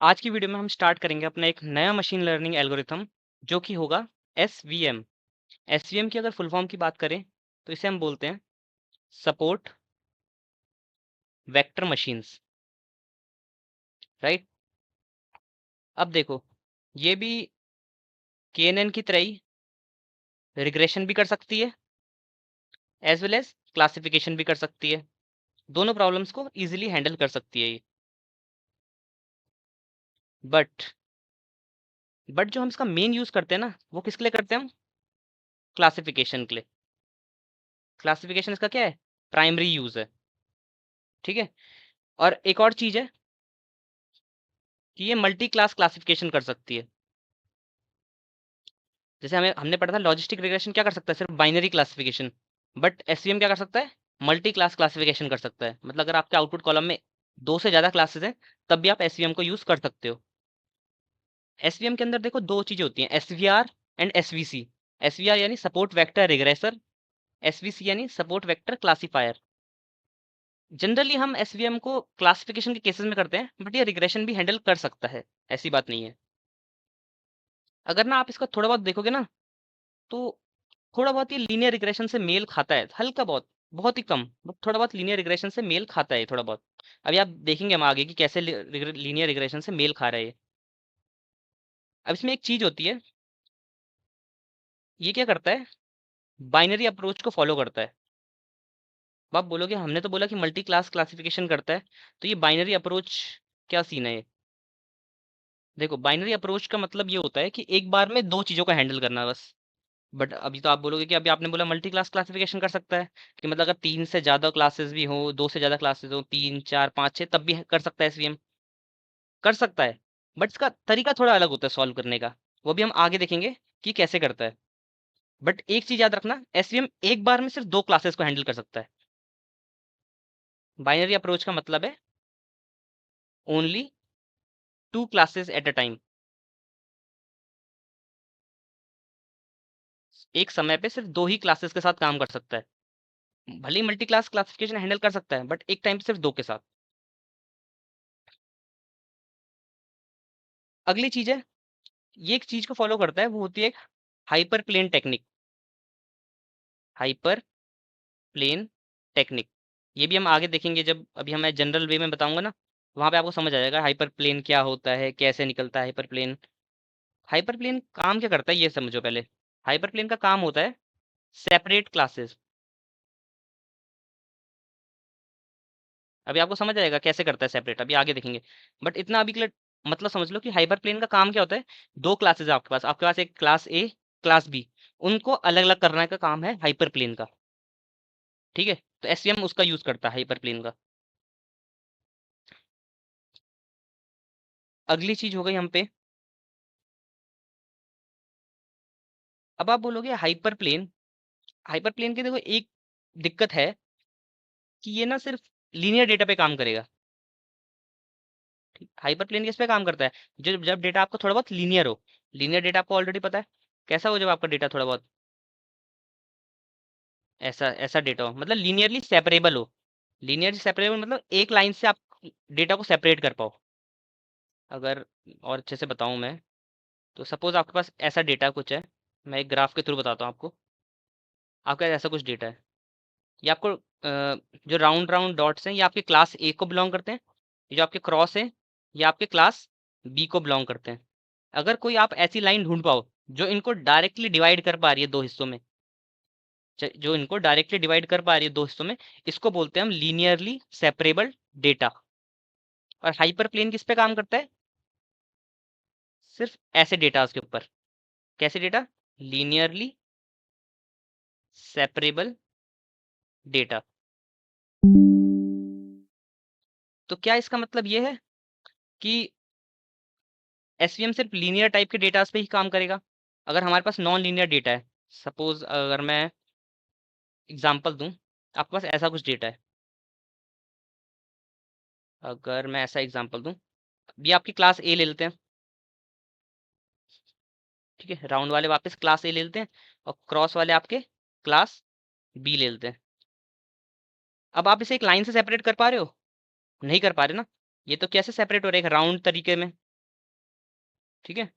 आज की वीडियो में हम स्टार्ट करेंगे अपना एक नया मशीन लर्निंग एल्गोरिथम जो कि होगा एसवीएम। एसवीएम की अगर फुल फॉर्म की बात करें तो इसे हम बोलते हैं सपोर्ट वेक्टर मशीन्स, राइट। अब देखो, ये भी केएनएन की तरह ही रिग्रेशन भी कर सकती है एज वेल एज क्लासिफिकेशन भी कर सकती है। दोनों प्रॉब्लम्स को इजीली हैंडल कर सकती है ये। बट जो हम इसका मेन यूज करते हैं ना, वो किसके लिए करते हैं हम? क्लासिफिकेशन के लिए। क्लासिफिकेशन इसका क्या है? प्राइमरी यूज है, ठीक है। और एक और चीज है कि ये मल्टी क्लास क्लासिफिकेशन कर सकती है। जैसे हमने पढ़ा था लॉजिस्टिक रिग्रेशन क्या कर सकता है? सिर्फ बाइनरी क्लासिफिकेशन। बट एसवीएम क्या कर सकता है? मल्टी क्लास क्लासिफिकेशन कर सकता है। मतलब अगर आपके आउटपुट कॉलम में दो से ज्यादा क्लासेस हैं तब भी आप एसवीएम को यूज कर सकते हो। एसवीएम के अंदर देखो दो चीजें होती हैं, एसवीआर एंड एसवीसी। एसवीआर यानी सपोर्ट वेक्टर रिग्रेसर, एसवीसी यानी सपोर्ट वेक्टर क्लासिफायर। जनरली हम एसवीएम को क्लासिफिकेशन के केसेस में करते हैं, बट ये रिग्रेशन भी हैंडल कर सकता है, ऐसी बात नहीं है। अगर ना आप इसका थोड़ा बहुत देखोगे ना, तो थोड़ा बहुत ये लीनियर रिग्रेशन से मेल खाता है, हल्का बहुत, बहुत ही कम, बट थोड़ा बहुत लीनियर रिग्रेशन से मेल खाता है थोड़ा बहुत। अभी आप देखेंगे हम आगे कि कैसे लीनियर रिग्रेशन से मेल खा रहा है ये। अब इसमें एक चीज होती है, ये क्या करता है? बाइनरी अप्रोच को फॉलो करता है। अब आप बोलोगे हमने तो बोला कि मल्टी क्लास क्लासिफिकेशन करता है, तो ये बाइनरी अप्रोच क्या सीन है ये? देखो, बाइनरी अप्रोच का मतलब ये होता है कि एक बार में दो चीजों को हैंडल करना बस। बट अभी तो आप बोलोगे कि अभी आपने बोला मल्टी क्लास क्लासिफिकेशन कर सकता है, कि मतलब अगर तीन से ज्यादा क्लासेस भी हो, दो से ज्यादा क्लासेस हो, तीन चार पाँच छः, तब भी कर सकता है एसवीएम। कर सकता है, बट इसका तरीका थोड़ा अलग होता है सॉल्व करने का। वो भी हम आगे देखेंगे कि कैसे करता है। बट एक चीज याद रखना, एसवीएम एक बार में सिर्फ दो क्लासेस को हैंडल कर सकता है। बाइनरी अप्रोच का मतलब है only two classes at a time. एक समय पे सिर्फ दो ही क्लासेस के साथ काम कर सकता है। भले ही मल्टी क्लास क्लासिफिकेशन हैंडल कर सकता है, बट एक टाइम पे सिर्फ दो के साथ। अगली चीज है, ये एक चीज को फॉलो करता है, वो होती है एक hyperplane technique. Hyperplane technique, ये भी हम आगे देखेंगे जब अभी मैं जनरल वे में बताऊंगा ना, वहां पे आपको समझ आ जाएगा हाइपर प्लेन क्या होता है, कैसे निकलता है हाइपर प्लेन। हाइपर प्लेन काम क्या करता है ये समझो पहले। हाइपर प्लेन का काम होता है सेपरेट क्लासेस। अभी आपको समझ आएगा कैसे करता है सेपरेट, अभी आगे देखेंगे। बट इतना अभी के लिए मतलब समझ लो कि हाइपर प्लेन का काम क्या होता है। दो क्लासेस है आपके पास एक क्लास ए, क्लास बी, उनको अलग अलग करने का काम है हाइपर प्लेन का, ठीक है। तो एसवीएम उसका यूज करता है हाइपर प्लेन का। अगली चीज हो गई हम पे। अब आप बोलोगे हाइपर प्लेन की देखो एक दिक्कत है कि ये ना सिर्फ लीनियर डेटा पे काम करेगा। हाइपर प्लेन किस पे काम करता है? जब जब डेटा आपका थोड़ा बहुत लीनियर हो। लीनियर डेटा आपको ऑलरेडी पता है कैसा हो, जब आपका डेटा थोड़ा बहुत ऐसा ऐसा डेटा हो, मतलब लीनियरली सेपरेबल हो। लीनियरली सेपरेबल मतलब एक लाइन से आप डेटा को सेपरेट कर पाओ। अगर और अच्छे से बताऊं मैं, तो सपोज आपके पास ऐसा डेटा कुछ है। मैं एक ग्राफ के थ्रू बताता हूँ आपको। आपका ऐसा कुछ डेटा है, ये आपको जो राउंड राउंड डॉट्स हैं ये आपके क्लास ए को बिलोंग करते हैं। ये जो आपके क्रॉस है ये आपके क्लास बी को बिलोंग करते हैं। अगर कोई आप ऐसी लाइन ढूंढ पाओ जो इनको डायरेक्टली डिवाइड कर पा रही है दो हिस्सों में, जो इनको डायरेक्टली डिवाइड कर पा रही है दो हिस्सों में, इसको बोलते हैं हम लीनियरली सेपरेबल डेटा। और हाइपर प्लेन किस पे काम करता है? सिर्फ ऐसे डेटा के ऊपर। कैसे डेटा? Linearly separable data. तो क्या इसका मतलब ये है कि एसवीएम सिर्फ लीनियर टाइप के डेटा पे ही काम करेगा? अगर हमारे पास नॉन लीनियर डेटा है, सपोज अगर मैं एग्जांपल दूं, आपके पास ऐसा कुछ डेटा है। अगर मैं ऐसा एग्जांपल दूं, ये आपकी क्लास ए ले लेते हैं, ठीक है। राउंड वाले वापस क्लास ए ले लेते हैं, और क्रॉस वाले आपके क्लास बी ले लेते हैं। अब आप इसे एक लाइन से सेपरेट कर पा रहे हो? नहीं कर पा रहे ना। ये तो कैसे सेपरेट हो रहा है? एक राउंड तरीके में। ठीक है।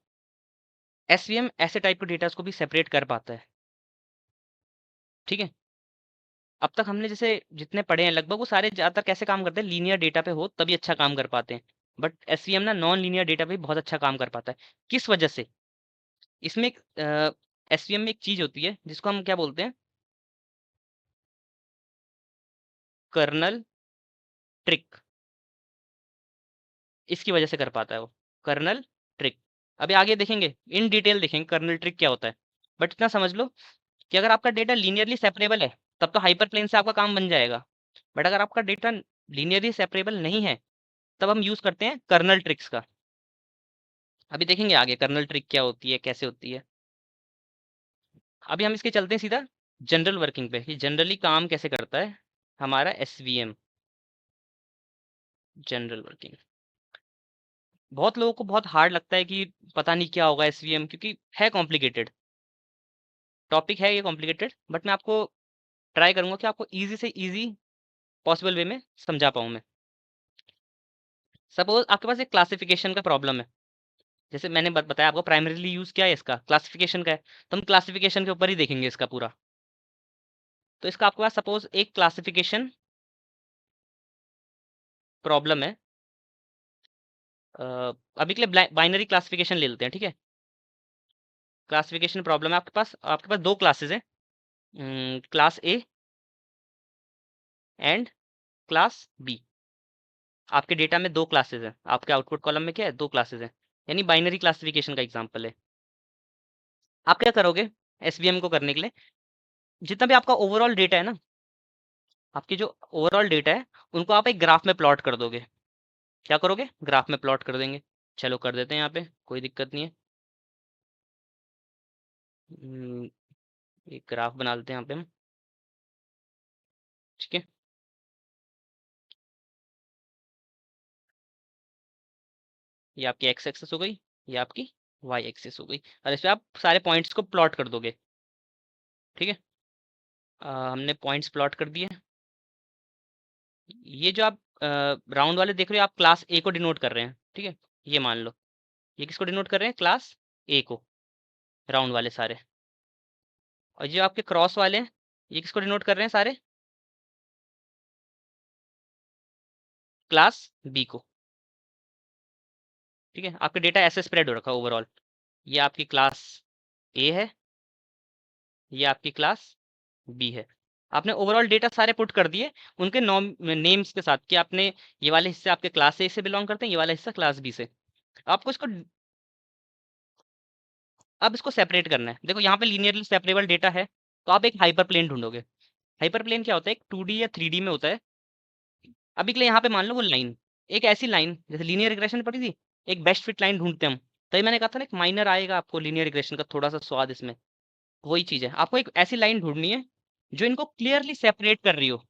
एसवीएम ऐसे टाइप के डेटा को भी सेपरेट कर पाता है। ठीक है। अब तक हमने जैसे जितने पढ़े हैं लगभग वो सारे ज़्यादातर कैसे काम करते हैं, लीनियर डेटा पे हो तभी अच्छा काम कर पाते हैं। बट एसवीएम ना नॉन लीनियर डेटा पे बहुत अच्छा काम कर पाता है। किस वजह से? इसमें एसवीएम में एक चीज होती है जिसको हम क्या बोलते हैं, कर्नल ट्रिक। इसकी वजह से कर पाता है वो, कर्नल ट्रिक। अभी आगे देखेंगे, इन डिटेल देखेंगे कर्नल ट्रिक क्या होता है। बट इतना समझ लो कि अगर आपका डेटा लीनियरली सेपरेबल है तब तो हाइपर प्लेन से आपका काम बन जाएगा। बट अगर आपका डेटा लीनियरली सेपरेबल नहीं है तब हम यूज करते हैं कर्नल ट्रिक्स का। अभी देखेंगे आगे कर्नल ट्रिक क्या होती है, कैसे होती है। अभी हम इसके चलते हैं सीधा जनरल वर्किंग पे, कि जनरली काम कैसे करता है हमारा एसवीएम, जनरल वर्किंग। बहुत लोगों को बहुत हार्ड लगता है कि पता नहीं क्या होगा एसवीएम, क्योंकि है कॉम्प्लिकेटेड टॉपिक, है ये कॉम्प्लिकेटेड। बट मैं आपको ट्राई करूंगा कि आपको इजी से इजी पॉसिबल वे में समझा पाऊँ मैं। सपोज आपके पास एक क्लासिफिकेशन का प्रॉब्लम है, जैसे मैंने बताया आपको प्राइमरीली यूज क्या है इसका, क्लासिफिकेशन का है। तो हम क्लासिफिकेशन के ऊपर ही देखेंगे इसका पूरा। तो इसका आपके पास सपोज एक क्लासिफिकेशन प्रॉब्लम है। अभी के लिए बाइनरी क्लासिफिकेशन ले लेते हैं, ठीक है। क्लासिफिकेशन प्रॉब्लम है आपके पास दो क्लासेस हैं, class A and class B. आपके डेटा में दो क्लासेस हैं, आपके आउटपुट कॉलम में क्या है, दो क्लासेस हैं, यानी बाइनरी क्लासिफिकेशन का एग्जांपल है। आप क्या करोगे एसवीएम को करने के लिए, जितना भी आपका ओवरऑल डेटा है ना, आपके जो ओवरऑल डेटा है उनको आप एक ग्राफ में प्लॉट कर दोगे। क्या करोगे, ग्राफ में प्लॉट कर देंगे। चलो कर देते हैं, यहाँ पे कोई दिक्कत नहीं है। एक ग्राफ बना लेते हैं यहाँ पे हम, ठीक है। ये आपकी एक्स एक्सेस हो गई, ये आपकी वाई एक्सेस हो गई, और इस पे आप सारे पॉइंट्स को प्लॉट कर दोगे, ठीक है। हमने पॉइंट्स प्लॉट कर दिए। ये जो आप राउंड वाले देख रहे हो, आप क्लास ए को डिनोट कर रहे हैं, ठीक है। ये मान लो ये किसको डिनोट कर रहे हैं, क्लास ए को, राउंड वाले सारे। और जो आपके क्रॉस वाले हैं ये किसको डिनोट कर रहे हैं, सारे क्लास बी को, ठीक है। आपका डेटा ऐसे स्प्रेड हो रखा है ओवरऑल। ये आपकी क्लास ए है, ये आपकी क्लास बी है। आपने ओवरऑल डेटा सारे पुट कर दिए उनके नेम्स के साथ, कि आपने ये वाले हिस्से आपके क्लास ए से बिलोंग करते हैं, ये वाला हिस्सा क्लास बी से। आपको इसको अब इसको सेपरेट करना है। देखो यहाँ पे लीनियरली सेपरेबल डेटा है, तो आप एक हाइपर प्लेन ढूंढोगे। हाइपर प्लेन क्या होता है, एक 2D या 3D में होता है। अभी के लिए यहाँ पे मान लो वो लाइन, एक ऐसी लाइन जैसे लीनियर रिग्रेशन पढ़ी थी, एक बेस्ट फिट लाइन ढूंढते हैं हम। तभी मैंने कहा था ना एक माइनर आएगा आपको लीनियर रिग्रेशन का थोड़ा सा स्वाद इसमें। वही चीज है, आपको एक ऐसी लाइन ढूंढनी है जो इनको क्लियरली सेपरेट कर रही हो।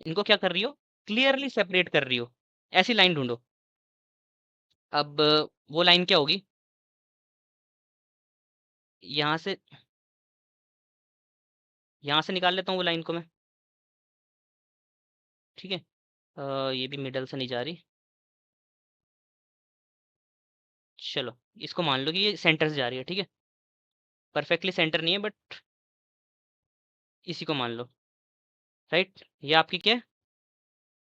इनको क्या कर रही हो, क्लियरली सेपरेट कर रही हो। ऐसी लाइन ढूंढो। अब वो लाइन क्या होगी, यहाँ से यहाँ से निकाल लेता हूँ वो लाइन को मैं, ठीक है। ये भी मिडल से नहीं जा रही। चलो इसको मान लो कि ये सेंटर से जा रही है, ठीक है। परफेक्टली सेंटर नहीं है बट इसी को मान लो, राइट। ये आपकी क्या है,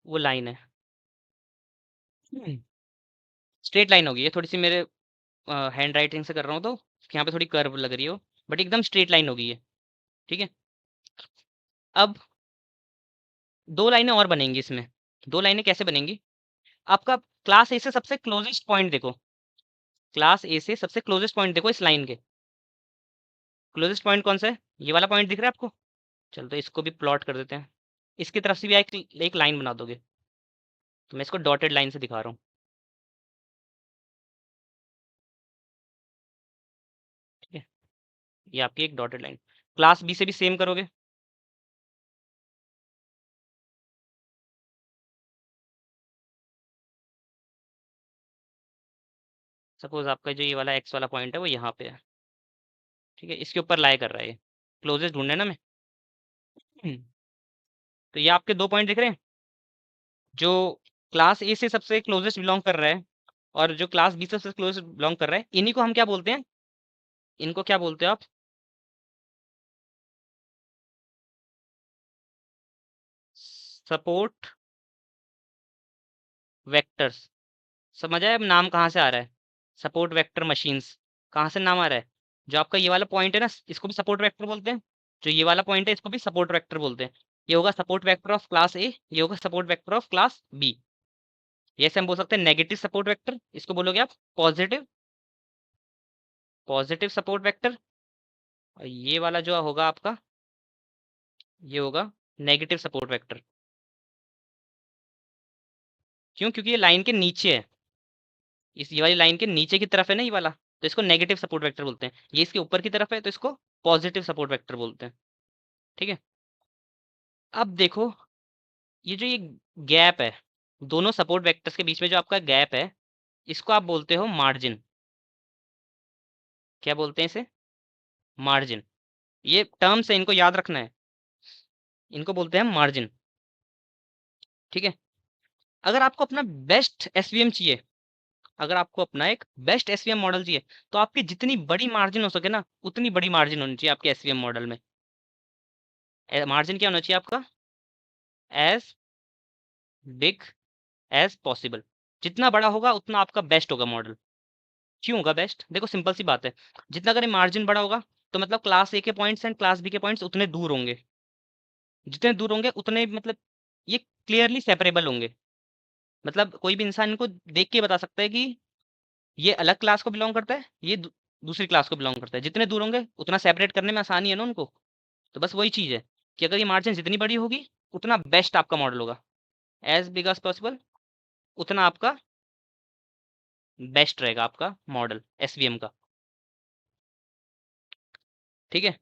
वो लाइन है, स्ट्रेट लाइन होगी। ये थोड़ी सी मेरे हैंड राइटिंग से कर रहा हूँ तो यहाँ पे थोड़ी कर्व लग रही हो, बट एकदम स्ट्रेट लाइन होगी ये, ठीक है। अब दो लाइनें और बनेंगी इसमें। दो लाइनें कैसे बनेंगी, आपका क्लास ए से सबसे क्लोजेस्ट पॉइंट देखो, क्लास ए से सबसे क्लोजेस्ट पॉइंट देखो इस लाइन के। क्लोजेस्ट पॉइंट कौन सा है, ये वाला पॉइंट दिख रहा है आपको। चलो तो इसको भी प्लॉट कर देते हैं। इसकी तरफ से भी एक लाइन बना दोगे, तो मैं इसको डॉटेड लाइन से दिखा रहा हूँ, ठीक है। ये आपकी एक डॉटेड लाइन। क्लास बी से भी सेम करोगे। सपोज आपका जो ये वाला एक्स वाला पॉइंट है वो यहाँ पे है, ठीक है। इसके ऊपर लाई कर रहा है ये, क्लोजेस्ट ढूंढना है ना मैं। हम्म, तो ये आपके दो पॉइंट दिख रहे हैं, जो क्लास ए से सबसे क्लोजेस्ट बिलोंग कर रहा है, और जो क्लास बी से सबसे क्लोज बिलोंग कर रहा है, इन्हीं को हम क्या बोलते हैं, इनको क्या बोलते हो आप, सपोर्ट वेक्टर्स। समझ आया अब नाम कहाँ से आ रहा है, सपोर्ट वेक्टर मशीन्स, कहाँ से नाम आ रहा है। जो आपका ये वाला पॉइंट है ना, इसको भी सपोर्ट वेक्टर बोलते हैं। जो ये वाला पॉइंट है इसको भी सपोर्ट वेक्टर बोलते हैं। ये होगा support vector of class A, ये होगा support vector of class B. जैसे हम बोल सकते हैं नेगेटिव सपोर्ट वेक्टर, इसको बोलोगे आप पॉजिटिव, पॉजिटिव सपोर्ट वेक्टर। और ये वाला जो होगा आपका, ये होगा नेगेटिव सपोर्ट वेक्टर। क्यों, क्योंकि ये लाइन के नीचे है, इस ये वाली लाइन के नीचे की तरफ है ना ये वाला, तो इसको नेगेटिव सपोर्ट वेक्टर बोलते हैं। ये इसके ऊपर की तरफ है तो इसको पॉजिटिव सपोर्ट वेक्टर बोलते हैं। ठीक है। अब देखो, ये जो ये गैप है, दोनों सपोर्ट वेक्टर्स के बीच में जो आपका गैप है, इसको आप बोलते हो मार्जिन। क्या बोलते हैं इसे, मार्जिन। ये टर्म्स है, इनको याद रखना है, इनको बोलते हैं मार्जिन। ठीक है। अगर आपको अपना बेस्ट एसवीएम चाहिए, अगर आपको अपना एक बेस्ट एसवीएम मॉडल चाहिए, तो आपकी जितनी बड़ी मार्जिन हो सके ना, उतनी बड़ी मार्जिन होनी चाहिए आपके एसवीएम मॉडल में। मार्जिन क्या होना चाहिए आपका, एज बिग एज पॉसिबल। जितना बड़ा होगा उतना आपका बेस्ट होगा मॉडल। क्यों होगा बेस्ट, देखो सिंपल सी बात है, जितना अगर मार्जिन बड़ा होगा तो मतलब क्लास ए के पॉइंट्स एंड क्लास बी के पॉइंट्स उतने दूर होंगे, जितने दूर होंगे उतने मतलब ये क्लियरली सेपरेबल होंगे। मतलब कोई भी इंसान इनको देख के बता सकता है कि ये अलग क्लास को बिलोंग करता है, ये दूसरी क्लास को बिलोंग करता है। जितने दूर होंगे उतना सेपरेट करने में आसानी है ना उनको। तो बस वही चीज़ है कि अगर ये मार्जिन जितनी बड़ी होगी उतना बेस्ट आपका मॉडल होगा, एज बिग एज पॉसिबल, उतना आपका बेस्ट रहेगा आपका मॉडल एसवीएम का। ठीक है।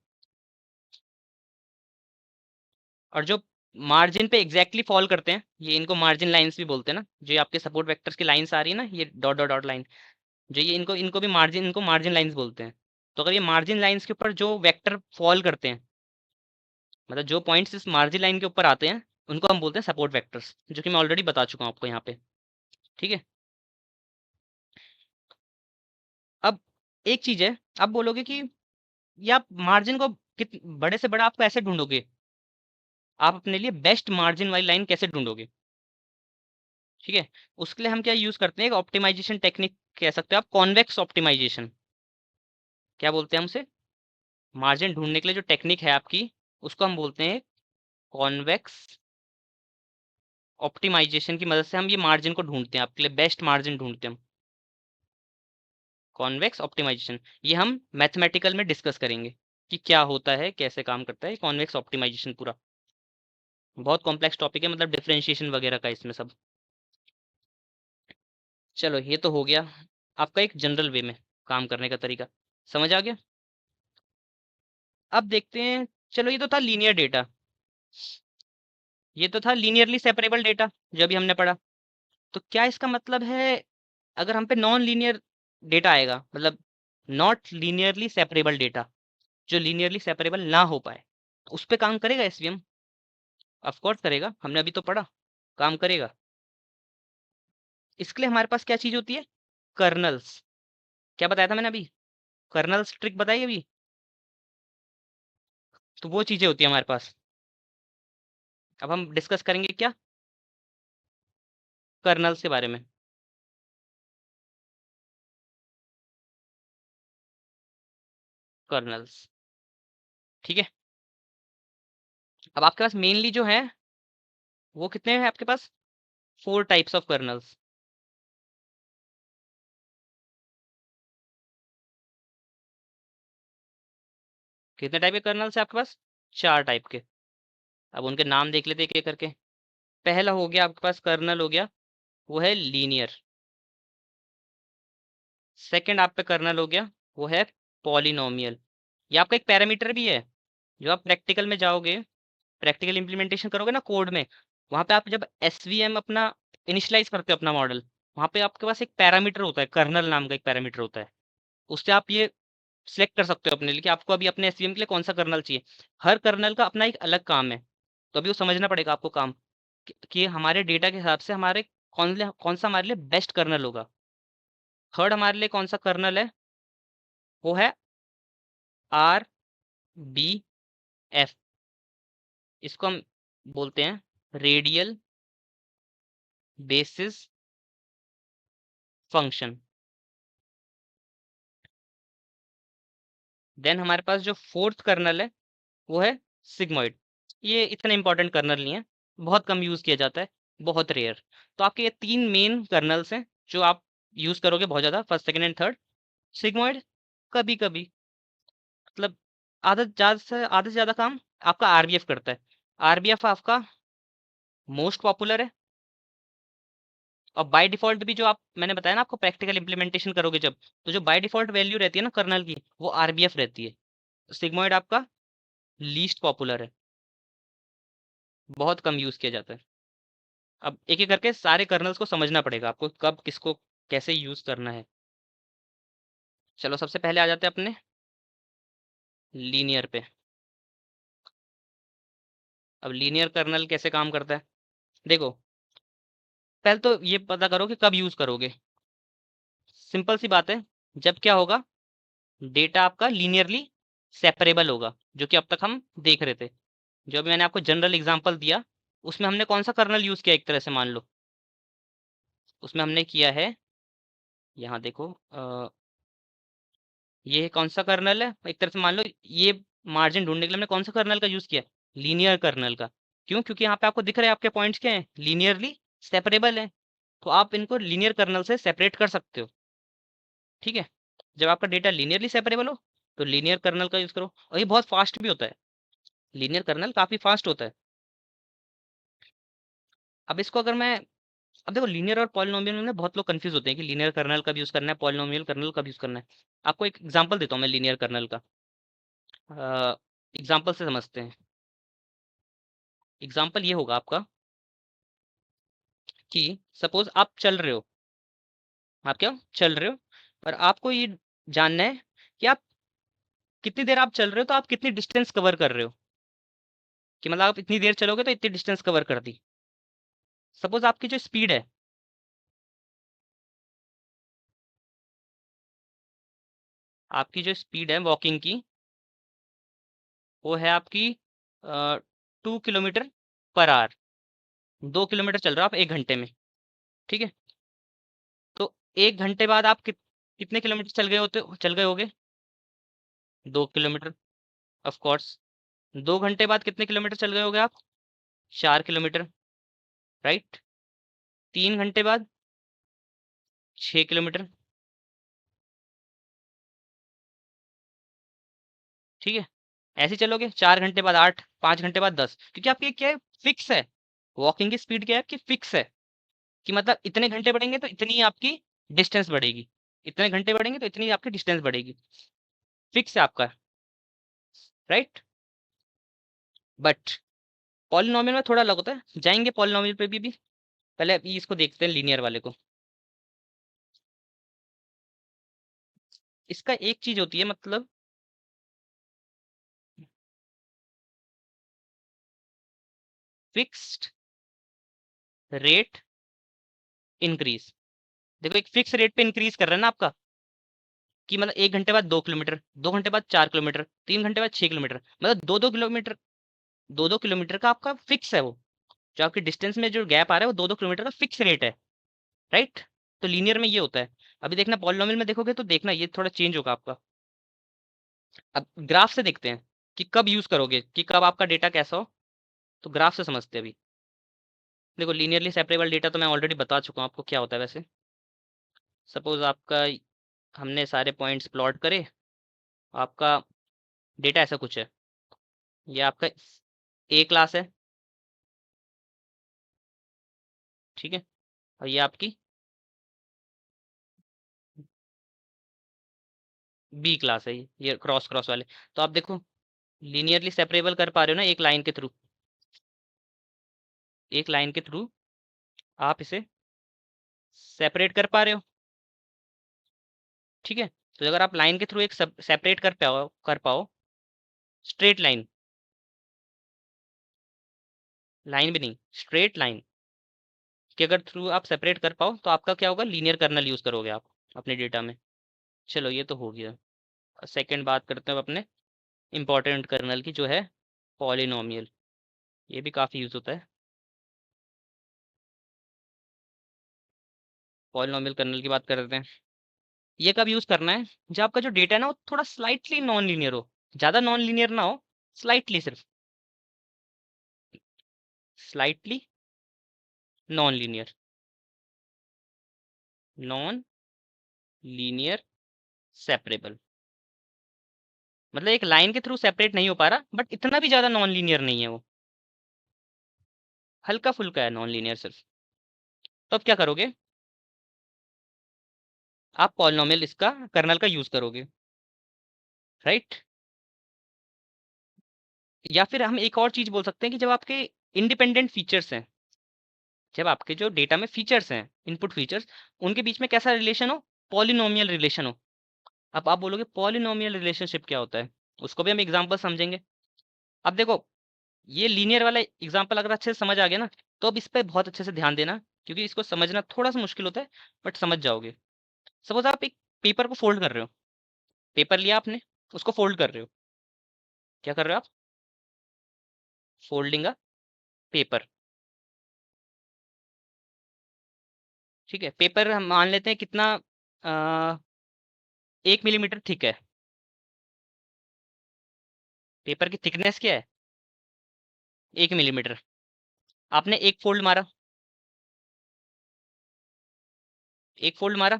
और जो मार्जिन पे एग्जैक्टली फॉल करते हैं, ये इनको मार्जिन लाइंस भी बोलते हैं ना, जो ये आपके सपोर्ट वेक्टर्स की लाइंस आ रही है ना, ये डॉट डॉट डॉट लाइन, जो ये इनको इनको भी मार्जिन, इनको मार्जिन लाइंस बोलते हैं। तो अगर ये मार्जिन लाइंस के ऊपर जो वेक्टर फॉल करते हैं, मतलब जो पॉइंट्स इस मार्जिन लाइन के ऊपर आते हैं, उनको हम बोलते हैं सपोर्ट वेक्टर्स, जो कि मैं ऑलरेडी बता चुका हूँ आपको यहाँ पे। ठीक है। अब एक चीज है, आप बोलोगे कि ये आप मार्जिन को कित बड़े से बड़ा आप कैसे ढूंढोगे, आप अपने लिए बेस्ट मार्जिन वाली लाइन कैसे ढूंढोगे। ठीक है। उसके लिए हम क्या यूज करते हैं, एक ऑप्टिमाइजेशन टेक्निक कह सकते हो आप, कॉन्वेक्स ऑप्टिमाइजेशन। क्या बोलते हैं हम उसे, मार्जिन ढूंढने के लिए जो टेक्निक है आपकी, उसको हम बोलते हैं कॉन्वेक्स ऑप्टिमाइजेशन की मदद से हम ये मार्जिन को ढूंढते हैं, आपके लिए बेस्ट मार्जिन ढूंढते हैं हम। कॉन्वेक्स ऑप्टिमाइजेशन ये हम मैथमेटिकल में डिस्कस करेंगे कि क्या होता है, कैसे काम करता है कॉन्वेक्स ऑप्टिमाइजेशन। पूरा बहुत कॉम्प्लेक्स टॉपिक है, मतलब डिफरेंशिएशन वगैरह का इसमें सब। चलो ये तो हो गया आपका एक जनरल वे में काम करने का तरीका, समझ आ गया। अब देखते हैं, चलो ये तो था लीनियर डेटा, ये तो था लीनियरली सेपरेबल डेटा जो अभी हमने पढ़ा। तो क्या इसका मतलब है अगर हम पे नॉन लीनियर डेटा आएगा, मतलब नॉट लीनियरली सेपरेबल डेटा, जो लीनियरली सेपरेबल ना हो पाए, उस पे काम करेगा एसवीएम। ऑफ कोर्स करेगा, हमने अभी तो पढ़ा, काम करेगा। इसके लिए हमारे पास क्या चीज होती है, कर्नल्स। क्या बताया था मैंने अभी, कर्नल्स ट्रिक बताई अभी, तो वो चीजें होती है हमारे पास। अब हम डिस्कस करेंगे क्या, कर्नल्स के बारे में। कर्नल्स, ठीक है। अब आपके पास मेनली जो है वो कितने हैं आपके पास, 4 टाइप्स ऑफ कर्नल्स। कितने टाइप के कर्नल्स है आपके पास, 4 टाइप के। अब उनके नाम देख लेते एक एक करके। पहला हो गया आपके पास कर्नल हो गया, वो है लीनियर। सेकंड आप पे कर्नल हो गया, वो है पॉलिनोमियल। ये आपका एक पैरामीटर भी है, जो आप प्रैक्टिकल में जाओगे, प्रैक्टिकल इंप्लीमेंटेशन करोगे ना कोड में, वहां पे आप जब एसवीएम अपना इनिशियलाइज करते हो अपना मॉडल, वहां पे आपके पास एक पैरामीटर होता है, कर्नल नाम का एक पैरामीटर होता है। उससे आप ये सिलेक्ट कर सकते हो अपने लिए कि आपको अभी अपने एसवीएम के लिए कौन सा कर्नल चाहिए। हर कर्नल का अपना एक अलग काम है, तो अभी वो समझना पड़ेगा आपको काम, कि हमारे डेटा के हिसाब से हमारे कौन सा हमारे लिए बेस्ट कर्नल होगा। थर्ड हमारे लिए कौन सा कर्नल है? वो है RBF। इसको हम बोलते हैं रेडियल बेसिस फंक्शन। देन हमारे पास जो फोर्थ कर्नल है वो है सिग्मॉइड। ये इतना इंपॉर्टेंट कर्नल नहीं है, बहुत कम यूज किया जाता है, बहुत रेयर। तो आपके ये तीन मेन कर्नल्स हैं जो आप यूज करोगे बहुत ज्यादा, first second and third. Sigmoid कभी कभी, मतलब आधे से ज्यादा काम आपका आरबीएफ करता है। आरबीएफ आपका मोस्ट पॉपुलर है, और बाय डिफॉल्ट भी जो आप, मैंने बताया ना आपको, प्रैक्टिकल इंप्लीमेंटेशन करोगे जब, तो जो बाय डिफॉल्ट वैल्यू रहती है ना कर्नल की, वो आरबीएफ रहती है। सिग्मॉइड आपका लीस्ट पॉपुलर है, बहुत कम यूज किया जाता है। अब एक एक करके सारे कर्नल्स को समझना पड़ेगा आपको, कब किसको कैसे यूज करना है। चलो सबसे पहले आ जाते हैं अपने लीनियर पे। अब लीनियर कर्नल कैसे काम करता है, देखो पहले तो ये पता करो कि कब यूज करोगे। सिंपल सी बात है, जब क्या होगा, डेटा आपका लीनियरली सेपरेबल होगा, जो कि अब तक हम देख रहे थे। जो अभी मैंने आपको जनरल एग्जांपल दिया, उसमें हमने कौन सा कर्नल यूज किया, एक तरह से मान लो उसमें हमने किया है, यहाँ देखो ये कौन सा कर्नल है, एक तरह से मान लो ये मार्जिन ढूंढने के लिए हमने कौन सा कर्नल का यूज किया, लीनियर कर्नल का। क्यों? क्योंकि यहाँ पे आपको दिख रहे हैं आपके पॉइंट्स क्या हैं, लीनियरली सेपरेबल है, तो आप इनको लीनियर कर्नल से सेपरेट कर सकते हो। ठीक है, जब आपका डेटा लीनियरली सेपरेबल हो तो लीनियर कर्नल का यूज करो, और ये बहुत फास्ट भी होता है, लीनियर कर्नल काफी फास्ट होता है। अब इसको अगर मैं, अब देखो लीनियर और पॉलिनोमियल में ना बहुत लोग कंफ्यूज होते हैं कि लीनियर कर्नल कब यूज करना है, पॉलिनोमियल कर्नल कब यूज करना है। आपको एक एग्जांपल देता हूँ मैं लीनियर कर्नल का, एग्जांपल से समझते हैं। एग्जांपल ये होगा आपका कि सपोज आप चल रहे हो, आप क्या चल रहे हो, और आपको ये जानना है कि आप कितनी देर आप चल रहे हो, तो आप कितनी डिस्टेंस कवर कर रहे हो, कि मतलब आप इतनी देर चलोगे तो इतनी डिस्टेंस कवर कर दी। सपोज आपकी जो स्पीड है, आपकी जो स्पीड है वॉकिंग की, वो है आपकी 2 किलोमीटर पर आवर। 2 किलोमीटर चल रहे हो आप 1 घंटे में। ठीक है, तो 1 घंटे बाद आप कितने किलोमीटर चल गए होगे? 2 किलोमीटर, ऑफ कोर्स। 2 घंटे बाद कितने किलोमीटर चल गए होगे आप? 4 किलोमीटर, राइट। 3 घंटे बाद 6 किलोमीटर। ठीक है, ऐसे ही चलोगे, 4 घंटे बाद 8, 5 घंटे बाद 10, क्योंकि आपकी क्या है, फिक्स है। वॉकिंग की स्पीड क्या है आपकी, फिक्स है, कि मतलब इतने घंटे बढ़ेंगे तो इतनी आपकी डिस्टेंस बढ़ेगी, इतने घंटे बढ़ेंगे तो इतनी आपकी डिस्टेंस बढ़ेगी, फिक्स है आपका, राइट। बट पॉलिनोमियल में थोड़ा अलग होता है, जाएंगे पॉलिनोमियल पे भी पहले अभी इसको देखते हैं लीनियर वाले को। इसका एक चीज होती है, मतलब फिक्स्ड रेट इंक्रीज। देखो एक फिक्स रेट पे इंक्रीज कर रहा है ना आपका, कि मतलब 1 घंटे बाद 2 किलोमीटर, 2 घंटे बाद 4 किलोमीटर, 3 घंटे बाद 6 किलोमीटर, मतलब 2-2 किलोमीटर, 2-2 किलोमीटर का आपका फिक्स है वो, जो आपकी डिस्टेंस में जो गैप आ रहा है वो 2-2 किलोमीटर का फिक्स रेट है, राइट। तो लीनियर में ये होता है। अभी देखना पॉलिनोमियल में देखोगे तो देखना ये थोड़ा चेंज होगा आपका। अब ग्राफ से देखते हैं कि कब यूज करोगे, कि कब आपका डेटा कैसा हो, तो ग्राफ से समझते हैं अभी। देखो लीनियरली सेपरेबल डेटा तो मैं ऑलरेडी बता चुका हूँ आपको क्या होता है वैसे। सपोज आपका, हमने सारे पॉइंट्स प्लॉट करे, आपका डेटा ऐसा कुछ है, ये आपका ए क्लास है, ठीक है, और ये आपकी बी क्लास है, ये क्रॉस क्रॉस वाले। तो आप देखो लीनियरली सेपरेबल कर पा रहे हो ना एक लाइन के थ्रू, एक लाइन के थ्रू आप इसे सेपरेट कर पा रहे हो। ठीक है, तो अगर आप लाइन के थ्रू एक सेपरेट कर पाओ स्ट्रेट लाइन, लाइन भी नहीं स्ट्रेट लाइन के अगर थ्रू आप सेपरेट कर पाओ, तो आपका क्या होगा, लीनियर कर्नल यूज करोगे आप। अपने डेटा में। चलो ये तो हो गया। सेकंड बात करते हैं अब अपने इम्पोर्टेंट कर्नल की, जो है पॉलिनोमियल। ये भी काफ़ी यूज़ होता है। पॉलिनोमियल कर्नल की बात कर लेते हैं। ये कब यूज़ करना है? जब आपका जो डेटा है ना वो थोड़ा स्लाइटली नॉन लीनियर हो। ज़्यादा नॉन लीनियर ना हो, स्लाइटली, सिर्फ slightly non linear. Non linear separable, मतलब एक लाइन के थ्रू सेपरेट नहीं हो पा रहा, बट इतना भी ज़्यादा नॉन लीनियर नहीं है वो, हल्का फुल्का है नॉन लीनियर सिर्फ। तो अब क्या करोगे? आप पॉलिनोमियल इसका कर्नल का यूज़ करोगे, राइट? या फिर हम एक और चीज़ बोल सकते हैं कि जब आपके इंडिपेंडेंट फीचर्स हैं, जब आपके जो डेटा में फीचर्स हैं, इनपुट फीचर्स, उनके बीच में कैसा रिलेशन हो? पॉलिनोमियल रिलेशन हो। अब आप बोलोगे पॉलिनोमियल रिलेशनशिप क्या होता है? उसको भी हम एग्जांपल समझेंगे। अब देखो, ये लीनियर वाला एग्जांपल अगर अच्छे से समझ आ गया ना, तो अब इस पे बहुत अच्छे से ध्यान देना, क्योंकि इसको समझना थोड़ा सा मुश्किल होता है, बट समझ जाओगे। सपोज आप एक पेपर को फोल्ड कर रहे हो, पेपर लिया आपने, उसको फोल्ड कर रहे हो। क्या कर रहे हो आप? Folding a paper. ठीक है, पेपर हम मान लेते हैं कितना, 1 मिलीमीटर थिक है। पेपर की थिकनेस क्या है? 1 मिलीमीटर। आपने एक फोल्ड मारा, एक फोल्ड मारा।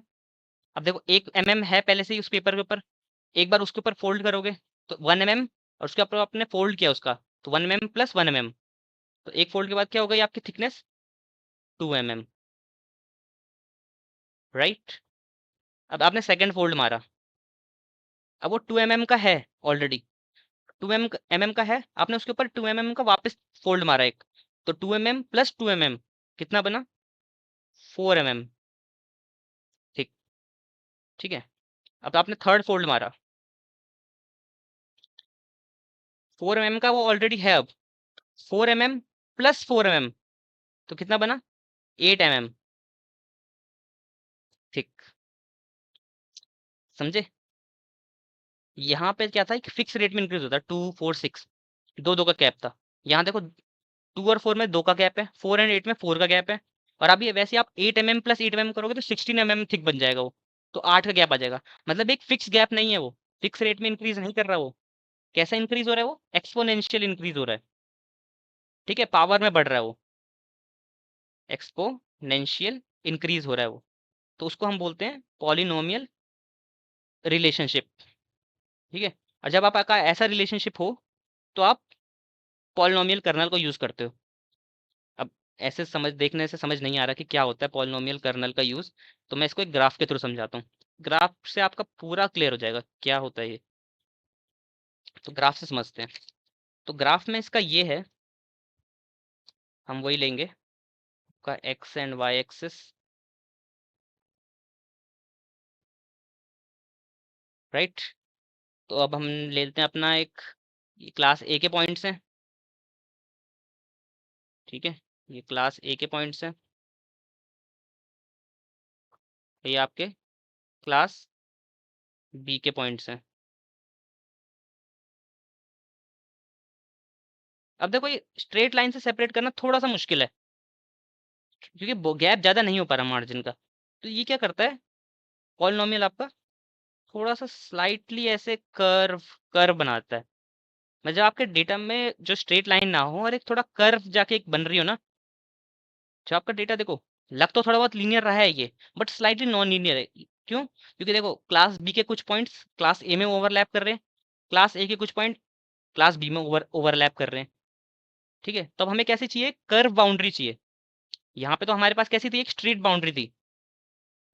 अब देखो 1 mm है पहले से ही उस पेपर के ऊपर, एक बार उसके ऊपर फोल्ड करोगे तो 1 mm, और उसके ऊपर आपने फोल्ड किया उसका, तो 1 mm प्लस 1 mm, तो एक फोल्ड के बाद क्या हो गई आपकी थिकनेस? 2 mm, right? अब आपने सेकंड फोल्ड मारा, अब वो 2 mm का है ऑलरेडी, 2 mm का है, आपने उसके ऊपर 2 mm का वापस फोल्ड मारा एक, तो 2 mm प्लस 2 mm कितना बना? 4 mm। ठीक, ठीक है। अब आपने थर्ड फोल्ड मारा, 4 mm का वो ऑलरेडी है अब, 4 mm प्लस 4 mm, तो कितना बना? 8 mm। ठीक, समझे? यहाँ पे क्या था, एक फिक्स रेट में इंक्रीज होता है, 2 4 6, दो दो का गैप था। यहाँ देखो 2 और 4 में 2 का गैप है, 4 और 8 में 4 का गैप है, और अभी वैसे आप 8 mm प्लस 8 mm करोगे तो 16 mm थिक बन जाएगा वो, तो 8 का गैप आ जाएगा। मतलब एक फिक्स गैप नहीं है वो, फिक्स रेट में इंक्रीज नहीं कर रहा वो। कैसा इंक्रीज हो रहा है वो? एक्सपोनेंशियल इंक्रीज हो रहा है। ठीक है, पावर में बढ़ रहा है वो, एक्सपोनेंशियल इंक्रीज हो रहा है वो, तो उसको हम बोलते हैं पॉलिनोमियल रिलेशनशिप। ठीक है, और जब आपका ऐसा रिलेशनशिप हो तो आप पॉलिनोमियल कर्नल को यूज करते हो। अब ऐसे समझ देखने से समझ नहीं आ रहा कि क्या होता है पॉलिनोमियल कर्नल का यूज, तो मैं इसको एक ग्राफ के थ्रू समझाता हूँ। ग्राफ से आपका पूरा क्लियर हो जाएगा क्या होता है ये। तो ग्राफ से समझते हैं। तो ग्राफ में इसका ये है, हम वही लेंगे का X and Y axis, right? तो अब हम ले लेते हैं अपना एक क्लास ए के पॉइंट्स हैं। ठीक है, ये क्लास ए के पॉइंट्स हैं, ये आपके क्लास बी के पॉइंट्स हैं। अब देखो ये स्ट्रेट लाइन से सेपरेट करना थोड़ा सा मुश्किल है, क्योंकि गैप ज़्यादा नहीं हो पा रहा मार्जिन का। तो ये क्या करता है, पॉलिनोमियल आपका थोड़ा सा स्लाइटली ऐसे कर्व कर्व बनाता है। मतलब जब आपके डेटा में जो स्ट्रेट लाइन ना हो और एक थोड़ा कर्व जाके एक बन रही हो ना, जो आपका डेटा देखो लग तो थोड़ा बहुत लीनियर रहा है ये, बट स्लाइटली नॉन लीनियर है। क्यों? क्योंकि देखो क्लास बी के कुछ पॉइंट्स क्लास ए में ओवरलैप कर रहे हैं, क्लास ए के कुछ पॉइंट क्लास बी में ओवरलैप कर रहे हैं। ठीक है, तो अब हमें कैसी चाहिए? कर्व बाउंड्री चाहिए। यहाँ पे तो हमारे पास कैसी थी? एक स्ट्रेट बाउंड्री थी,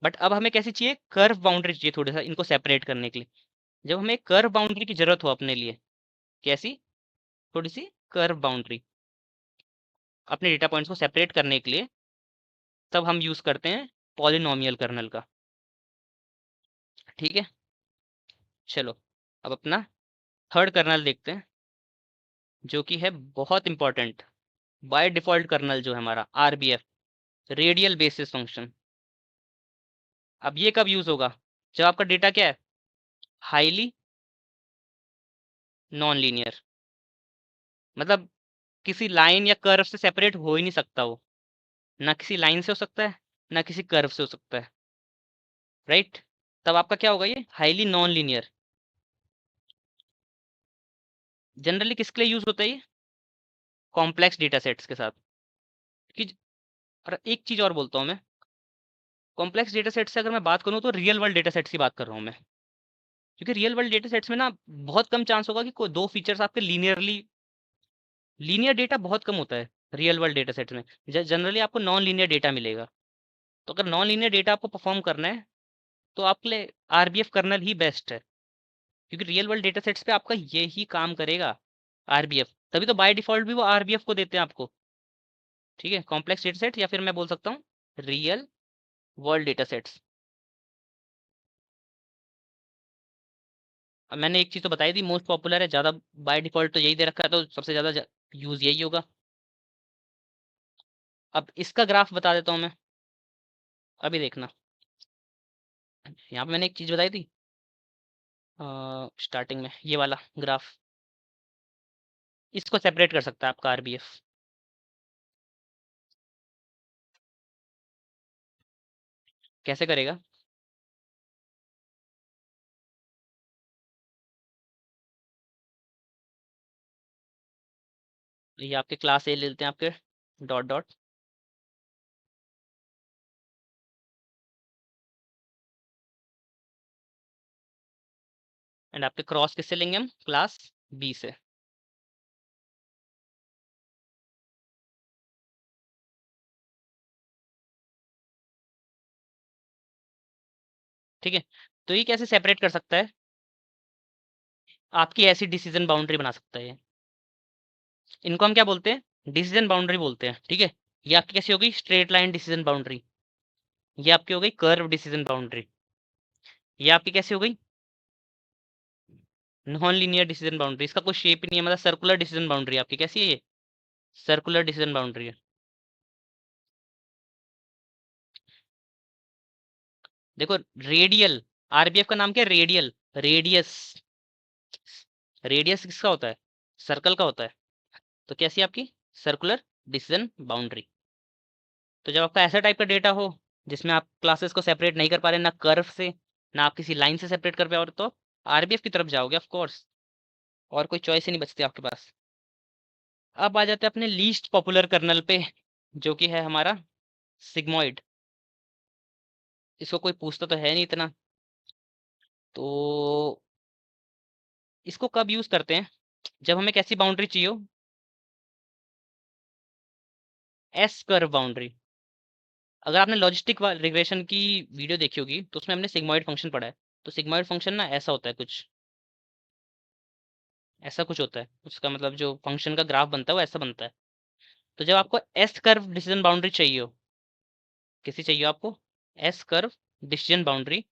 बट अब हमें कैसी चाहिए? कर्व बाउंड्री चाहिए, थोड़ा सा इनको सेपरेट करने के लिए। जब हमें कर्व बाउंड्री की जरूरत हो अपने लिए, कैसी? थोड़ी सी कर्व बाउंड्री अपने डेटा पॉइंट्स को सेपरेट करने के लिए, तब हम यूज करते हैं पॉलिनोमियल कर्नल का। ठीक है, चलो अब अपना थर्ड कर्नल देखते हैं, जो कि है बहुत इंपॉर्टेंट, बाय डिफॉल्ट कर्नल जो है हमारा आरबीएफ, रेडियल बेसिस फंक्शन। अब ये कब यूज होगा? जब आपका डेटा क्या है, हाईली नॉन लीनियर, मतलब किसी लाइन या कर्व से सेपरेट हो ही नहीं सकता वो, ना किसी लाइन से हो सकता है ना किसी कर्व से हो सकता है, राइट? तब आपका क्या होगा, ये हाईली नॉन लीनियर। जनरली किसके लिए यूज होता है ये? कॉम्प्लेक्स डेटा सेट्स के साथ। कि और एक चीज और बोलता हूँ मैं, कॉम्प्लेक्स डेटा सेट से अगर मैं बात करूँ तो रियल वर्ल्ड डेटा सेट्स की बात कर रहा हूँ मैं, क्योंकि रियल वर्ल्ड डेटा सेट्स में ना बहुत कम चांस होगा कि कोई दो फीचर्स आपके लीनियर डेटा बहुत कम होता है रियल वर्ल्ड डेटा सेट्स में। जनरली आपको नॉन लीनियर डेटा मिलेगा। तो अगर नॉन लीनियर डेटा आपको परफॉर्म करना है तो आपके लिए आरबीएफ कर्नल ही बेस्ट है, क्योंकि रियल वर्ल्ड डेटा सेट्स पे आपका ये ही काम करेगा, आरबीएफ। तभी तो बाय डिफॉल्ट भी वो आरबीएफ को देते हैं आपको, ठीक है, कॉम्प्लेक्स डेटा सेट, या फिर मैं बोल सकता हूँ रियल वर्ल्ड डेटा सेट्स। अब मैंने एक चीज तो बताई थी, मोस्ट पॉपुलर है ज्यादा, बाय डिफॉल्ट तो यही दे रखा है, तो सबसे ज्यादा यूज यही होगा। अब इसका ग्राफ बता देता हूँ मैं, अभी देखना। यहाँ पे मैंने एक चीज बताई थी स्टार्टिंग में, ये वाला ग्राफ, इसको सेपरेट कर सकता है आपका आरबीएफ। कैसे करेगा? ये आपके क्लास ए ले लेते हैं, आपके डॉट डॉट, एंड आपके क्रॉस किससे लेंगे हम, क्लास बी से। ठीक है, तो ये कैसे सेपरेट कर सकता है? आपकी ऐसी डिसीजन बाउंड्री बना सकता है ये। इनको हम क्या बोलते हैं, डिसीजन बाउंड्री बोलते हैं, ठीक है। ये आपकी कैसी होगी, स्ट्रेट लाइन डिसीजन बाउंड्री। ये आपकी हो गई कर्व डिसीजन बाउंड्री। ये आपकी कैसी हो गई, नॉन लीनियर डिसीजन बाउंड्री। इसका कोई शेप ही नहीं है, मतलब सर्कुलर डिसीजन बाउंड्री आपकी कैसी है ये, सर्कुलर डिसीजन बाउंड्री है। देखो रेडियल, आरबीएफ का नाम क्या है, रेडियल, रेडियस। रेडियस किसका होता है, सर्कल का होता है। तो कैसी है आपकी सर्कुलर डिसीजन बाउंड्री। तो जब आपका ऐसा टाइप का डेटा हो जिसमें आप क्लासेस को सेपरेट नहीं कर पा रहे, ना कर्व से ना आप किसी लाइन से सेपरेट कर पा रहे, तो आरबीएफ की तरफ जाओगे ऑफ कोर्स, और कोई चॉइस ही नहीं बचती आपके पास। अब आ जाते हैं अपने लीस्ट पॉपुलर कर्नल पे, जो कि है हमारा सिग्मॉइड। इसको कोई पूछता तो है नहीं इतना, तो इसको कब यूज करते हैं, जब हमें कैसी बाउंड्री चाहिए हो, एस कर्व बाउंड्री। अगर आपने लॉजिस्टिक रिग्रेशन की वीडियो देखी होगी तो उसमें हमने सिग्मॉइड फंक्शन पढ़ा है। तो सिग्मॉइड फंक्शन ना ऐसा होता है कुछ, ऐसा कुछ होता है, उसका मतलब जो फंक्शन का ग्राफ बनता है वो ऐसा बनता है। तो जब आपको एस कर्व डिसीजन बाउंड्री चाहिए हो, किसी चाहिए हो आपको एस कर्व डिसीजन बाउंड्री,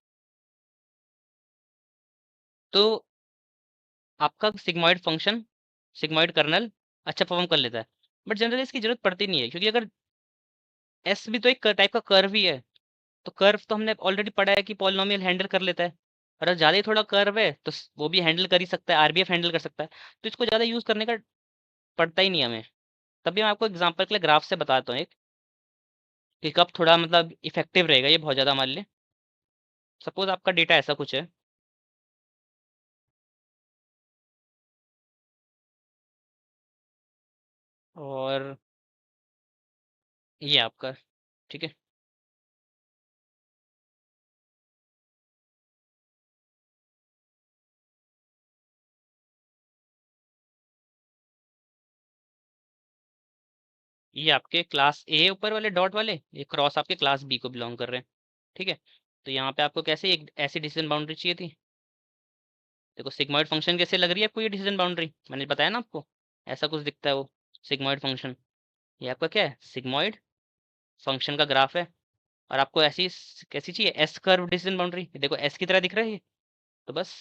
तो आपका सिग्मॉइड फंक्शन, सिग्मॉइड कर्नल अच्छा परफॉर्म कर लेता है। बट जनरली इसकी जरूरत पड़ती नहीं है, क्योंकि अगर एस भी तो एक टाइप का कर्व ही है, तो कर्व तो हमने ऑलरेडी पढ़ा है कि पॉलिनोमियल हैंडल कर लेता है। और अगर ज़्यादा ही थोड़ा कर्व है तो वो भी हैंडल कर ही सकता है, आरबीएफ हैंडल कर सकता है। तो इसको ज़्यादा यूज़ करने का पड़ता ही नहीं हमें। तभी मैं आपको एग्जांपल के लिए ग्राफ से बताता हूँ एक, कि कब थोड़ा मतलब इफेक्टिव रहेगा ये बहुत ज़्यादा हमारे लिए। सपोज आपका डेटा ऐसा कुछ है, और ये आपका, ठीक है, ये आपके क्लास ए ऊपर वाले डॉट वाले, ये क्रॉस आपके क्लास बी को बिलोंग कर रहे हैं, ठीक है। तो यहाँ पे आपको कैसे एक ऐसी डिसीजन बाउंड्री चाहिए थी, देखो सिग्मॉइड फंक्शन कैसे लग रही है आपको ये डिसीजन बाउंड्री, मैंने बताया ना आपको, ऐसा कुछ दिखता है वो सिग्मॉइड फंक्शन। ये आपका क्या है, सिग्मॉइड फंक्शन का ग्राफ है। और आपको ऐसी कैसी चाहिए, एस कर्व डिसीजन बाउंड्री, देखो एस की तरह दिख रहा है ये। तो बस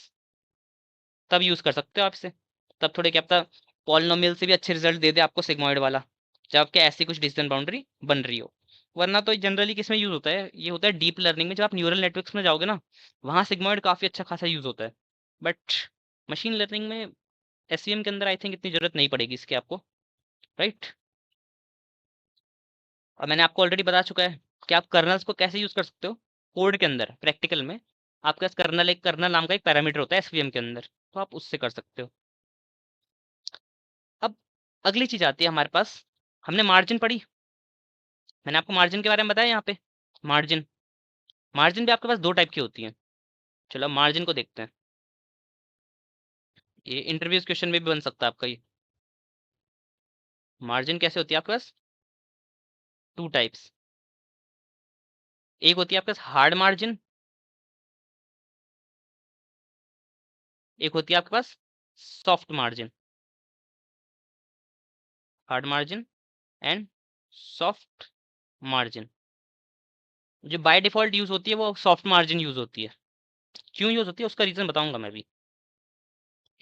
तब यूज कर सकते हो आप इसे, तब थोड़े क्या पता पॉलिनोमियल से भी अच्छे रिजल्ट दे दे आपको सिग्मॉइड वाला, जब आपके ऐसी कुछ डिसीजन बाउंड्री बन रही हो। वरना तो जनरली किसमें यूज होता है, ये होता है डीप लर्निंग में, जब आप न्यूरल नेटवर्क्स में जाओगे ना, वहाँ सिग्मॉइड काफी अच्छा खासा यूज होता है। बट मशीन लर्निंग में एसवीएम के अंदर आई थिंक इतनी जरूरत नहीं पड़ेगी इसके आपको, राइट। और मैंने आपको ऑलरेडी बता चुका है कि आप कर्नल्स को कैसे यूज कर सकते हो कोड के अंदर, प्रैक्टिकल में। आपके पास कर्नल नाम का एक पैरामीटर होता है एसवीएम के अंदर, तो आप उससे कर सकते हो। अब अगली चीज आती है हमारे पास, हमने मार्जिन पढ़ी, मैंने आपको मार्जिन के बारे में बताया यहाँ पे। मार्जिन मार्जिन भी आपके पास दो टाइप की होती है। चलो मार्जिन को देखते हैं, ये इंटरव्यूज क्वेश्चन में भी बन सकता है आपका ये। मार्जिन कैसे होती है आपके पास, टू टाइप्स। एक होती है आपके पास हार्ड मार्जिन, एक होती है आपके पास soft margin. Hard margin and soft margin. जो बाय डिफॉल्ट यूज होती है वो सॉफ्ट मार्जिन यूज होती है। क्यों यूज होती है उसका रीजन बताऊंगा मैं भी।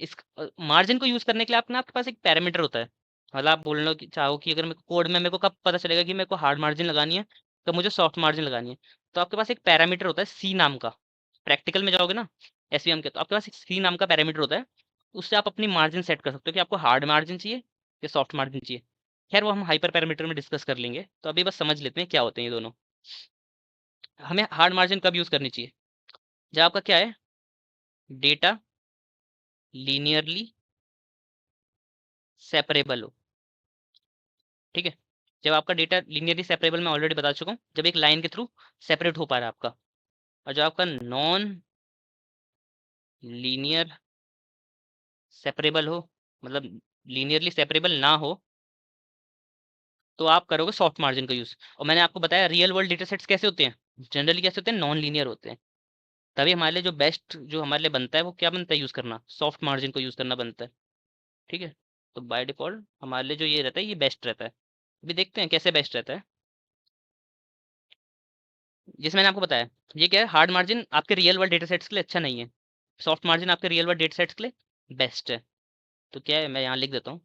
इस मार्जिन को यूज करने के लिए आपके आपके पास एक पैरामीटर होता है। मतलब आप बोलना कि चाहो कि अगर मेरे को कोड में मेरे को कब पता चलेगा कि मेरे को हार्ड मार्जिन लगानी है, तो मुझे सॉफ्ट मार्जिन लगानी है। तो आपके पास एक पैरामीटर होता है सी नाम का। प्रैक्टिकल में जाओगे ना एसवीएम के, तो आपके पास एक सी नाम का पैरामीटर होता है। उससे आप अपनी मार्जिन सेट कर सकते हो कि आपको हार्ड मार्जिन चाहिए या सॉफ्ट मार्जिन चाहिए। खैर वो हम हाइपर पैरामीटर में डिस्कस कर लेंगे, तो अभी बस समझ लेते हैं क्या होते हैं ये दोनों। हमें हार्ड मार्जिन कब यूज करनी चाहिए, जब आपका क्या है, डेटा लीनियरली सेपरेबल हो। ठीक है, जब आपका डेटा लीनियरली सेपरेबल, मैं ऑलरेडी बता चुका हूँ, जब एक लाइन के थ्रू सेपरेट हो पा रहा है आपका। और जब आपका नॉन लीनियर सेपरेबल हो, मतलब लीनियरली सेपरेबल ना हो, तो आप करोगे सॉफ्ट मार्जिन का यूज। और मैंने आपको बताया रियल वर्ल्ड डेटा सेट्स कैसे होते हैं, जनरली कैसे होते हैं, नॉन लीनियर होते हैं। तभी हमारे लिए जो बेस्ट जो हमारे लिए बनता है वो क्या बनता है, यूज करना सॉफ्ट मार्जिन को यूज करना बनता है। ठीक है, तो बाय डिफॉल्ट हमारे लिए जो ये रहता है ये बेस्ट रहता है। अभी देखते हैं कैसे बेस्ट रहता है। जैसे मैंने आपको बताया, ये क्या है, हार्ड मार्जिन आपके रियल वर्ल्ड डेटा सेट्स के लिए अच्छा नहीं है, सॉफ्ट मार्जिन आपके रियल वर्ल्ड डेटा सेट्स के लिए बेस्ट है। तो क्या है, मैं यहाँ लिख देता हूँ,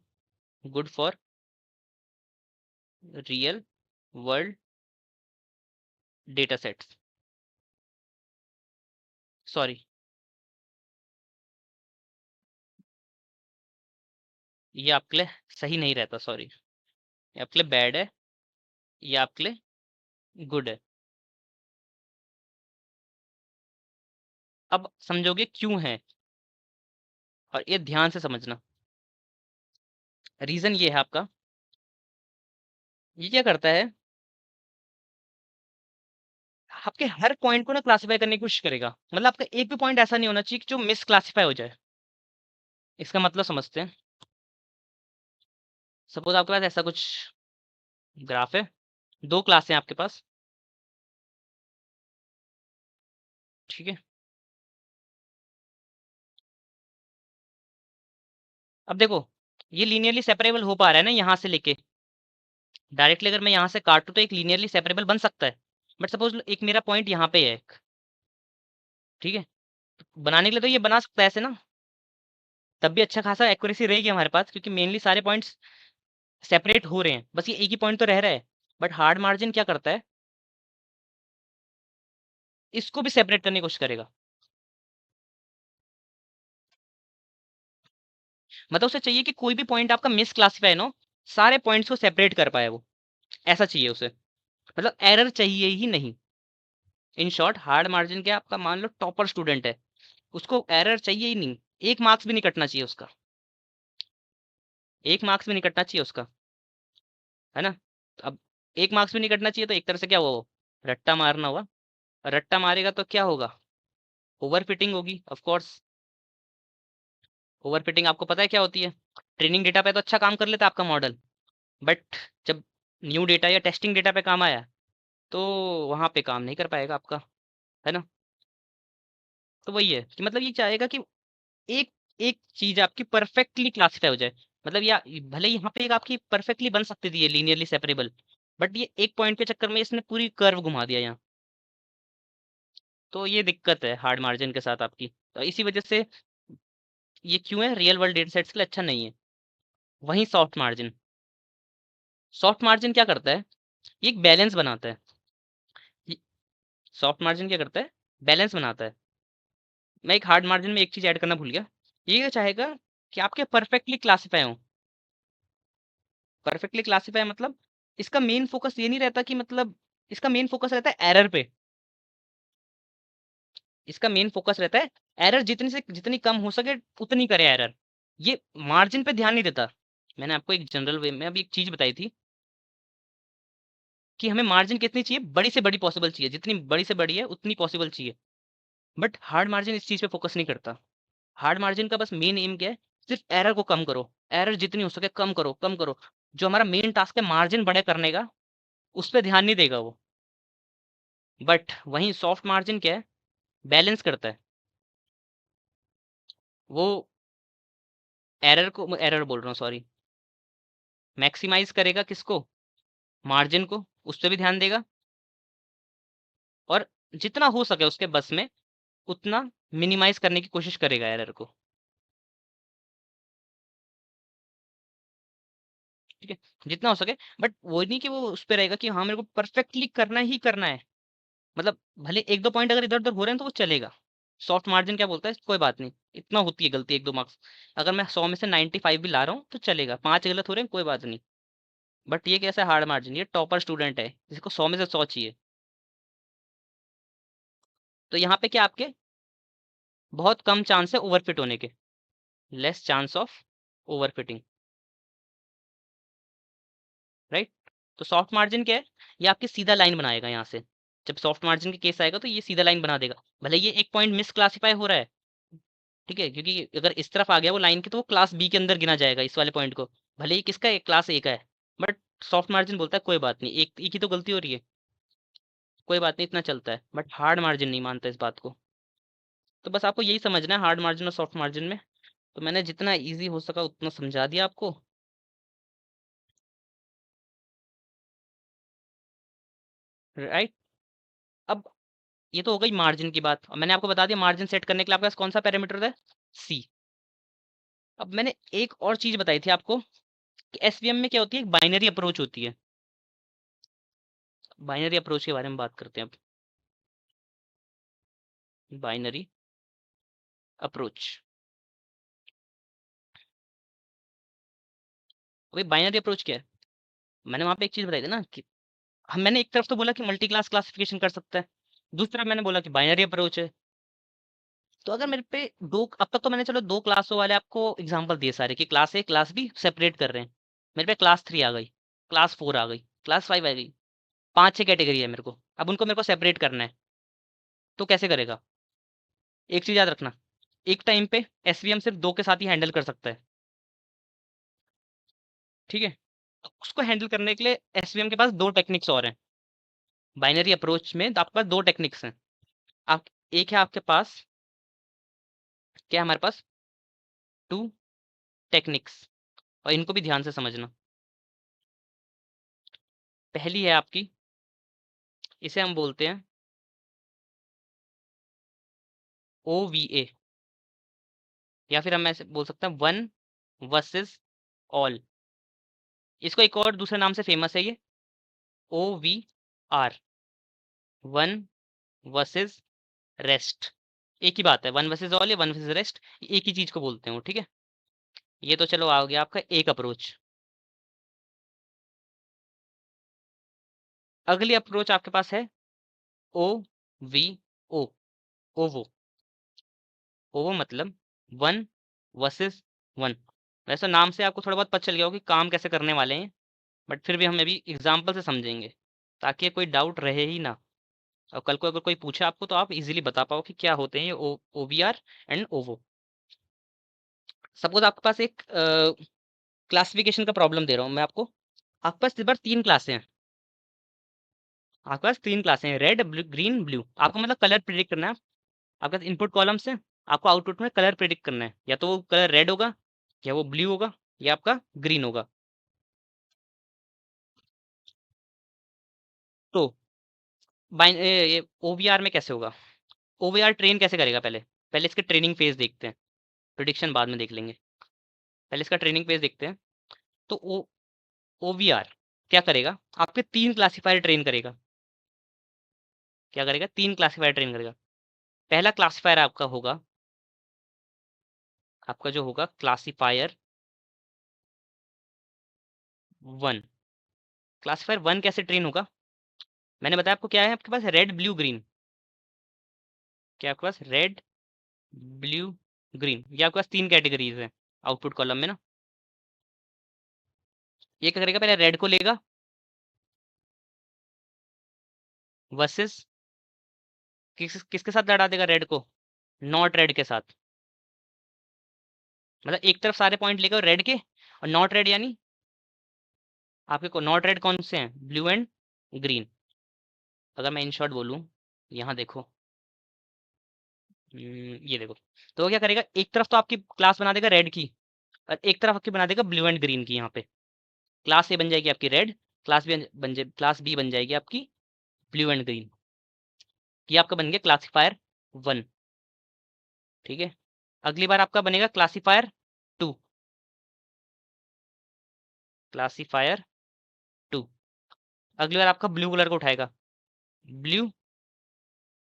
good for real world data sets. Sorry, ये आपके लिए सही नहीं रहता, सॉरी, ये आपके लिए बैड है, ये आपके लिए गुड है। अब समझोगे क्यों है, और ये ध्यान से समझना। रीजन ये है आपका, ये क्या करता है, आपके हर पॉइंट को ना क्लासिफाई करने की कोशिश करेगा। मतलब आपका एक भी पॉइंट ऐसा नहीं होना चाहिए कि जो मिस क्लासिफाई हो जाए। इसका मतलब समझते हैं। सपोज आपके पास ऐसा कुछ ग्राफ है, दो क्लास हैं आपके पास। ठीक है, अब देखो, ये लीनियरली सेपरेबल हो पा रहा है ना यहाँ से लेके। डायरेक्टली अगर मैं यहाँ से काटूं तो एक लीनियरली सेपरेबल बन सकता है। बट सपोज एक मेरा पॉइंट यहाँ पे है एक, ठीक है, बनाने के लिए तो ये बना सकता है ऐसे ना, तब भी अच्छा खासा एक्यूरेसी रहेगी हमारे पास, क्योंकि मेनली सारे पॉइंट्स सेपरेट हो रहे हैं, बस ये एक ही पॉइंट तो रह रहा है। बट हार्ड मार्जिन क्या करता है, इसको भी सेपरेट करने की कोशिश करेगा। मतलब उसे चाहिए कि कोई भी पॉइंट आपका मिस क्लासीफाई ना हो, सारे पॉइंट्स को सेपरेट कर पाए वो, ऐसा चाहिए उसे। मतलब एरर चाहिए ही नहीं। इन शॉर्ट हार्ड मार्जिन के आपका मान लो टॉपर स्टूडेंट है, उसको एरर चाहिए ही नहीं, एक मार्क्स भी नहीं कटना चाहिए उसका, एक मार्क्स भी नहीं कटना चाहिए उसका, है ना। अब एक मार्क्स भी नहीं कटना चाहिए, तो एक तरह से क्या हुआ, वो रट्टा मारना हुआ। और रट्टा मारेगा तो क्या होगा, ओवर फिटिंग होगी ऑफ कोर्स। ओवर फिटिंग आपको पता है क्या होती है, ट्रेनिंग डेटा पे तो अच्छा काम कर लेता है आपका मॉडल, बट जब न्यू डेटा या टेस्टिंग डेटा पे काम आया, तो वहां पे काम नहीं कर पाएगा आपका, है ना। तो वही है कि मतलब ये चाहेगा कि एक एक चीज आपकी परफेक्टली क्लासिफाई हो जाए। मतलब या भले यहाँ पे एक आपकी परफेक्टली बन सकती थी ये लीनियरली सेपरेबल, बट ये एक पॉइंट के चक्कर में इसने पूरी कर्व घुमा दिया यहाँ। तो ये दिक्कत है हार्ड मार्जिन के साथ आपकी, तो इसी वजह से ये क्यों है, रियल वर्ल्ड डेटा सेट्स के लिए अच्छा नहीं है। वहीं सॉफ्ट मार्जिन क्या करता है, ये एक बैलेंस बनाता है। सॉफ्ट मार्जिन क्या करता है, बैलेंस बनाता है। मैं एक हार्ड मार्जिन में एक चीज ऐड करना भूल गया, ये चाहेगा कि आपके परफेक्टली क्लासीफाई हो। परफेक्टली क्लासीफाई मतलब इसका मेन फोकस ये नहीं रहता कि मतलब, इसका मेन फोकस रहता है एरर पे। इसका मेन फोकस रहता है एरर जितनी से जितनी कम हो सके उतनी करे एरर। ये मार्जिन पे ध्यान नहीं देता। मैंने आपको एक जनरल वे में अभी एक चीज बताई थी कि हमें मार्जिन कितनी चाहिए, बड़ी से बड़ी पॉसिबल चाहिए, जितनी बड़ी से बड़ी है उतनी पॉसिबल चाहिए। बट हार्ड मार्जिन इस चीज पे फोकस नहीं करता। हार्ड मार्जिन का बस मेन एम क्या है, सिर्फ एरर को कम करो, एरर जितनी हो सके कम करो कम करो। जो हमारा मेन टास्क है मार्जिन बड़े करने का, उस पर ध्यान नहीं देगा वो। बट वहीं सॉफ्ट मार्जिन क्या है, बैलेंस करता है। वो एरर बोल रहा हूँ सॉरी, मैक्सिमाइज करेगा किसको, मार्जिन को, उस पर भी ध्यान देगा। और जितना हो सके उसके बस में उतना मिनिमाइज करने की कोशिश करेगा एरर को। ठीक है, जितना हो सके। बट वो नहीं कि वो उस पर रहेगा कि हाँ मेरे को परफेक्टली करना ही करना है। मतलब भले एक दो पॉइंट अगर इधर उधर हो रहे हैं तो वो चलेगा। सॉफ्ट मार्जिन क्या बोलता है, कोई बात नहीं, इतना होती है गलती एक दो मार्क्स, अगर मैं 100 में से 95 भी ला रहा हूँ तो चलेगा, 5 गलत हो रहे हैं कोई बात नहीं। बट ये कैसा हार्ड मार्जिन, ये टॉपर स्टूडेंट है जिसको 100 में से 100 चाहिए। तो यहाँ पे क्या आपके बहुत कम चांस है ओवरफिट होने के, less chance of overfitting, right. तो सॉफ्ट मार्जिन क्या है, ये आपकी सीधा लाइन बनाएगा यहाँ से। जब सॉफ्ट मार्जिन के केस आएगा तो ये सीधा लाइन बना देगा, भले ये एक पॉइंट मिस क्लासीफाई हो रहा है। ठीक है, क्योंकि अगर इस तरफ आ गया वो लाइन के तो वो क्लास बी के अंदर गिना जाएगा इस वाले पॉइंट को, भले ही किसका है, क्लास ए का है। बट सॉफ्ट मार्जिन बोलता है कोई बात नहीं, एक ही तो गलती हो रही है, कोई बात नहीं, इतना चलता है। बट हार्ड मार्जिन नहीं मानता इस बात को। तो बस आपको यही समझना है हार्ड मार्जिन और सॉफ्ट मार्जिन में। तो मैंने जितना ईजी हो सका उतना समझा दिया आपको, राइट। अब ये तो हो गई मार्जिन की बात, और मैंने आपको बता दिया मार्जिन सेट करने के लिए आपके पास कौन सा पैरामीटर है, सी। अब मैंने एक और चीज बताई थी आपको कि एसवीएम में क्या होती है, एक बाइनरी अप्रोच होती है। बाइनरी अप्रोच के बारे में बात करते हैं अब। बाइनरी अप्रोच, भाई बाइनरी अप्रोच क्या है, मैंने वहां पे एक चीज बताई थी ना कि हम, मैंने एक तरफ तो बोला कि मल्टी क्लास क्लासिफिकेशन कर सकता है, दूसरी तरफ मैंने बोला कि बाइनरी अप्रोच है। तो अगर मेरे पे दो, अब तक तो मैंने चलो दो क्लासों वाले आपको एग्जांपल दिए सारे कि क्लास ए क्लास बी सेपरेट कर रहे हैं। मेरे पे क्लास 3 आ गई, क्लास 4 आ गई, क्लास 5 आ गई, 5 6 कैटेगरी है मेरे को, अब उनको मेरे को सेपरेट करना है। तो कैसे करेगा, एक चीज याद रखना, एक टाइम पे एसवीएम सिर्फ दो के साथ ही हैंडल कर सकता है। ठीक है, तो उसको हैंडल करने के लिए एसवीएम के पास दो टेक्निक्स और हैं। बाइनरी अप्रोच में तो आपके पास दो टेक्निक्स हैं। आप, एक है आपके पास, क्या है हमारे पास, टू टेक्निक्स, और इनको भी ध्यान से समझना। पहली है आपकी, इसे हम बोलते हैं OVA, या फिर हम ऐसे बोल सकते हैं वन वर्सेस ऑल। इसको एक और दूसरे नाम से फेमस है ये, OVR, वन वर्सेस रेस्ट। एक ही बात है, वन वर्सेस ऑल या वन वर्सेस रेस्ट, एक ही चीज को बोलते हैं वो। ठीक है, ये तो चलो आ गया आपका एक अप्रोच। अगली अप्रोच आपके पास है OVO, ओवो। ओवो मतलब वन वर्सेस वन। वैसे नाम से आपको थोड़ा बहुत पता चल गया हो कि काम कैसे करने वाले हैं, बट फिर भी हम अभी एग्जाम्पल से समझेंगे ताकि कोई डाउट रहे ही ना। और कल को अगर कोई पूछे आपको तो आप इजीली बता पाओ कि क्या होते हैं ये OVR एंड ओवो। सपोज आपके पास एक क्लासिफिकेशन का प्रॉब्लम दे रहा हूँ मैं आपको। आपके पास इस बार तीन क्लासें हैं, आपके पास तीन क्लासें हैं, रेड ग्रीन ब्लू। आपको मतलब कलर प्रिडिक्ट करना है। आपके पास इनपुट कॉलम्स हैं, आपको आउटपुट में कलर प्रिडिक्ट करना है, या तो वो कलर रेड होगा, या वो ब्लू होगा, या आपका ग्रीन होगा। तो ये ओवीआर में कैसे होगा, ओवीआर ट्रेन कैसे करेगा, पहले पहले इसके ट्रेनिंग फेज देखते हैं, प्रिडिक्शन बाद में देख लेंगे। पहले इसका ट्रेनिंग फेज देखते हैं। तो ओ ओवीआर क्या करेगा, आपके तीन क्लासीफायर ट्रेन करेगा। क्या करेगा, 3 क्लासिफायर ट्रेन करेगा। पहला क्लासिफायर आपका होगा, आपका जो होगा क्लासिफायर 1। क्लासिफायर 1 कैसे ट्रेन होगा, मैंने बताया आपको क्या है आपके पास, रेड ब्लू ग्रीन। क्या आपके पास, रेड ब्लू ग्रीन, ये आपके पास 3 कैटेगरीज है आउटपुट कॉलम में ना। ये क्या करेगा, पहले रेड को लेगा वर्सेस किसके साथ लड़ा देगा, रेड को नॉट रेड के साथ। मतलब एक तरफ सारे पॉइंट लेगा रेड के, और नॉट रेड यानी आपके को नॉट रेड कौन से हैं, ब्लू एंड ग्रीन। अगर मैं इन शॉर्ट बोलूँ, यहाँ देखो, ये देखो, तो वो क्या करेगा, एक तरफ तो आपकी क्लास बना देगा रेड की, और एक तरफ आपकी बना देगा ब्लू एंड ग्रीन की। यहाँ पे क्लास ए बन जाएगी आपकी रेड, क्लास बी बन जाएगी आपकी ब्लू एंड ग्रीन। ये आपका बन गया क्लासिफायर 1। ठीक है, अगली बार आपका बनेगा क्लासिफायर 2। क्लासिफायर 2 अगली बार आपका ब्लू कलर को उठाएगा, blue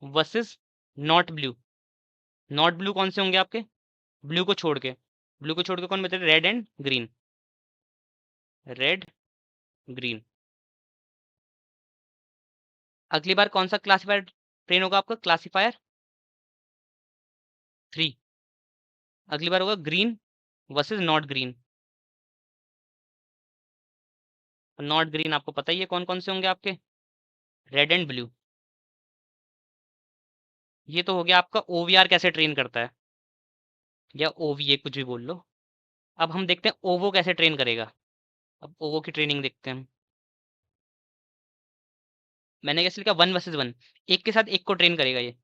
versus not blue. Not blue कौन से होंगे आपके, ब्लू को छोड़ के कौन बचे, red and green, red green. अगली बार कौन सा क्लासिफायर ट्रेन होगा आपका, क्लासिफायर 3। अगली बार होगा green versus not green. Not green आपको पता ही है कौन कौन से होंगे आपके, रेड एंड ब्लू। ये तो हो गया आपका ओवीआर कैसे ट्रेन करता है, या ओवीए कुछ भी बोल लो। अब हम देखते हैं ओवो कैसे ट्रेन करेगा। अब ओवो की ट्रेनिंग देखते हैं हम। मैंने कैसे लिखा, 1 वर्सेस 1, एक के साथ एक को ट्रेन करेगा ये।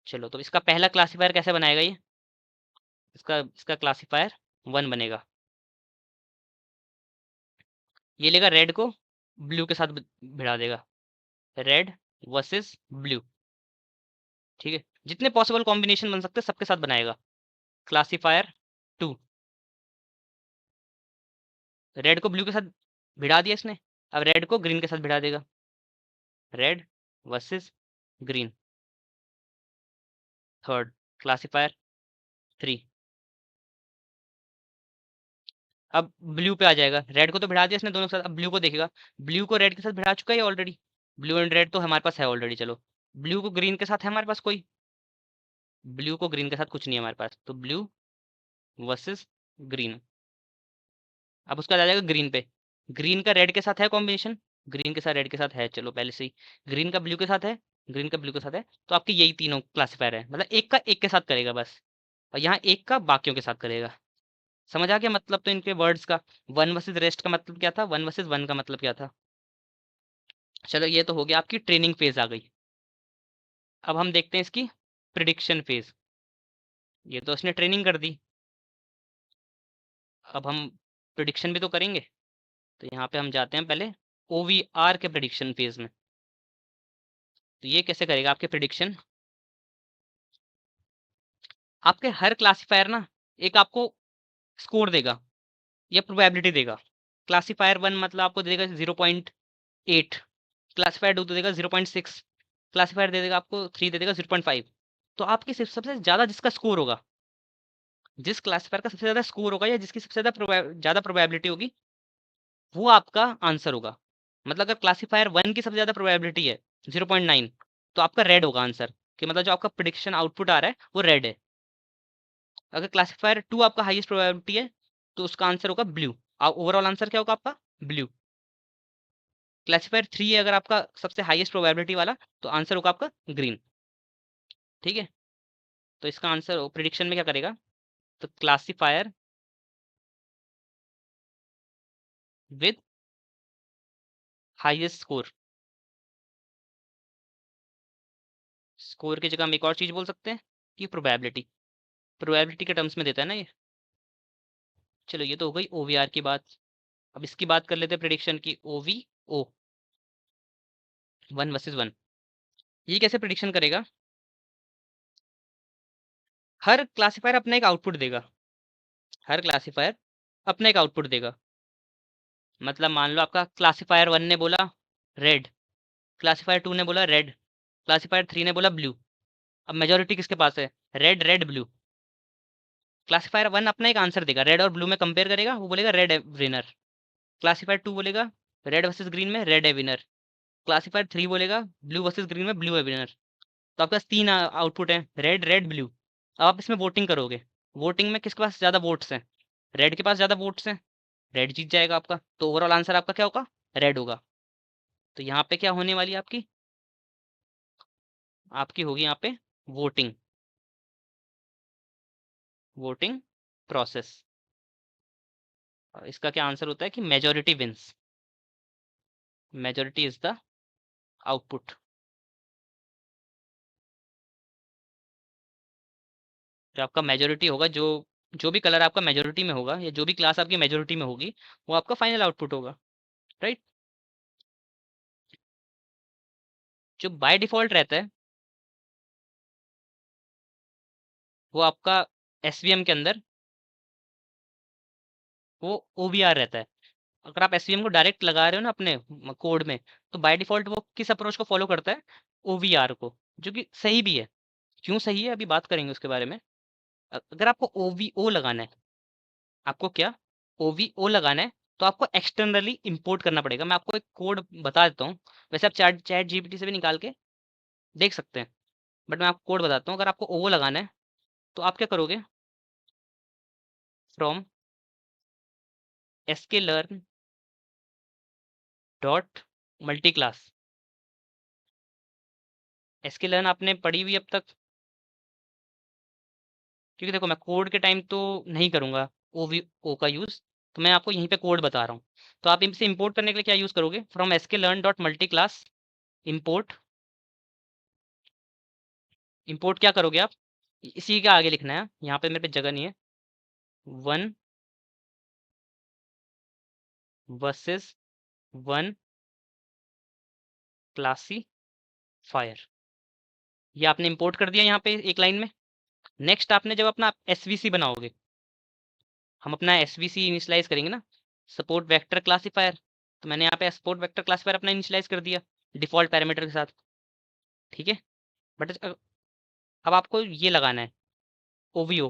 चलो, तो इसका पहला क्लासिफायर कैसे बनाएगा ये, इसका इसका क्लासिफायर 1 बनेगा। ये लेगा रेड को ब्लू के साथ भिड़ा देगा, रेड वर्सेस ब्लू। ठीक है, जितने पॉसिबल कॉम्बिनेशन बन सकते हैं सबके साथ बनाएगा। क्लासिफायर 2, रेड को ब्लू के साथ भिड़ा दिया इसने, अब रेड को ग्रीन के साथ भिड़ा देगा, red versus green. Third classifier 3, अब ब्लू पे आ जाएगा, रेड को तो भिड़ा दिया इसने दोनों के साथ, अब ब्लू को देखेगा, ब्लू को रेड के साथ भिड़ा चुका है ऑलरेडी, ब्लू एंड रेड तो हमारे पास है ऑलरेडी। चलो, ब्लू को ग्रीन के साथ है हमारे पास कोई, ब्लू को ग्रीन के साथ कुछ नहीं है हमारे पास, तो ब्लू वर्सेस ग्रीन। अब उसका आ जाएगा ग्रीन पे, ग्रीन का रेड के साथ है कॉम्बिनेशन, ग्रीन के साथ रेड के साथ है, चलो पहले से ही ग्रीन का ब्लू के साथ है, ग्रीन का ब्लू के साथ है, तो आपके यही तीनों क्लासिफायर है, मतलब एक का एक के साथ करेगा बस, और यहाँ एक का बाकियों के साथ करेगा। समझ आ गया मतलब, तो इनके वर्ड्स का 1 वर्सेस रेस्ट का मतलब क्या था, 1 वर्सेस 1 का मतलब क्या था। चलो, ये तो हो गया, आपकी ट्रेनिंग फेज आ गई। अब हम देखते हैं इसकी प्रिडिक्शन फेज। ये तो उसने ट्रेनिंग कर दी, अब हम प्रिडिक्शन भी तो करेंगे। तो यहाँ पे हम जाते हैं पहले ओवीआर के प्रिडिक्शन फेज में। तो ये कैसे करेगा आपके प्रिडिक्शन, आपके हर क्लासिफायर ना एक आपको स्कोर देगा या प्रोबेबिलिटी देगा। क्लासिफायर 1 मतलब आपको देगा 0.8, क्लासिफायर 2 तो देगा 0.6, क्लासिफायर दे देगा आपको 3 दे देगा 0.5। तो आपकी सबसे ज्यादा जिसका स्कोर होगा, जिस क्लासिफायर का सबसे ज्यादा स्कोर होगा या जिसकी सबसे ज्यादा प्रोबेबिलिटी होगी, वो आपका आंसर होगा। मतलब अगर क्लासिफायर 1 की सबसे ज्यादा प्रोबेबिलिटी है 0.9, तो आपका रेड होगा आंसर, कि मतलब जो आपका प्रिडिक्शन आउटपुट आ रहा है वो रेड है। अगर क्लासिफायर 2 आपका हाईएस्ट प्रोबेबिलिटी है, तो उसका आंसर होगा ब्लू। ओवरऑल आंसर क्या होगा आपका, ब्लू। क्लासिफायर 3 है अगर आपका सबसे हाईएस्ट प्रोबेबिलिटी वाला, तो आंसर होगा आपका ग्रीन। ठीक है, तो इसका आंसर प्रिडिक्शन में क्या करेगा, तो classifier with highest score, score की जगह हम एक और चीज बोल सकते हैं कि प्रोबेबिलिटी के टर्म्स में देता है ना ये। चलो, ये तो हो गई ओवीआर की बात। अब इसकी बात कर लेते हैं प्रिडिक्शन की, ओवीओ 1 वर्सेस 1। ये कैसे प्रिडिक्शन करेगा, हर क्लासिफायर अपना एक आउटपुट देगा, हर क्लासिफायर अपना एक आउटपुट देगा। मतलब मान लो आपका क्लासिफायर 1 ने बोला रेड, क्लासिफायर 2 ने बोला रेड, क्लासिफायर 3 ने बोला ब्लू। अब मेजोरिटी किसके पास है? Red red blue. क्लासिफायर 1 अपना एक आंसर देगा, रेड और ब्लू में कंपेयर करेगा, वो बोलेगा रेड है विनर। क्लासिफायर 2 बोलेगा रेड वर्सेस ग्रीन में रेड है विनर। क्लासिफायर 3 बोलेगा ब्लू वर्सेस ग्रीन में ब्लू है विनर। तो आपके पास 3 आउटपुट है, रेड रेड ब्लू। अब आप इसमें वोटिंग करोगे, वोटिंग में किसके पास ज़्यादा वोट्स हैं? रेड के पास ज़्यादा वोट्स हैं, रेड जीत जाएगा आपका। तो ओवरऑल आंसर आपका क्या होगा? रेड होगा। तो यहाँ पे क्या होने वाली है आपकी? आपकी होगी यहाँ पे वोटिंग, वोटिंग प्रोसेस। इसका क्या आंसर होता है कि majority wins, majority is the output. जो आपका मेजोरिटी होगा, जो जो भी कलर आपका मेजोरिटी में होगा या जो भी क्लास आपकी मेजोरिटी में होगी, वो आपका फाइनल आउटपुट होगा, राइट। जो बाय डिफॉल्ट रहता है वो आपका एसवीएम के अंदर वो ओवीआर रहता है। अगर आप एसवीएम को डायरेक्ट लगा रहे हो ना अपने कोड में, तो बाय डिफॉल्ट वो किस अप्रोच को फॉलो करता है? ओवीआर को, जो कि सही भी है। क्यों सही है अभी बात करेंगे उसके बारे में। अगर आपको ओवीओ लगाना है, आपको क्या ओवीओ लगाना है, तो आपको एक्सटर्नली इंपोर्ट करना पड़ेगा। मैं आपको एक कोड बता देता हूँ, वैसे आप चैट चैट जीपीटी से भी निकाल के देख सकते हैं, बट मैं आपको कोड बताता हूँ। अगर आपको ओवो लगाना है तो आप क्या करोगे? From SK learn dot multi class. SK learn आपने पढ़ी हुई अब तक? क्योंकि देखो मैं कोड के टाइम तो नहीं करूँगा ओवीओ का यूज़, तो मैं आपको यहीं पे कोड बता रहा हूँ। तो आप इनसे इंपोर्ट करने के लिए क्या यूज़ करोगे? From SK learn dot multi class import. Import क्या करोगे आप? इसी के आगे लिखना है, यहाँ पे मेरे पे जगह नहीं है। वन वर्सेस वन क्लासीफायर, ये आपने इंपोर्ट कर दिया यहाँ पे एक लाइन में। नेक्स्ट आपने जब अपना एसवीसी बनाओगे, हम अपना एसवीसी इनिशियलाइज करेंगे ना, सपोर्ट वेक्टर क्लासीफायर। तो मैंने यहाँ पे सपोर्ट वेक्टर क्लासीफायर अपना इनिशियलाइज कर दिया डिफॉल्ट पैरामीटर के साथ, ठीक है। बट अब आपको ये लगाना है ओवीओ,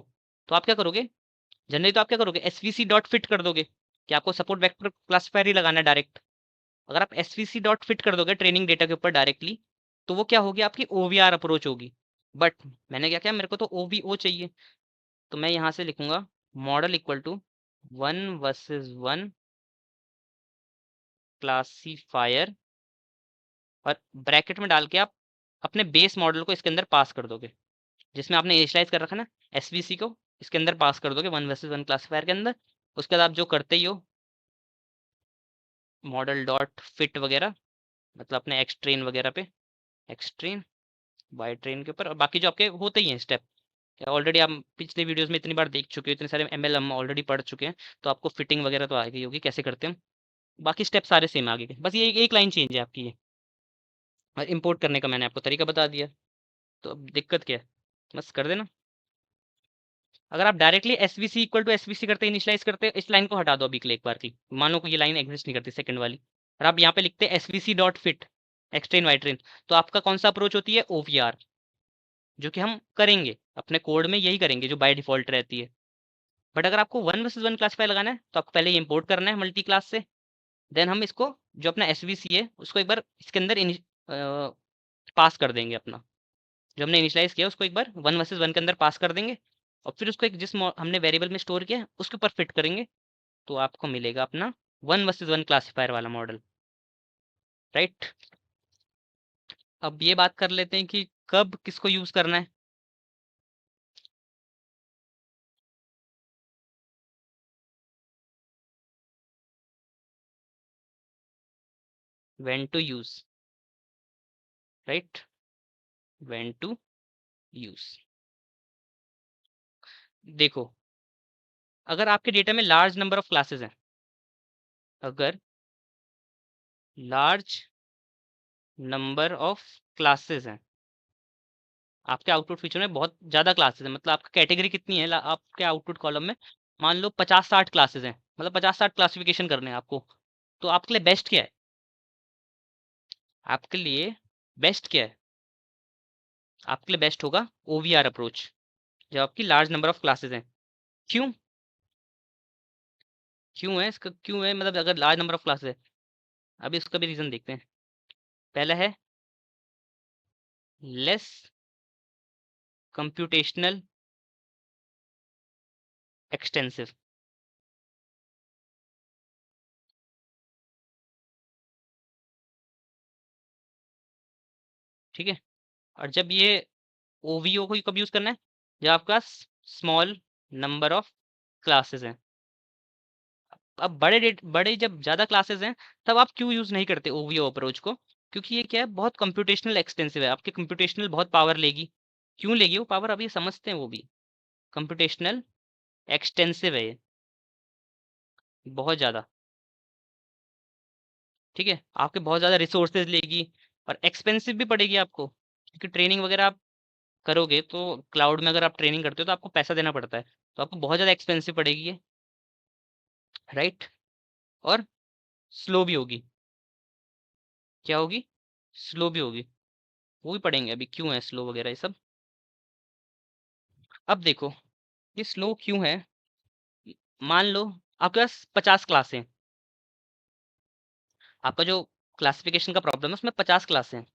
तो आप क्या करोगे? जनरली तो आप क्या करोगे? एसवीसी डॉट फिट कर दोगे कि आपको सपोर्ट वेक्टर क्लासीफायर ही लगाना है डायरेक्ट। अगर आप एसवीसी डॉट फिट कर दोगे ट्रेनिंग डेटा के ऊपर डायरेक्टली, तो वो क्या होगी? आपकी ओवीआर अप्रोच होगी। बट मैंने क्या किया, मेरे को तो ओवीओ चाहिए, तो मैं यहाँ से लिखूंगा model equal to one versus one classifier, और ब्रैकेट में डाल के आप अपने बेस मॉडल को इसके अंदर पास कर दोगे, जिसमें आपने इनिशियलाइज कर रखा ना एसवीसी को, इसके अंदर पास कर दोगे वन वर्सेस वन क्लासीफायर के अंदर। उसके बाद आप जो करते ही हो मॉडल डॉट फिट वगैरह, मतलब अपने एक्स ट्रेन वगैरह पे, एक्स ट्रेन वाई ट्रेन के ऊपर, और बाकी जो आपके होते ही हैं स्टेप, ऑलरेडी आप पिछले वीडियोस में इतनी बार देख चुके हो, इतने सारे एमएल हम ऑलरेडी पढ़ चुके हैं, तो आपको फिटिंग वगैरह तो आ गई होगी कैसे करते हैं। बाकी स्टेप सारे सेम आगे के, बस ये एक लाइन चेंज है आपकी ये। और इंपोर्ट करने का मैंने आपको तरीका बता दिया, तो अब दिक्कत क्या है? बस कर देना। अगर आप directly SVC equal to SVC करते इनिशियलाइज करते, इस लाइन को हटा दो अभी के लिए एक बार की, मानो कि ये लाइन एग्जिस्ट नहीं करती सेकंड वाली, और आप यहाँ पे लिखते SVC dot fit X train Y train, तो आपका कौन सा अप्रोच होती है? ओवीआर, जो कि हम करेंगे अपने कोड में, यही करेंगे जो बाय डिफॉल्ट रहती है। बट अगर आपको वन वर्सेस वन क्लासीफाई लगाना है, तो आपको पहले ये इंपोर्ट करना है मल्टी क्लास से, देन हम इसको जो अपना एसवीसी है उसको एक बार इसके अंदर पास कर देंगे अपना, जो हमने इनिशियलाइज किया उसको एक बार वन वर्सेस वन के अंदर पास कर देंगे, और फिर उसको एक जिस हमने वेरिएबल में स्टोर किया है उसके ऊपर फिट करेंगे, तो आपको मिलेगा अपना वन वर्सेस वन क्लासीफायर वाला मॉडल, राइट। अब ये बात कर लेते हैं कि कब किसको यूज करना है। When to use, right, when to use. देखो, अगर आपके डेटा में लार्ज नंबर ऑफ क्लासेस हैं, अगर लार्ज नंबर ऑफ क्लासेस हैं, आपके आउटपुट फीचर में बहुत ज़्यादा क्लासेस हैं, मतलब आपकी कैटेगरी कितनी है आपके आउटपुट कॉलम में, मान लो 50-60 क्लासेस हैं, मतलब 50-60 क्लासिफिकेशन करने हैं आपको, तो आपके लिए बेस्ट क्या है? आपके लिए बेस्ट क्या है? आपके लिए बेस्ट होगा OVR अप्रोच, जब आपकी लार्ज नंबर ऑफ क्लासेस हैं। क्यों क्यों है इसका, क्यों है मतलब अगर लार्ज नंबर ऑफ क्लासेस है, अभी इसका भी रीजन देखते हैं। पहला है लेस कंप्यूटेशनल एक्सटेंसिव। ठीक है, और जब ये OVO को कब यूज करना है, जब आपका स्मॉल नंबर ऑफ क्लासेस हैं। अब बड़े जब ज्यादा क्लासेस हैं, तब आप क्यों यूज नहीं करते OVO अप्रोच को, क्योंकि ये क्या है, बहुत कंप्यूटेशनल एक्सटेंसिव है, आपके कंप्यूटेशनल बहुत पावर लेगी। क्यों लेगी वो पावर, अभी समझते हैं वो भी। कंप्यूटेशनल एक्सटेंसिव है ये, बहुत ज्यादा। ठीक है, आपके बहुत ज्यादा रिसोर्सेज लेगी, और एक्सपेंसिव भी पड़ेगी आपको, क्योंकि ट्रेनिंग वगैरह आप करोगे तो क्लाउड में अगर आप ट्रेनिंग करते हो तो आपको पैसा देना पड़ता है, तो आपको बहुत ज़्यादा एक्सपेंसिव पड़ेगी ये, राइट। और स्लो भी होगी। क्या होगी, स्लो भी होगी। वो भी पढ़ेंगे अभी क्यों है स्लो वगैरह ये सब। अब देखो ये स्लो क्यों है। मान लो आपके पास 50 क्लास हैं, आपका जो क्लासिफिकेशन का प्रॉब्लम है उसमें 50 क्लास हैं।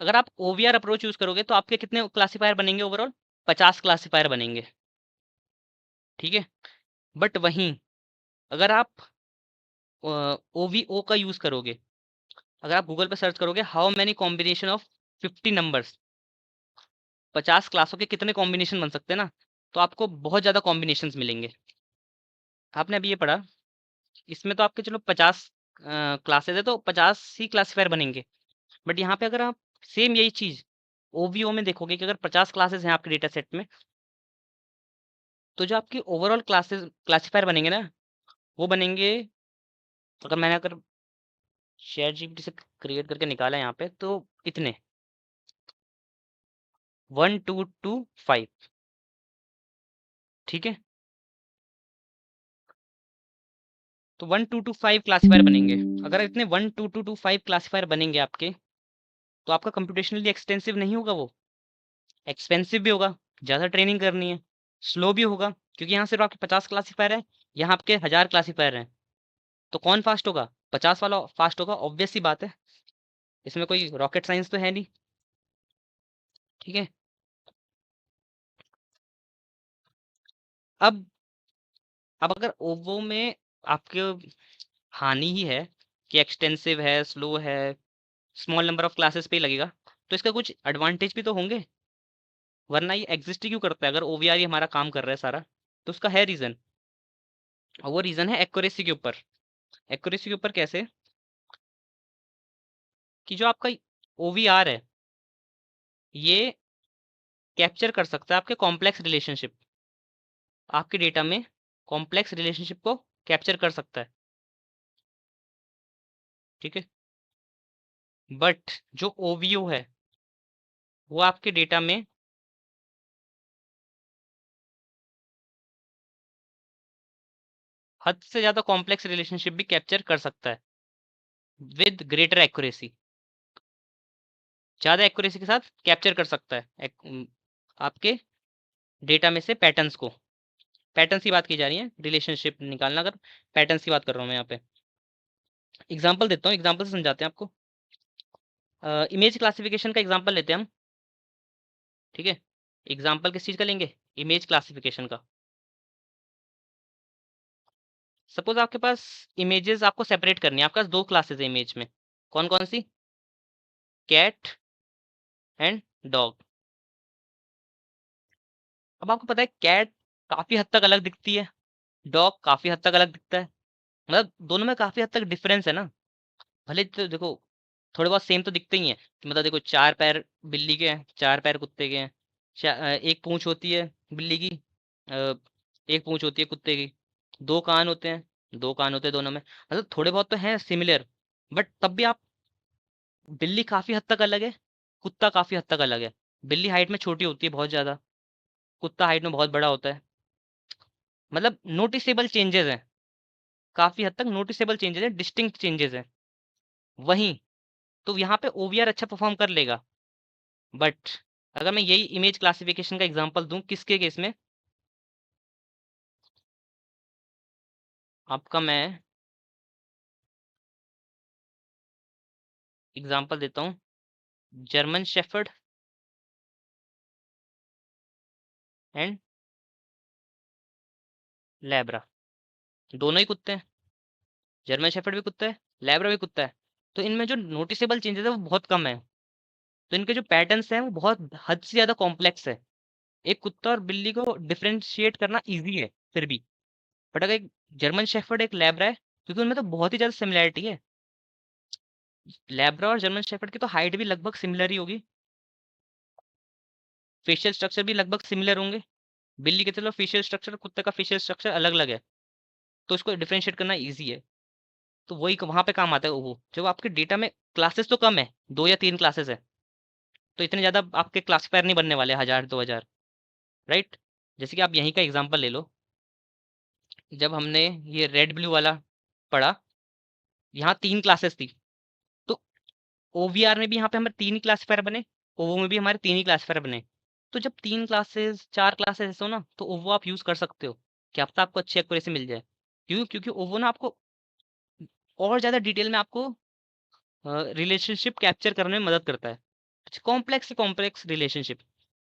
अगर आप OVR अप्रोच यूज करोगे तो आपके कितने क्लासीफायर बनेंगे ओवरऑल, 50 क्लासीफायर बनेंगे। ठीक है, बट वहीं अगर आप OVO का यूज करोगे, अगर आप गूगल पे सर्च करोगे how many combination of 50 numbers, 50 क्लासों के कितने कॉम्बिनेशन बन सकते हैं ना, तो आपको बहुत ज्यादा कॉम्बिनेशंस मिलेंगे। आपने अभी ये पढ़ा, इसमें तो आपके चलो 50 क्लासेस है तो 50 ही क्लासीफायर बनेंगे, बट यहाँ पे अगर आप सेम यही चीज OVO में देखोगे कि अगर 50 क्लासेस हैं आपके डेटा सेट में, तो जो आपकी ओवरऑल क्लासेस क्लासीफायर बनेंगे ना, वो बनेंगे, अगर शेयर जीपीटी से क्रिएट करके निकाला यहाँ पे तो इतने 1225। ठीक है, तो 1225 क्लासीफायर बनेंगे। अगर इतने 12225 क्लासीफायर बनेंगे आपके, तो आपका कंप्यूटेशनली एक्सटेंसिव नहीं होगा, वो एक्सपेंसिव भी होगा, ज़्यादा ट्रेनिंग करनी है, स्लो भी होगा, क्योंकि यहाँ सिर्फ आपके 50 क्लासीफायर है, यहाँ आपके 1000 क्लासीफायर हैं। तो कौन फास्ट होगा, 50 वाला फास्ट होगा, ऑब्वियस सी बात है, इसमें कोई रॉकेट साइंस तो है नहीं। ठीक है, अब अब अगर ओवो में आपके हानि ही है कि एक्सटेंसिव है, स्लो है, स्मॉल नंबर ऑफ क्लासेस पे ही लगेगा, तो इसका कुछ एडवांटेज भी तो होंगे, वरना ये एग्जिस्ट ही क्यों करता है। अगर OVR ही हमारा काम कर रहा है सारा, तो उसका है रीजन, और वो रीजन है एक्यूरेसी के ऊपर। एक्यूरेसी के ऊपर कैसे, कि जो आपका OVR है, ये कैप्चर कर सकता है आपके कॉम्प्लेक्स रिलेशनशिप, आपके डेटा में कॉम्प्लेक्स रिलेशनशिप को कैप्चर कर सकता है। ठीक है, बट जो OVO है वो आपके डेटा में हद से ज्यादा कॉम्प्लेक्स रिलेशनशिप भी कैप्चर कर सकता है विद ग्रेटर एक्यूरेसी, ज्यादा एक्यूरेसी के साथ कैप्चर कर सकता है आपके डेटा में से पैटर्न्स को। पैटर्न्स की बात की जा रही है, रिलेशनशिप निकालना, अगर पैटर्न्स की बात कर रहा हूँ मैं यहाँ पे। एग्जांपल देता हूँ, एग्जांपल से समझाते हैं आपको। इमेज क्लासिफिकेशन का एग्जांपल लेते हैं हम। ठीक है, एग्जांपल किस चीज़ का लेंगे, इमेज क्लासिफिकेशन का। सपोज आपके पास इमेजेस आपको सेपरेट करनी है, आपके पास दो क्लासेस है इमेज में, कौन कौन सी, कैट एंड डॉग। अब आपको पता है कैट काफी हद तक अलग दिखती है, डॉग काफी हद तक अलग दिखता है, मतलब दोनों में काफी हद तक डिफरेंस है ना। भले तो देखो थोड़े बहुत सेम तो दिखते ही हैं, कि मतलब देखो चार पैर बिल्ली के हैं, चार पैर कुत्ते के हैं, एक पूंछ होती है बिल्ली की, अ, एक पूंछ होती है कुत्ते की, दो कान होते हैं, दो कान होते हैं दोनों में, मतलब थोड़े बहुत तो हैं सिमिलर, बट तब भी आप, बिल्ली काफी हद तक अलग है, कुत्ता काफी हद तक अलग है। बिल्ली हाइट में छोटी होती है बहुत ज्यादा, कुत्ता हाइट में बहुत बड़ा होता है, मतलब नोटिसेबल चेंजेस हैं, काफी हद तक नोटिसेबल चेंजेस हैं, डिस्टिंक्ट चेंजेस हैं। वहीं तो यहाँ पे OVR अच्छा परफॉर्म कर लेगा, बट अगर मैं यही इमेज क्लासिफिकेशन का एग्जांपल दूं किसके केस में, आपका मैं एग्जांपल देता हूं, जर्मन शेफर्ड एंड लैब्रा, दोनों ही कुत्ते हैं, जर्मन शेफर्ड भी कुत्ता है, लैब्रा भी कुत्ता है। तो इनमें जो नोटिसेबल चेंजेस है वो बहुत कम है, तो इनके जो पैटर्न्स हैं वो बहुत हद से ज्यादा कॉम्प्लेक्स है। एक कुत्ता और बिल्ली को डिफरेंशिएट करना इजी है फिर भी, बट अगर एक जर्मन शेफर्ड एक लैब्रा है, क्योंकि उनमें तो बहुत ही ज्यादा सिमिलैरिटी है, लैब्रा और जर्मन शेफर्ड की तो हाइट भी लगभग सिमिलर ही होगी, फेशियल स्ट्रक्चर भी लगभग सिमिलर होंगे। बिल्ली के चलो फेशियल स्ट्रक्चर, कुत्ते का फेशियल स्ट्रक्चर अलग अलग है, तो इसको डिफरेंशिएट करना ईजी है। तो वही वहां पे काम आता है वो, जब आपके डेटा में क्लासेस तो कम है, 2 या 3 क्लासेस है, तो इतने ज्यादा आपके क्लासिफायर नहीं बनने वाले 1000 2000, राइट। जैसे कि आप यहीं का एग्जांपल ले लो, जब हमने ये रेड ब्लू वाला पढ़ा, यहाँ 3 क्लासेस थी, तो ओवीआर में भी यहाँ पे हमारे 3 ही क्लासिफायर बने, ओवो में भी हमारे 3 ही क्लासिफायर बने। तो जब 3 क्लासेस 4 क्लासेस ऐसे हो ना, तो ओवो आप यूज कर सकते हो, क्या पता आपको अच्छी एक्यूरेसी मिल जाए। क्यों? क्योंकि ओवो ना आपको और ज्यादा डिटेल में आपको रिलेशनशिप कैप्चर करने में मदद करता है, कॉम्प्लेक्स से कॉम्प्लेक्स रिलेशनशिप।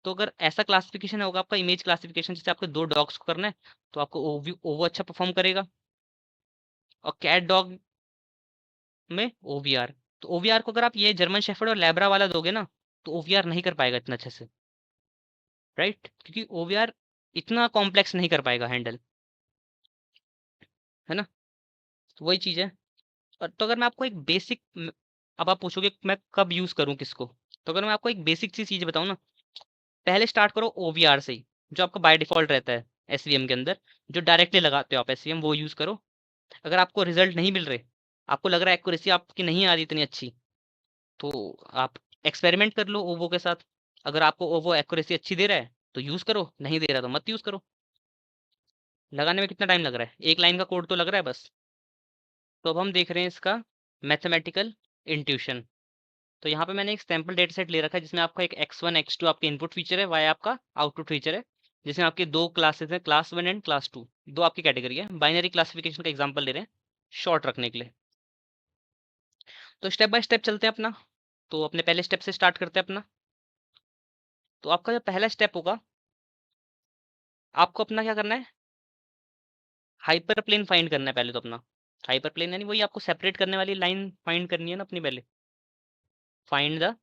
तो अगर ऐसा क्लासिफिकेशन होगा आपका इमेज क्लासिफिकेशन, जैसे आपके 2 डॉग्स को करना है, तो आपको ओवी ओवो अच्छा परफॉर्म करेगा, और कैट डॉग में ओवीआर। तो ओवीआर को अगर आप ये जर्मन शेफर्ड और लैब्रा वाला दोगे ना, तो ओवीआर नहीं कर पाएगा इतना अच्छे से, राइट, क्योंकि ओवीआर इतना कॉम्प्लेक्स नहीं कर पाएगा हैंडल, है ना। तो वही चीज है। और तो अगर मैं आपको एक बेसिक, अब आप पूछोगे कि मैं कब यूज करूं किसको, तो अगर मैं आपको एक बेसिक सी चीज बताऊं ना, पहले स्टार्ट करो ओवीआर से ही, जो आपका बाय डिफॉल्ट रहता है एसवीएम के अंदर, जो डायरेक्टली लगाते हो आप एसवीएम, वो यूज करो। अगर आपको रिजल्ट नहीं मिल रहे, आपको लग रहा है एक्यूरेसी आपकी नहीं आ रही इतनी अच्छी, तो आप एक्सपेरिमेंट कर लो ओवो के साथ। अगर आपको ओवो एक्यूरेसी अच्छी दे रहा है तो यूज करो, नहीं दे रहा तो मत यूज करो। लगाने में कितना टाइम लग रहा है, एक लाइन का कोड तो लग रहा है बस। तो अब हम देख रहे हैं इसका मैथमेटिकल इंट्यूशन। तो यहाँ पे मैंने एक सैम्पल डेटा सेट ले रखा है, जिसमें आपका एक x1 x2 आपके इनपुट फीचर है, y आपका आउटपुट फीचर है, जिसमें आपकी 2 क्लासेस हैं, क्लास 1 एंड क्लास 2, दो आपकी कैटेगरी है। बाइनरी क्लासिफिकेशन का एग्जांपल ले रहे हैं शॉर्ट रखने के लिए। तो स्टेप बाय स्टेप चलते हैं अपना, तो अपने पहले स्टेप से स्टार्ट करते हैं अपना। तो आपका जो पहला स्टेप होगा, आपको अपना क्या करना है, हाइपर प्लेन फाइंड करना है पहले तो अपना। हाइपर प्लेन यानी वही आपको सेपरेट करने वाली लाइन फाइंड करनी है ना अपनी पहले। Find the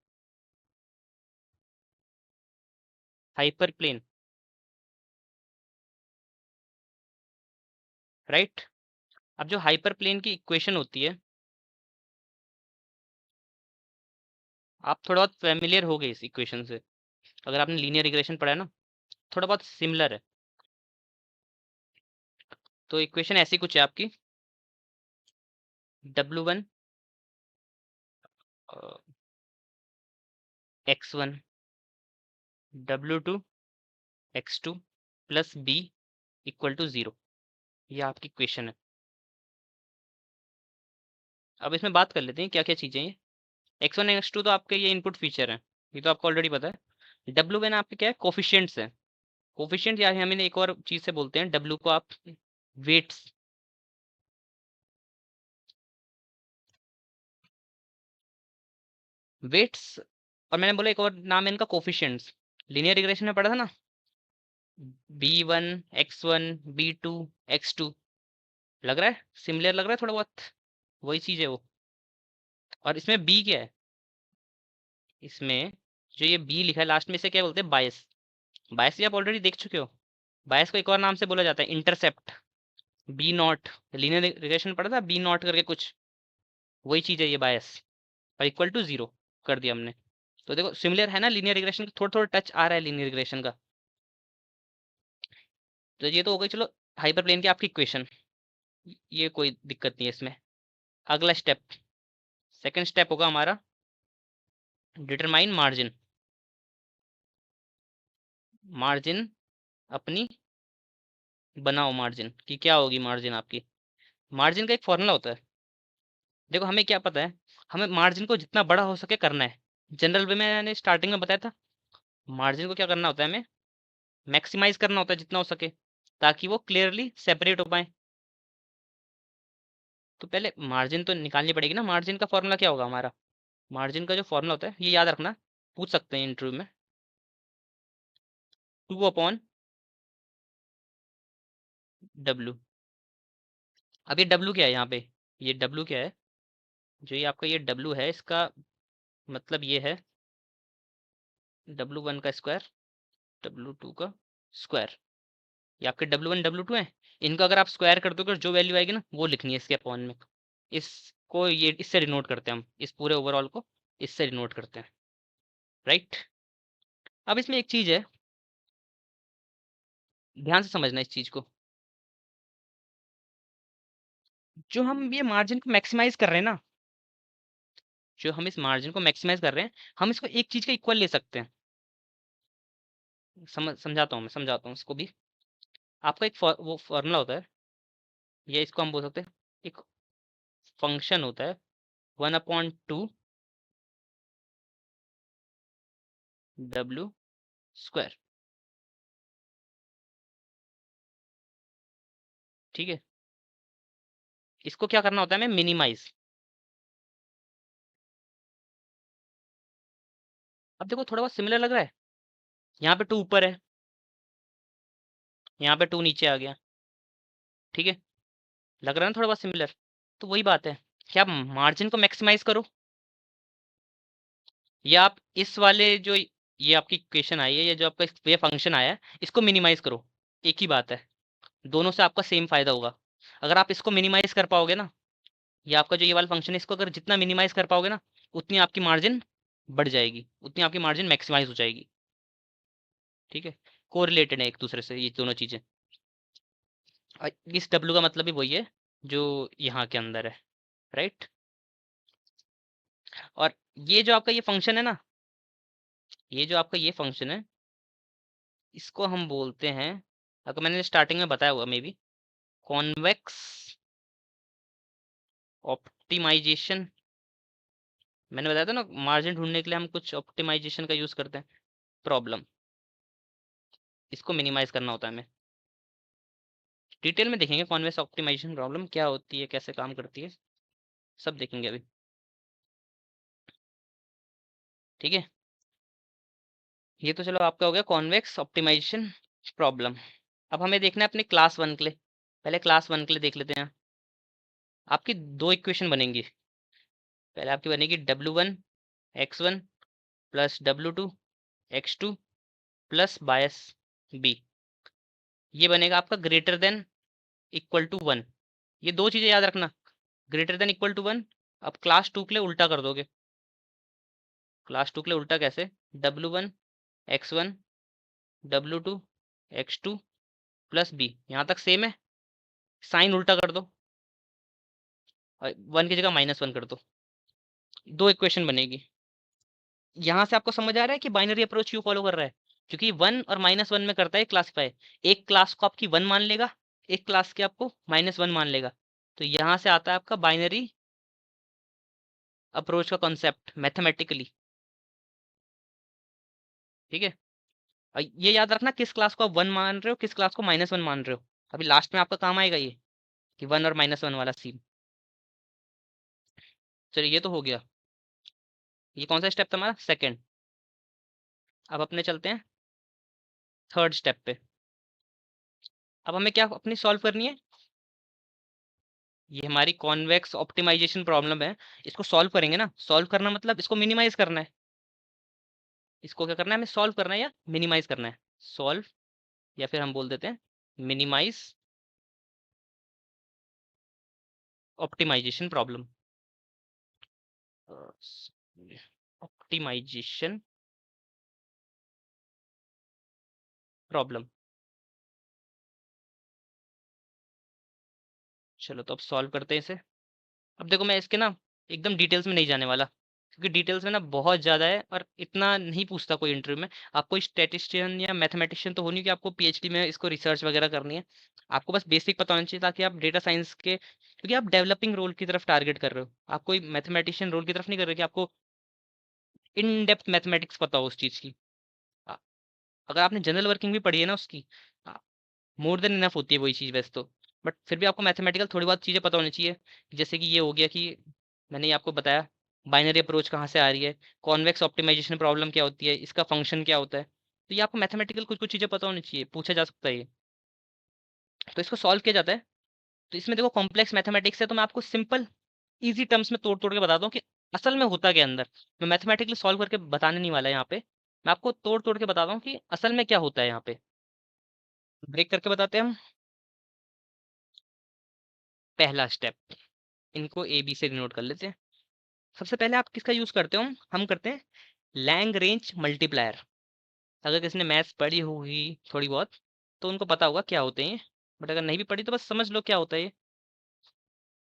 hyperplane, right. अब जो हाइपर प्लेन की इक्वेशन होती है, आप थोड़ा बहुत फेमिलियर हो गए इस इक्वेशन से, अगर आपने लीनियर रिग्रेशन पढ़ा है ना, थोड़ा बहुत सिमिलर है। तो इक्वेशन ऐसी कुछ है आपकी, W1 x1 W2 x2 plus b equal to 0, ये आपकी इक्वेशन है। अब इसमें बात कर लेते हैं क्या क्या चीज़ें ये। x1 x2 तो आपके ये इनपुट फीचर है, ये तो आपको ऑलरेडी पता है। W1 आपके क्या है, कोफिशियंट्स है। कोफिशियंट या हम इन्हें एक और चीज़ से बोलते हैं, W को आप वेट्स, वेट्स, और मैंने बोला एक और नाम है इनका कोफिशियंट्स। लीनियर रिग्रेशन में पढ़ा था ना, b1 x1 b2 x2, लग रहा है सिमिलर, लग रहा है थोड़ा बहुत, वही चीज है वो। और इसमें b क्या है, इसमें जो ये b लिखा है लास्ट में, इसे क्या बोलते हैं, बायस। बायस भी आप ऑलरेडी देख चुके हो, बायस को एक और नाम से बोला जाता है intercept, B not. Linear regression पढ़ा था, बी नॉट करके कुछ, वही चीज है ये बायस। और इक्वल टू 0 कर दिया हमने। तो देखो सिमिलर है ना, लीनियर रिग्रेशन का थोड़ा थोड़ा टच आ रहा है लीनियर रिग्रेशन का। तो ये तो हो गई, चलो हाइपर प्लेन की आपकी इक्वेशन, ये कोई दिक्कत नहीं है इसमें। अगला स्टेप, सेकंड स्टेप होगा हमारा डिटरमाइन मार्जिन। मार्जिन अपनी बनाओ, मार्जिन की क्या होगी, मार्जिन आपकी, मार्जिन का एक फॉर्मूला होता है। देखो हमें क्या पता है, हमें मार्जिन को जितना बड़ा हो सके करना है। जनरल वे में मैंने स्टार्टिंग में बताया था, मार्जिन को क्या करना होता है हमें, मैक्सिमाइज करना होता है जितना हो सके, ताकि वो क्लियरली सेपरेट हो पाए। तो पहले मार्जिन तो निकालनी पड़ेगी ना। मार्जिन का फॉर्मूला क्या होगा हमारा, मार्जिन का जो फॉर्मूला होता है ये याद रखना, पूछ सकते हैं इंटरव्यू में, 2/W। अब ये W क्या है यहाँ पे, ये W क्या है, जो ये आपका ये W है, इसका मतलब ये है W1 का स्क्वायर, W2 का स्क्वायर। ये आपके W1 W2 है, इनको अगर आप स्क्वायर कर दोगे जो वैल्यू आएगी ना वो लिखनी है इसके अपॉन में। इसको ये इससे डिनोट करते हैं हम, इस पूरे ओवरऑल को इससे डिनोट करते हैं, राइट। अब इसमें एक चीज है, ध्यान से समझना इस चीज को, जो हम ये मार्जिन को मैक्सिमाइज कर रहे हैं ना, जो हम इस मार्जिन को मैक्सिमाइज कर रहे हैं, हम इसको एक चीज का इक्वल ले सकते हैं। समझाता हूँ इसको भी। आपका एक वो फॉर्मूला होता है, या इसको हम बोल सकते हैं एक फंक्शन होता है, 1/2 W²। ठीक है, इसको क्या करना होता है हमें, मिनिमाइज। अब देखो थोड़ा बहुत सिमिलर लग रहा है, यहाँ पे 2 ऊपर है, यहाँ पे 2 नीचे आ गया, ठीक है, लग रहा है ना थोड़ा बहुत सिमिलर। तो वही बात है कि आप मार्जिन को मैक्सिमाइज करो, या आप इस वाले जो ये आपकी इक्वेशन आई है, या जो आपका ये फंक्शन आया है, इसको मिनिमाइज करो, एक ही बात है, दोनों से आपका सेम फायदा होगा। अगर आप इसको मिनिमाइज कर पाओगे ना, ये आपका जो ये वाला फंक्शन है, इसको अगर जितना मिनिमाइज कर पाओगे ना, उतनी आपकी मार्जिन बढ़ जाएगी, उतनी आपकी मार्जिन मैक्सिमाइज हो जाएगी। ठीक है, कोरिलेटेड है एक दूसरे से ये दोनों चीजें। इस W का मतलब भी वही है जो यहाँ के अंदर है, राइट। और ये जो आपका ये फंक्शन है ना, ये जो आपका ये फंक्शन है, इसको हम बोलते हैं, अगर मैंने स्टार्टिंग में बताया हुआ मे बी, कॉन्वेक्स ऑप्टिमाइजेशन। मैंने बताया था ना, मार्जिन ढूंढने के लिए हम कुछ ऑप्टिमाइजेशन का यूज करते हैं, प्रॉब्लम, इसको मिनिमाइज करना होता है हमें। डिटेल में देखेंगे कॉन्वेक्स ऑप्टिमाइजेशन प्रॉब्लम क्या होती है, कैसे काम करती है, सब देखेंगे अभी। ठीक है, ये तो चलो आपका हो गया कॉन्वेक्स ऑप्टिमाइजेशन प्रॉब्लम। अब हमें देखना है अपने क्लास 1 के लिए, पहले क्लास 1 के लिए देख लेते हैं। आपकी 2 इक्वेशन बनेंगी, पहले आपकी बनेगी W1 X1 plus W2 X2 plus बायस B, ये बनेगा आपका ग्रेटर देन इक्वल टू 1। ये दो चीजें याद रखना, ग्रेटर देन इक्वल टू 1। अब क्लास 2 के लिए उल्टा कर दोगे, क्लास 2 के लिए उल्टा कैसे, W1 X1 W2 X2 plus B, यहाँ तक सेम है, साइन उल्टा कर दो और 1 की जगह -1 कर दो, 2 इक्वेशन बनेगी। यहाँ से आपको समझ आ रहा है कि बाइनरी अप्रोच क्यों फॉलो कर रहा है, क्योंकि 1 और -1 में करता है क्लासीफाई, एक क्लास को आपकी 1 मान लेगा, एक क्लास के आपको -1 मान लेगा। तो यहाँ से आता है आपका बाइनरी अप्रोच का कॉन्सेप्ट मैथमेटिकली। ठीक है, और ये याद रखना किस क्लास को आप 1 मान रहे हो, किस क्लास को -1 मान रहे हो, अभी लास्ट में आपका काम आएगा ये, कि 1 और -1 वाला सीन। चलिए ये तो हो गया, ये कौन सा स्टेप था हमारा, सेकंड। अब अपने चलते हैं थर्ड स्टेप पे। अब हमें क्या अपनी सॉल्व करनी है, ये हमारी कॉन्वेक्स ऑप्टिमाइजेशन प्रॉब्लम है, इसको सॉल्व करेंगे ना, सॉल्व करना मतलब इसको मिनिमाइज करना है, इसको क्या करना है हमें, सॉल्व करना है या मिनिमाइज करना है, सॉल्व, या फिर हम बोल देते हैं minimise optimisation problem, optimisation problem. चलो तो अब सॉल्व करते हैं इसे। अब देखो मैं इसके ना एकदम डिटेल्स में नहीं जाने वाला, क्योंकि डिटेल्स में ना बहुत ज़्यादा है और इतना नहीं पूछता कोई इंटरव्यू में। आपको स्टैटिस्टिशियन या मैथमेटिशियन तो होनी कि आपको पीएचडी में इसको रिसर्च वगैरह करनी है, आपको बस बेसिक पता होना चाहिए, ताकि आप डेटा साइंस के, क्योंकि आप डेवलपिंग रोल की तरफ टारगेट कर रहे हो, आप कोई मैथमेटिशियन रोल की तरफ नहीं कर रहे कि आपको इन डेप्थ मैथमेटिक्स पता हो उस चीज़ की। अगर आपने जनरल वर्किंग भी पढ़ी है ना उसकी, मोर देन इनफ होती है वही चीज़ वैसे तो। बट फिर भी आपको मैथमेटिकल थोड़ी बहुत चीज़ें पता होनी चाहिए। जैसे कि ये हो गया कि मैंने ये आपको बताया बाइनरी अप्रोच कहाँ से आ रही है, कॉन्वेक्स ऑप्टिमाइजेशन प्रॉब्लम क्या होती है, इसका फंक्शन क्या होता है। तो ये आपको मैथमेटिकल कुछ कुछ चीज़ें पता होनी चाहिए, पूछा जा सकता है ये। तो इसको सॉल्व किया जाता है। तो इसमें देखो कॉम्प्लेक्स मैथमेटिक्स है, तो मैं आपको सिंपल इजी टर्म्स में तोड़ तोड़ के बताता हूँ कि असल में होता क्या है अंदर। मैं मैथमेटिकली सॉल्व करके बताने नहीं वाला यहाँ पे, मैं आपको तोड़ तोड़ के बताता हूँ कि असल में क्या होता है यहाँ पे। ब्रेक करके बताते हैं हम। पहला स्टेप, इनको ए बी से डिनोट कर लेते हैं। सबसे पहले आप किसका यूज करते हो, हम करते हैं लैंग रेंज मल्टीप्लायर। अगर किसी ने मैथ्स पढ़ी होगी थोड़ी बहुत तो उनको पता होगा क्या होते हैं, बट अगर नहीं भी पढ़ी तो बस समझ लो क्या होता है ये।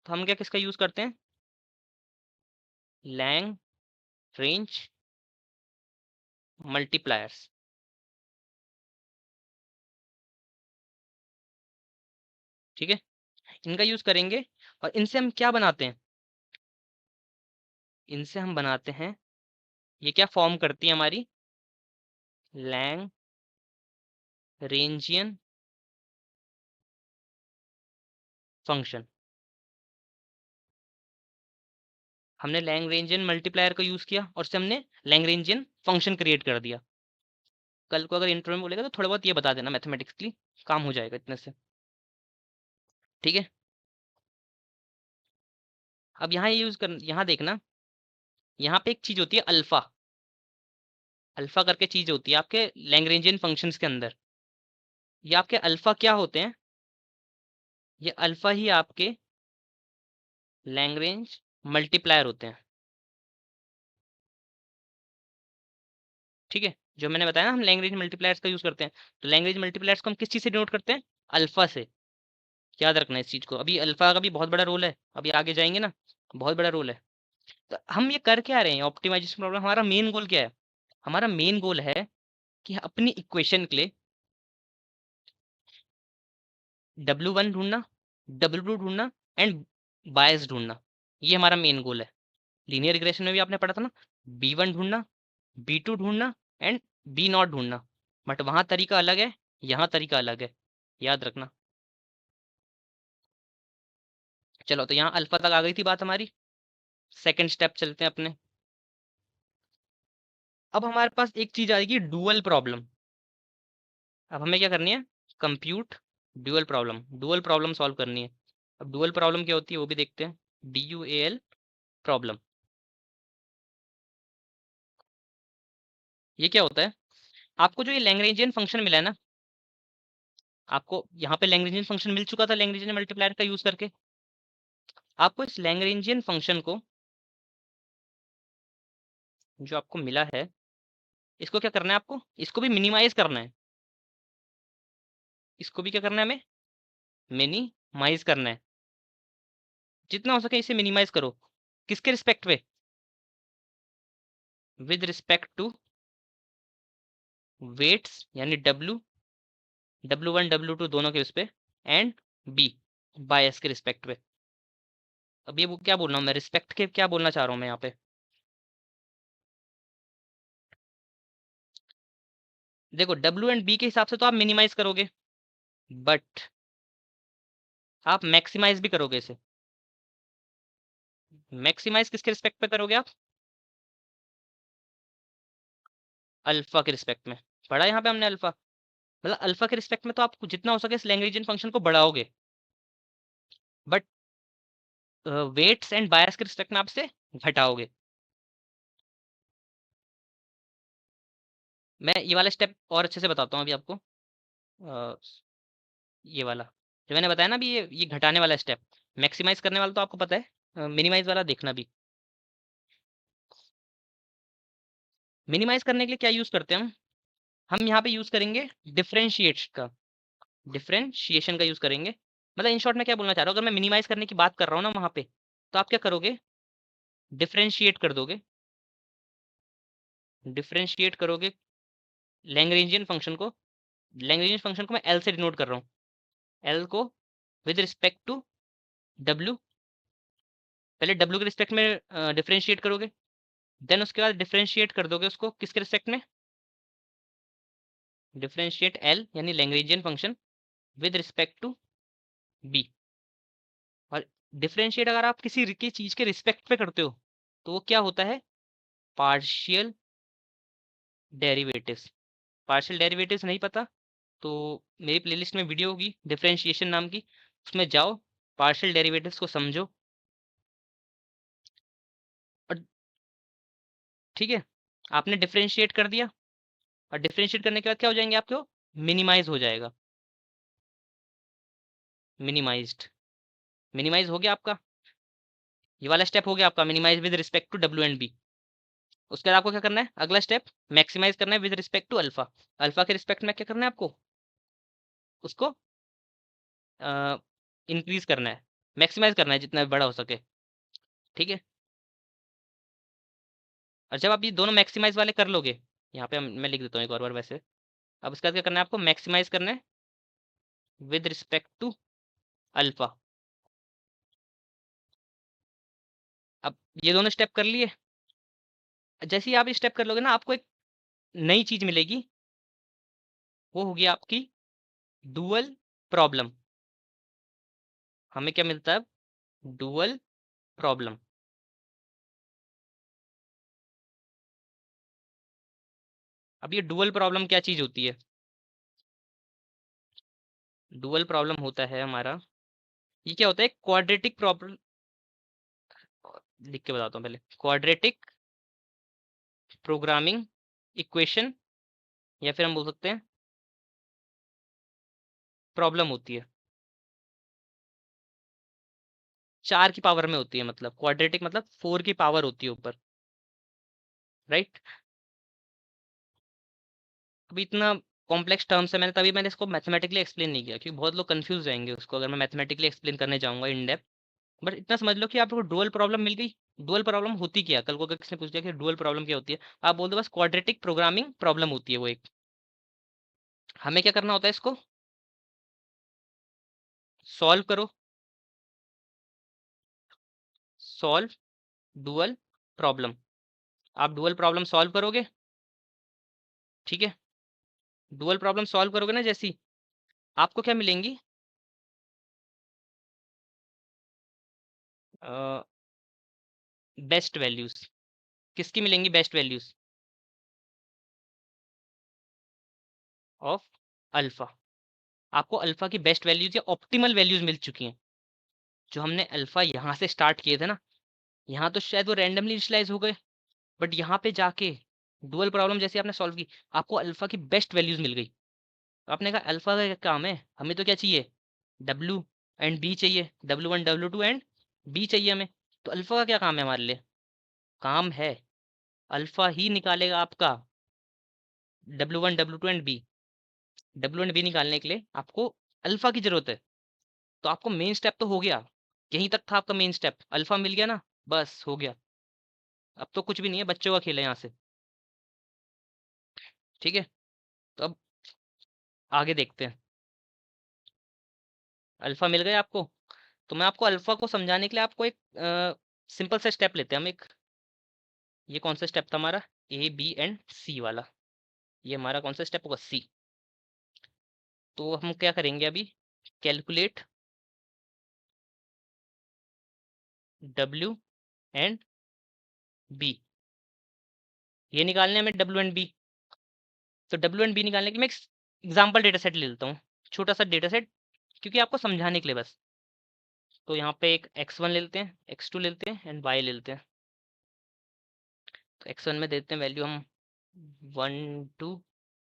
तो हम क्या किसका यूज करते हैं, लैंग रेंज मल्टीप्लायर्स। ठीक है, इनका यूज करेंगे। और इनसे हम क्या बनाते हैं, इनसे हम बनाते हैं, ये क्या फॉर्म करती है हमारी, लैंग रेंजियन फंक्शन। हमने लैंग्रेंजियन मल्टीप्लायर का यूज किया और से हमने लैंग्रेंजियन फंक्शन क्रिएट कर दिया। कल को अगर इंटरव्यू में बोलेगा तो थोड़ा बहुत ये बता देना मैथमेटिक्सली, काम हो जाएगा इतने से। ठीक है, अब यहाँ यूज कर, यहाँ देखना, यहाँ पे एक चीज होती है अल्फा। अल्फा करके चीज होती है आपके लैंग्रेंजियन फंक्शंस के अंदर। ये आपके अल्फा क्या होते हैं, ये अल्फा ही आपके लैंग्रेंज मल्टीप्लायर होते हैं। ठीक है, जो मैंने बताया ना हम लैंग्वेज मल्टीप्लायर्स का यूज करते हैं, तो लैंग्वेज मल्टीप्लायर्स को हम किस चीज से डिनोट करते हैं, अल्फा से। याद रखना इस चीज को, अभी अल्फा का भी बहुत बड़ा रोल है, अभी आगे जाएंगे ना, बहुत बड़ा रोल है। तो हम ये कर क्या रहे हैं, ऑप्टिमाइजेशन प्रॉब्लम, हमारा मेन गोल क्या है, हमारा मेन गोल है कि अपनी इक्वेशन के लिए W1 ढूंढना, W2 ढूंढना एंड बायस ढूंढना, ये हमारा मेन गोल है। लीनियर रिग्रेशन में भी आपने पढ़ा था ना, B1 ढूंढना, B2 ढूंढना एंड B0 ढूंढना। बट वहां तरीका अलग है, यहाँ तरीका अलग है, याद रखना। चलो, तो यहाँ अल्फा तक आ गई थी बात हमारी। सेकंड स्टेप चलते हैं अपने। अब हमारे पास एक चीज आएगी, डुअल प्रॉब्लम। अब हमें क्या करनी है, compute dual problem, dual problem solve करनी है। अब डुअल प्रॉब्लम क्या होती है वो भी देखते हैं, DUAL प्रॉब्लम। ये क्या होता है, आपको जो ये लैंग्रेंजियन फंक्शन मिला है ना, आपको यहाँ पे लैंग्रेंजियन फंक्शन मिल चुका था लैंग्रेंजियन मल्टीप्लायर का यूज करके। आपको इस लैंग्रेंजियन फंक्शन को, जो आपको मिला है, इसको क्या करना है, आपको इसको भी मिनिमाइज करना है। इसको भी क्या करना है हमें, मिनिमाइज करना है। जितना हो सके इसे मिनिमाइज करो, किसके रिस्पेक्ट पे, विद रिस्पेक्ट टू वेट्स, यानी W1 W2 दोनों के उस पे, एंड B बायस के रिस्पेक्ट पे। अब ये क्या बोल रहा हूँ मैं, रिस्पेक्ट के क्या बोलना चाह रहा हूँ मैं यहाँ पे, देखो W एंड B के हिसाब से तो आप मिनिमाइज करोगे, बट आप मैक्सिमाइज भी करोगे इसे। मैक्सिमाइज किसके रिस्पेक्ट पे करोगे आप, अल्फा के रिस्पेक्ट में। पढ़ा यहाँ पे हमने अल्फा, मतलब अल्फा के रिस्पेक्ट में तो आप जितना हो सके इस लैंग्वेजियन फंक्शन को बढ़ाओगे, बट वेट्स एंड बायस के रिस्पेक्ट में आप इसे घटाओगे। मैं ये वाला स्टेप और अच्छे से बताता हूँ अभी आपको। अ, ये वाला जो मैंने बताया ना अभी, ये घटाने वाला स्टेप, मैक्सिमाइज करने वाला तो आपको पता है, मिनिमाइज वाला देखना भी। मिनिमाइज करने के लिए क्या यूज करते हैं हम यहाँ पे यूज करेंगे डिफरेंशिएट का, डिफरेंशिएशन का यूज करेंगे। मतलब इन शॉर्ट में क्या बोलना चाह रहा हूँ, अगर मैं मिनिमाइज करने की बात कर रहा हूँ ना वहां पे, तो आप क्या करोगे, डिफरेंशिएट कर दोगे, डिफरेंशिएट करोगे लैंग्रेंजियन फंक्शन को। लैंग्रेंजियन फंक्शन को मैं एल से डिनोट कर रहा हूँ, एल को विद रिस्पेक्ट टू डब्ल्यू, पहले डब्ल्यू के रिस्पेक्ट में डिफरेंशिएट करोगे, देन उसके बाद डिफरेंशिएट कर दोगे उसको किसके रिस्पेक्ट में, डिफरेंशिएट एल यानी Lagrangian function with respect to B. और डिफरेंशिएट अगर आप किसी की चीज के रिस्पेक्ट पे करते हो तो वो क्या होता है, पार्शियल डेरिवेटिव्स। पार्शियल डेरिवेटिव्स नहीं पता तो मेरी प्लेलिस्ट में वीडियो होगी डिफरेंशिएशन नाम की, उसमें जाओ, पार्शियल डेरिवेटिव्स को समझो। और ठीक है, आपने डिफरेंशिएट कर दिया और डिफरेंशिएट करने के बाद क्या हो जाएंगे आपको, मिनिमाइज हो जाएगा। मिनिमाइज्ड, मिनिमाइज हो गया आपका, ये वाला स्टेप हो गया आपका minimise with respect to W and B. उसके बाद आपको क्या करना है, अगला स्टेप मैक्सिमाइज करना है with respect to alpha. Alpha के रिस्पेक्ट में क्या करना है आपको, उसको इंक्रीज करना है, मैक्सिमाइज करना है जितना बड़ा हो सके। ठीक है, और जब आप ये दोनों मैक्सिमाइज वाले कर लोगे, यहाँ पे मैं लिख देता हूँ एक और बार वैसे। अब उसके बाद क्या करना है आपको, मैक्सिमाइज करना है विद रिस्पेक्ट टू अल्फा। अब ये दोनों स्टेप कर लिए, जैसे ही आप ये स्टेप कर लोगे ना आपको एक नई चीज मिलेगी, वो होगी आपकी डुअल प्रॉब्लम। हमें क्या मिलता है, डुअल प्रॉब्लम। अब ये डुअल प्रॉब्लम क्या चीज होती है, डुअल प्रॉब्लम होता है हमारा, ये क्या होता है, क्वाड्रेटिक प्रॉब्लम। लिख के बताता हूँ पहले, क्वाड्रेटिक प्रोग्रामिंग इक्वेशन, या फिर हम बोल सकते हैं प्रॉब्लम होती है, 4 की पावर में होती है, मतलब क्वाड्रेटिक मतलब 4 की पावर होती है ऊपर, राइट। अभी इतना कॉम्प्लेक्स टर्म्स है, तभी मैंने इसको मैथमेटिकली एक्सप्लेन नहीं किया, क्योंकि बहुत लोग कंफ्यूज जाएंगे उसको अगर मैं मैथमेटिकली एक्सप्लेन करने जाऊंगा इन डेप्थ। बट इतना समझ लो कि आपको डुअल प्रॉब्लम मिल गई। डुअल प्रॉब्लम होती क्या, कल को अगर किसी ने पूछ दिया कि डुअल प्रॉब्लम क्या होती है, आप बोल दो बस क्वाड्रेटिक प्रोग्रामिंग प्रॉब्लम होती है वो एक। हमें क्या करना होता है, इसको सॉल्व करो, सॉल्व डुअल प्रॉब्लम। आप डुअल प्रॉब्लम सॉल्व करोगे, ठीक है, डुअल प्रॉब्लम सॉल्व करोगे ना, जैसी आपको क्या मिलेंगी, बेस्ट वैल्यूज। किसकी मिलेंगी बेस्ट वैल्यूज, ऑफ अल्फा। आपको अल्फा की बेस्ट वैल्यूज या ऑप्टिमल वैल्यूज मिल चुकी हैं। जो हमने अल्फा यहाँ से स्टार्ट किए थे ना, यहाँ तो शायद वो रैंडमली इनिशियलाइज हो गए, बट यहाँ पे जाके डुअल प्रॉब्लम जैसे आपने सॉल्व की, आपको अल्फा की बेस्ट वैल्यूज मिल गई। आपने कहा अल्फा का क्या काम है, हमें तो क्या चाहिए, डब्ल्यू एंड बी चाहिए, W1 W2 एंड बी चाहिए हमें। तो अल्फा का क्या काम है हमारे लिए, काम है, अल्फा ही निकालेगा आपका W1 W2 and B. W and B निकालने के लिए आपको अल्फा की जरूरत है। तो आपको मेन स्टेप तो हो गया, यहीं तक था आपका मेन स्टेप, अल्फा मिल गया ना, बस हो गया। अब तो कुछ भी नहीं है, बच्चों का खेल है यहाँ से। ठीक है, तो अब आगे देखते हैं। अल्फा मिल गया आपको, तो मैं आपको अल्फा को समझाने के लिए आपको एक सिंपल सा स्टेप लेते हैं हम एक। ये कौन सा स्टेप था हमारा, A B and C वाला, ये हमारा कौन सा स्टेप होगा, सी। तो हम क्या करेंगे अभी, कैलकुलेट W and B, ये निकालने हमें W and B। तो W and B निकालने के लिए मैं एक एग्जाम्पल डेटा सेट ले लेता हूँ, छोटा सा डेटा सेट, क्योंकि आपको समझाने के लिए बस। तो यहाँ पे एक x1 ले लेते हैं, x2 ले लेते हैं एंड y ले लेते हैं। तो x1 में देते हैं वैल्यू हम 1 2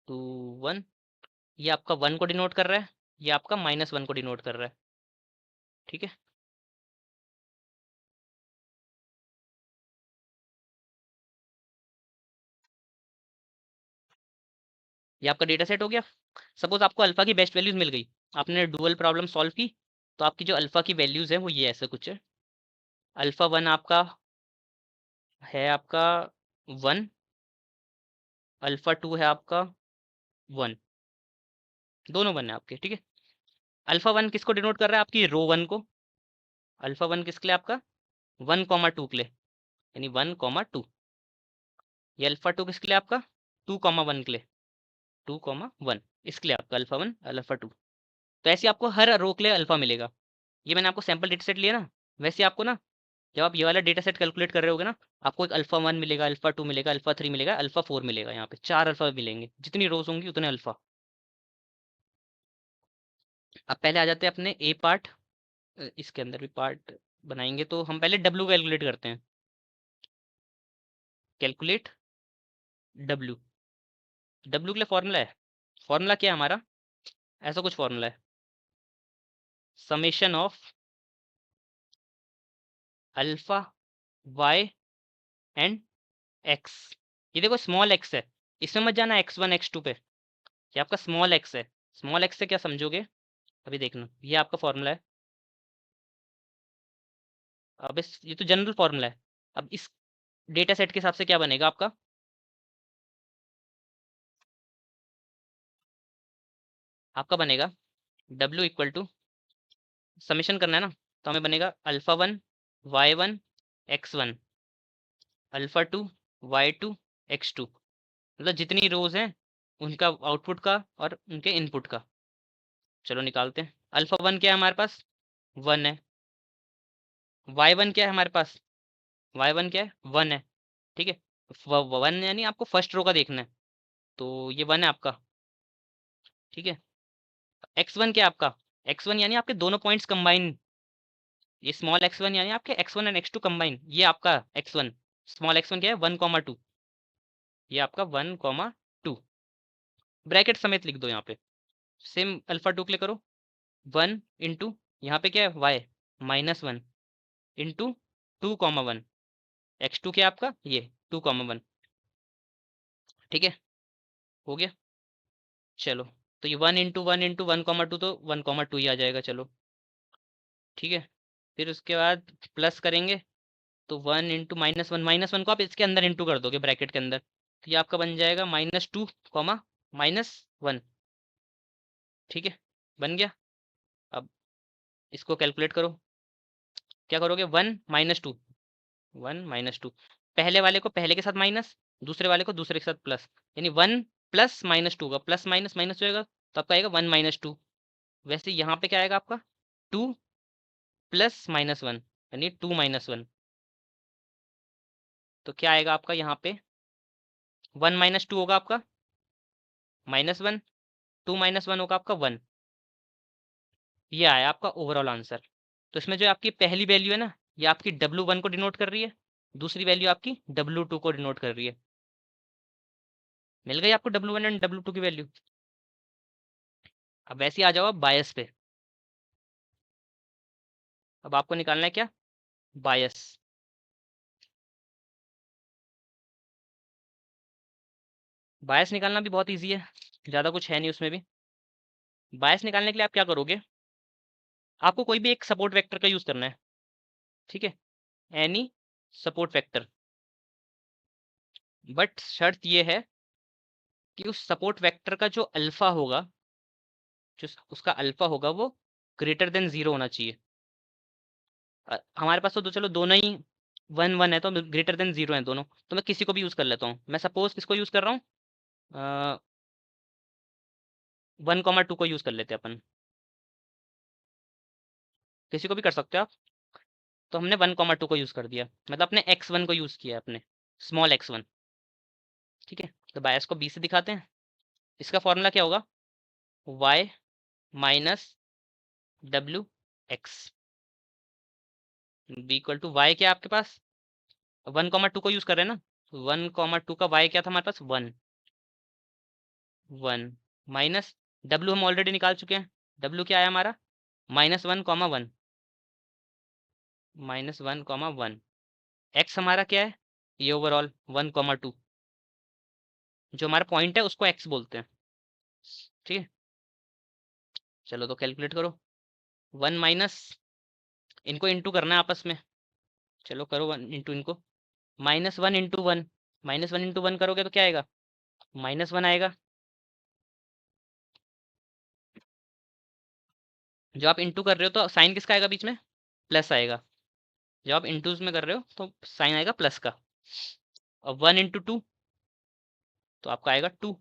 2 1, ये आपका 1 को डिनोट कर रहा है, ये आपका -1 को डिनोट कर रहा है। ठीक है, ये आपका डेटा सेट हो गया। सपोज आपको अल्फा की बेस्ट वैल्यूज मिल गई, आपने डुअल प्रॉब्लम सॉल्व की, तो आपकी जो अल्फा की वैल्यूज है वो ये ऐसे कुछ है। अल्फा 1 आपका है आपका 1, अल्फा 2 है आपका 1, दोनों 1 है आपके। ठीक है, अल्फा 1 किसको डिनोट कर रहा है, आपकी रो 1 को। अल्फा 1 किसके लिए आपका, 1 2 के लिए, यानी 1 2। ये अल्फा 2 किसके लिए आपका, 2 1 के लिए। 2,1 इसके लिए आपका अल्फा 1 अल्फा 2। तो ऐसे आपको हर रो के लिए अल्फा मिलेगा। ये मैंने आपको सैंपल डेटा सेट लिया ना, वैसे आपको ना जब आप ये वाला डेटा सेट कैलकुलेट कर रहे होगे ना, आपको एक अल्फा 1 मिलेगा, अल्फा 2 मिलेगा, अल्फा 3 मिलेगा, अल्फा 4 मिलेगा। यहाँ पे 4 अल्फा मिलेंगे, जितनी रोज होंगी उतने अल्फा। अब पहले आ जाते हैं अपने ए पार्ट। इसके अंदर भी पार्ट बनाएंगे, तो हम पहले डब्ल्यू कैलकुलेट करते हैं। Calculate W. डब्ल्यू के लिए फॉर्मूला है, फॉर्मूला क्या है हमारा, ऐसा कुछ फॉर्मूला है, summation of alpha Y and X. ये देखो स्मॉल एक्स है, इसमें मत जाना एक्स वन एक्स टू पे, ये आपका स्मॉल एक्स है। स्मॉल एक्स से क्या समझोगे अभी देखना, ये आपका फॉर्मूला है। अब ये तो जनरल फॉर्मूला है। अब इस डेटा सेट के हिसाब से क्या बनेगा आपका, आपका बनेगा W इक्वल टू, समेशन करना है ना, तो हमें बनेगा alpha 1 Y 1 X 1 alpha 2 Y 2 X 2। मतलब जितनी रोज हैं उनका आउटपुट का और उनके इनपुट का। चलो निकालते हैं। अल्फा 1 क्या है हमारे पास, 1 है। वाई 1 क्या है हमारे पास, वाई 1 क्या है, 1 है। ठीक है, 1 यानी आपको फर्स्ट रो का देखना है, तो ये 1 है आपका। ठीक है, एक्स 1 क्या है आपका, एक्स 1 यानी आपके दोनों पॉइंट्स कंबाइन। ये स्मॉल एक्स 1 यानी आपके एक्स 1 एंड एक्स 2 कंबाइन, ये आपका एक्स 1। स्मॉल एक्स 1 क्या है, 1,2। ये आपका 1,2, ब्रैकेट समेत लिख दो यहाँ पे। सेम अल्फा 2 के लिए करो, 1 इंटू यहाँ पे क्या है वाई -1 इंटू 2,1 एक्स 2 क्या है आपका, ये 2,1। ठीक है, हो गया। चलो, तो ये 1 इंटू 1 तो 1,2 ही आ जाएगा। चलो ठीक है, फिर उसके बाद प्लस करेंगे, तो 1 इंटू -1 को आप इसके अंदर इंटू कर दोगे ब्रैकेट के अंदर, तो ये आपका बन जाएगा -2 कॉमा -1। ठीक है, बन गया। अब इसको कैलकुलेट करो, क्या करोगे, 1 - 2, 1 - 2, पहले वाले को पहले के साथ माइनस, दूसरे वाले को दूसरे के साथ प्लस, यानी 1 प्लस -2 का प्लस माइनस माइनस हो जाएगा, तो आपका आएगा 1 - 2। वैसे यहाँ पे क्या आएगा आपका, 2 प्लस -1 यानी 2 - 1। तो क्या आएगा आपका यहाँ पे, 1 - 2 होगा आपका -1, 2 - 1 होगा आपका 1। ये आया आपका ओवरऑल आंसर। तो इसमें जो आपकी पहली वैल्यू है ना, ये आपकी W1 को डिनोट कर रही है, दूसरी वैल्यू आपकी W2 को डिनोट कर रही है। मिल गई आपको W1 एंड W2 की वैल्यू। अब वैसे ही आ जाओ आप बायस पे। अब आपको निकालना है क्या, बायस। बायस निकालना भी बहुत ईजी है, ज़्यादा कुछ है नहीं उसमें भी। बायस निकालने के लिए आप क्या करोगे, आपको कोई भी एक सपोर्ट वेक्टर का यूज़ करना है। ठीक है, एनी सपोर्ट वेक्टर, बट शर्त ये है कि उस सपोर्ट वेक्टर का जो अल्फा होगा, जो उसका अल्फा होगा वो ग्रेटर देन 0 होना चाहिए। हमारे पास तो चलो दोनों ही 1 1 है, तो ग्रेटर देन 0 है दोनों, तो मैं किसी को भी यूज़ कर लेता हूँ। मैं सपोज किसको यूज़ कर रहा हूँ, 1,2 को यूज़ कर लेते हैं अपन, किसी को भी कर सकते हो आप। तो हमने 1,2 को यूज़ कर दिया, मतलब अपने x1 को यूज़ किया अपने, स्मॉल x1। ठीक है, तो बायस को b से दिखाते हैं। इसका फॉर्मूला क्या होगा, y minus W X, B equal to Y क्या है आपके पास, 1,2 को यूज़ कर रहे हैं ना, 1,2 का y क्या था हमारे पास, 1 1 माइनस डब्ल्यू हम ऑलरेडी निकाल चुके हैं, डब्ल्यू क्या आया हमारा, -1,1 -1,1। एक्स हमारा क्या है, ये ओवरऑल 1,2, जो हमारा पॉइंट है उसको एक्स बोलते हैं। ठीक है, चलो तो कैलकुलेट करो, 1 माइनस, इनको इंटू करना है आपस में, चलो करो 1 इंटू इनको, -1 इंटू 1, -1 इंटू 1 करोगे तो क्या आएगा, -1 आएगा। जो आप इंटू कर रहे हो तो साइन किसका आएगा बीच में, प्लस आएगा। जब आप इंटूज में कर रहे हो तो साइन आएगा प्लस का। और 1 इंटू 2 तो आपका आएगा 2,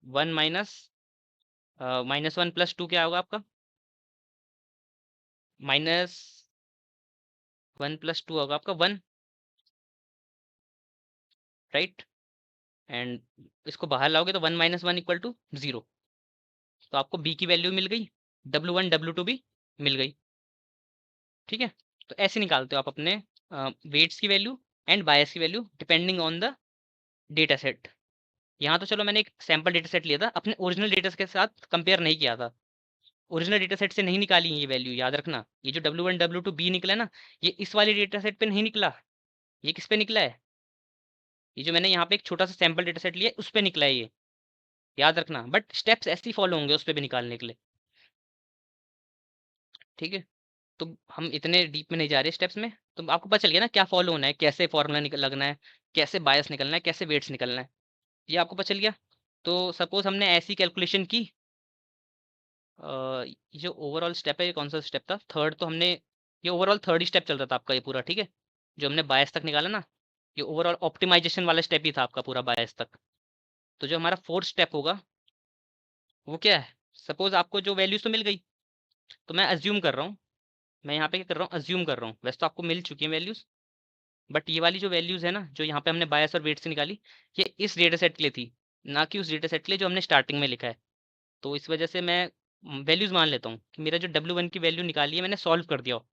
1 माइनस -1 + 2 क्या होगा आपका? -1 + 2 होगा आपका 1, राइट? एंड इसको बाहर लाओगे तो 1 - 1 = 0। तो आपको बी की वैल्यू मिल गई, W1 W2 भी मिल गई। ठीक है, तो ऐसे निकालते हो आप अपने वेट्स की वैल्यू एंड बायस की value depending on the data set. यहाँ तो चलो मैंने एक सैम्पल डेटा सेट लिया था, अपने ओरिजिनल डेटा के साथ कंपेयर नहीं किया था। ओरिजिनल डेटा सेट से नहीं निकाली ये वैल्यू, याद रखना। ये जो W1 W2 बी निकला है ना, ये इस वाले डेटा सेट पे नहीं निकला। ये किस पे निकला है? ये जो मैंने यहाँ पे एक छोटा सा सैम्पल डेटा सेट लिया है, उस पे निकला है ये, याद रखना। बट स्टेप्स ऐसे ही फॉलो होंगे उस पे भी निकालने के लिए। ठीक है, तो हम इतने डीप में नहीं जा रहे स्टेप्स में। तो आपको पता चल गया ना क्या फॉलो होना है, कैसे फॉर्मूला निकल लगना है, कैसे बायस निकलना है, कैसे वेट्स निकलना है, ये आपको पता चल गया। तो सपोज हमने ऐसी कैलकुलेशन की, ये जो ओवरऑल स्टेप है ये कौन सा स्टेप था? थर्ड। तो हमने ये ओवरऑल थर्ड ही स्टेप चल रहा था आपका ये पूरा, ठीक है, जो हमने बायस तक निकाला ना, ये ओवरऑल ऑप्टिमाइजेशन वाला स्टेप ही था आपका पूरा बायस तक। तो जो हमारा फोर्थ स्टेप होगा वो क्या है? सपोज आपको जो वैल्यूज तो मिल गई, तो मैं अज्यूम कर रहा हूँ, मैं यहाँ पे क्या कर रहा हूँ, अज्यूम कर रहा हूँ। वैसे तो आपको मिल चुकी है वैल्यूज, बट ये वाली जो वैल्यूज है ना, जो यहाँ पे हमने बायस और वेट से निकाली, ये इस डेटा सेट के लिए थी, ना कि उस डेटा सेट के लिए जो हमने स्टार्टिंग में लिखा है। तो इस वजह से मैं वैल्यूज मान लेता हूँ कि मेरा जो W1 की वैल्यू निकाली है मैंने सॉल्व कर दिया हो,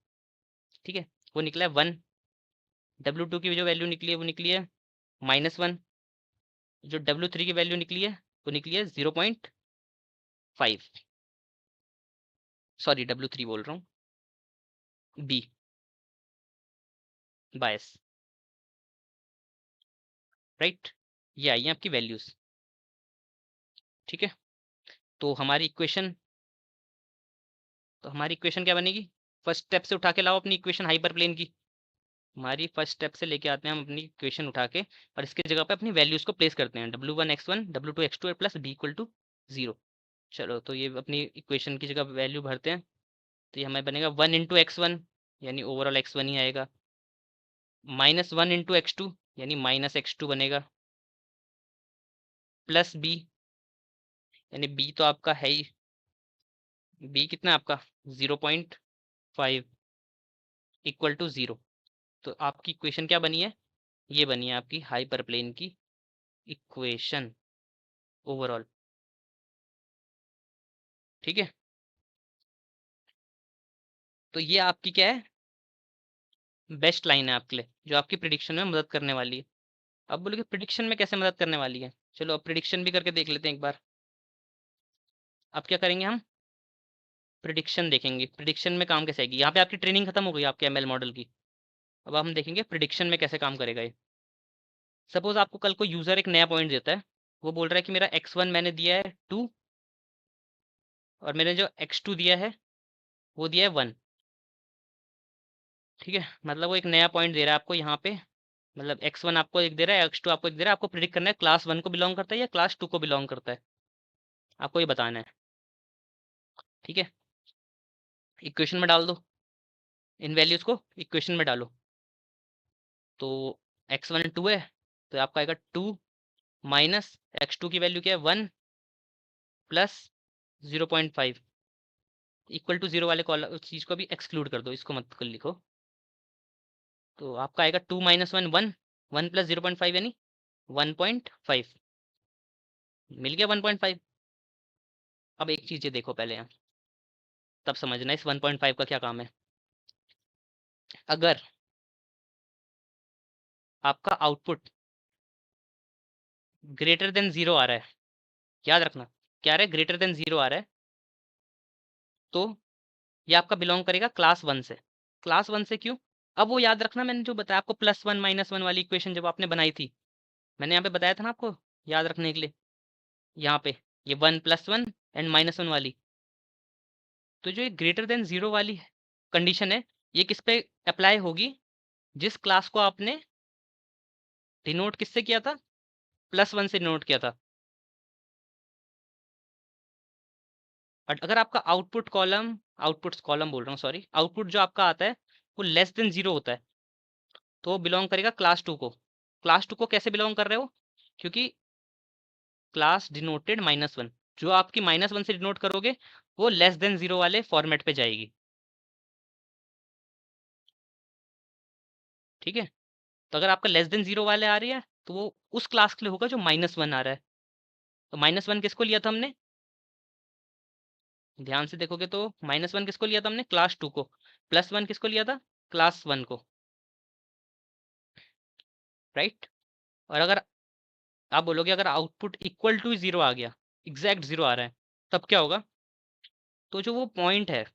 ठीक है, वो निकला है 1। W2 की जो वैल्यू निकली है वो निकली है -1। जो W3 की वैल्यू निकली है वो निकली है 0.5, सॉरी W3 बोल रहा हूँ, बी बायस, राइट? ये आई है आपकी वैल्यूज। ठीक है, तो हमारी इक्वेशन क्या बनेगी? फर्स्ट स्टेप से उठा के लाओ अपनी इक्वेशन हाइपर प्लेन की। हमारी फर्स्ट स्टेप से लेके आते हैं हम अपनी इक्वेशन उठा के, और इसकी जगह पे अपनी वैल्यूज को प्लेस करते हैं, W1 x1 W2 x2 plus b = 0। चलो, तो ये अपनी इक्वेशन की जगह वैल्यू भरते हैं। तो ये हमें बनेगा 1 × x1, यानी ओवरऑल x1 ही आएगा, -1 × x2 यानी -x2 बनेगा, प्लस b, यानी b तो आपका है ही, b कितना है आपका 0.5 = 0। तो आपकी इक्वेशन क्या बनी है? ये बनी है आपकी हाइपर प्लेन की इक्वेशन ओवरऑल। ठीक है, तो ये आपकी क्या है, बेस्ट लाइन है आपके लिए, जो आपकी प्रिडिक्शन में मदद करने वाली है। अब बोलोगे प्रिडिक्शन में कैसे मदद करने वाली है? चलो अब प्रिडिक्शन भी करके देख लेते हैं एक बार। अब क्या करेंगे हम? प्रिडिक्शन देखेंगे, प्रिडिक्शन में काम कैसे आएगी। यहाँ पे आपकी ट्रेनिंग खत्म हो गई आपके एमएल मॉडल की। अब हम देखेंगे प्रिडिक्शन में कैसे काम करेगा ये। सपोज आपको कल को यूजर एक नया पॉइंट देता है, वो बोल रहा है कि मेरा x1 मैंने दिया है 2, और मैंने जो x2 दिया है वो दिया है 1। ठीक है, मतलब वो एक नया पॉइंट दे रहा है आपको यहाँ पे, मतलब x1 आपको एक दे रहा है, x2 आपको एक दे रहा है। आपको प्रिडिक्ट करना है क्लास 1 को बिलोंग करता है या क्लास 2 को बिलोंग करता है, आपको ये बताना है। ठीक है, इक्वेशन में डाल दो, इन वैल्यूज को इक्वेशन में डालो। तो x1 2 है, तो आपका आएगा 2 माइनस x2 की वैल्यू क्या है 1 प्लस 0.5 = 0 वाले कॉलम चीज को भी एक्सक्लूड कर दो, इसको मत कर लिखो। तो आपका आएगा 2 - 1 1, 1 + 0.5 यानी 1.5, मिल गया 1.5। अब एक चीज ये देखो पहले यहाँ, तब समझना इस 1.5 का क्या काम है। अगर आपका आउटपुट ग्रेटर देन 0 आ रहा है, याद रखना क्या आ रहा है, ग्रेटर देन 0 आ रहा है, तो ये आपका बिलोंग करेगा क्लास 1 से। क्लास 1 से क्यों? अब वो याद रखना, मैंने जो बताया आपको +1 -1 वाली इक्वेशन जब आपने बनाई थी, मैंने यहाँ पे बताया था ना आपको याद रखने के लिए, यहाँ पे ये 1 + 1 एंड -1 वाली। तो जो ये ग्रेटर देन 0 वाली कंडीशन है, ये किस पे अप्लाई होगी? जिस क्लास को आपने डिनोट किससे किया था, +1 से डिनोट किया था। बट अगर आपका आउटपुट कॉलम बोल रहा हूँ, सॉरी, आउटपुट जो आपका आता है वो लेस देन 0 होता है, तो वो बिलोंग करेगा क्लास 2 को। क्लास 2 को कैसे बिलोंग कर रहे हो? क्योंकि क्लास डिनोटेड -1, जो आपकी -1 से डिनोट करोगे वो लेस देन 0 वाले फॉर्मेट पे जाएगी। ठीक है, तो अगर आपका लेस देन 0 वाले आ रही है तो वो उस क्लास के लिए होगा जो -1 आ रहा है। तो -1 किसको लिया था हमने, ध्यान से देखोगे तो -1 किसको लिया था हमने, क्लास 2 को। +1 किसको लिया था, क्लास 1 को, राइट। और अगर आप बोलोगे अगर आउटपुट इक्वल टू 0 आ गया, एग्जैक्ट 0 आ रहा है, तब क्या होगा, तो जो वो पॉइंट है,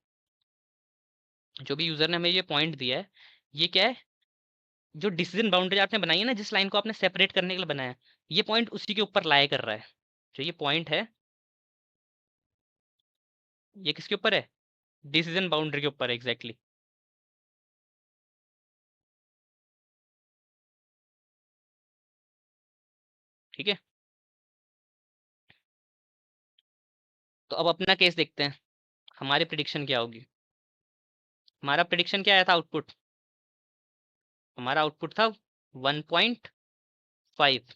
जो भी यूजर ने हमें ये पॉइंट दिया है, ये क्या है, जो डिसीजन बाउंड्री आपने बनाई है ना, जिस लाइन को आपने सेपरेट करने के लिए बनाया है, ये पॉइंट उसी के ऊपर लाए कर रहा है। जो ये पॉइंट है, ये किसके ऊपर है, डिसीजन बाउंड्री के ऊपर है, एग्जैक्टली। ठीक है, तो अब अपना केस देखते हैं, हमारी प्रिडिक्शन क्या होगी। हमारा प्रिडिक्शन क्या आया था आउटपुट, हमारा आउटपुट था 1.5।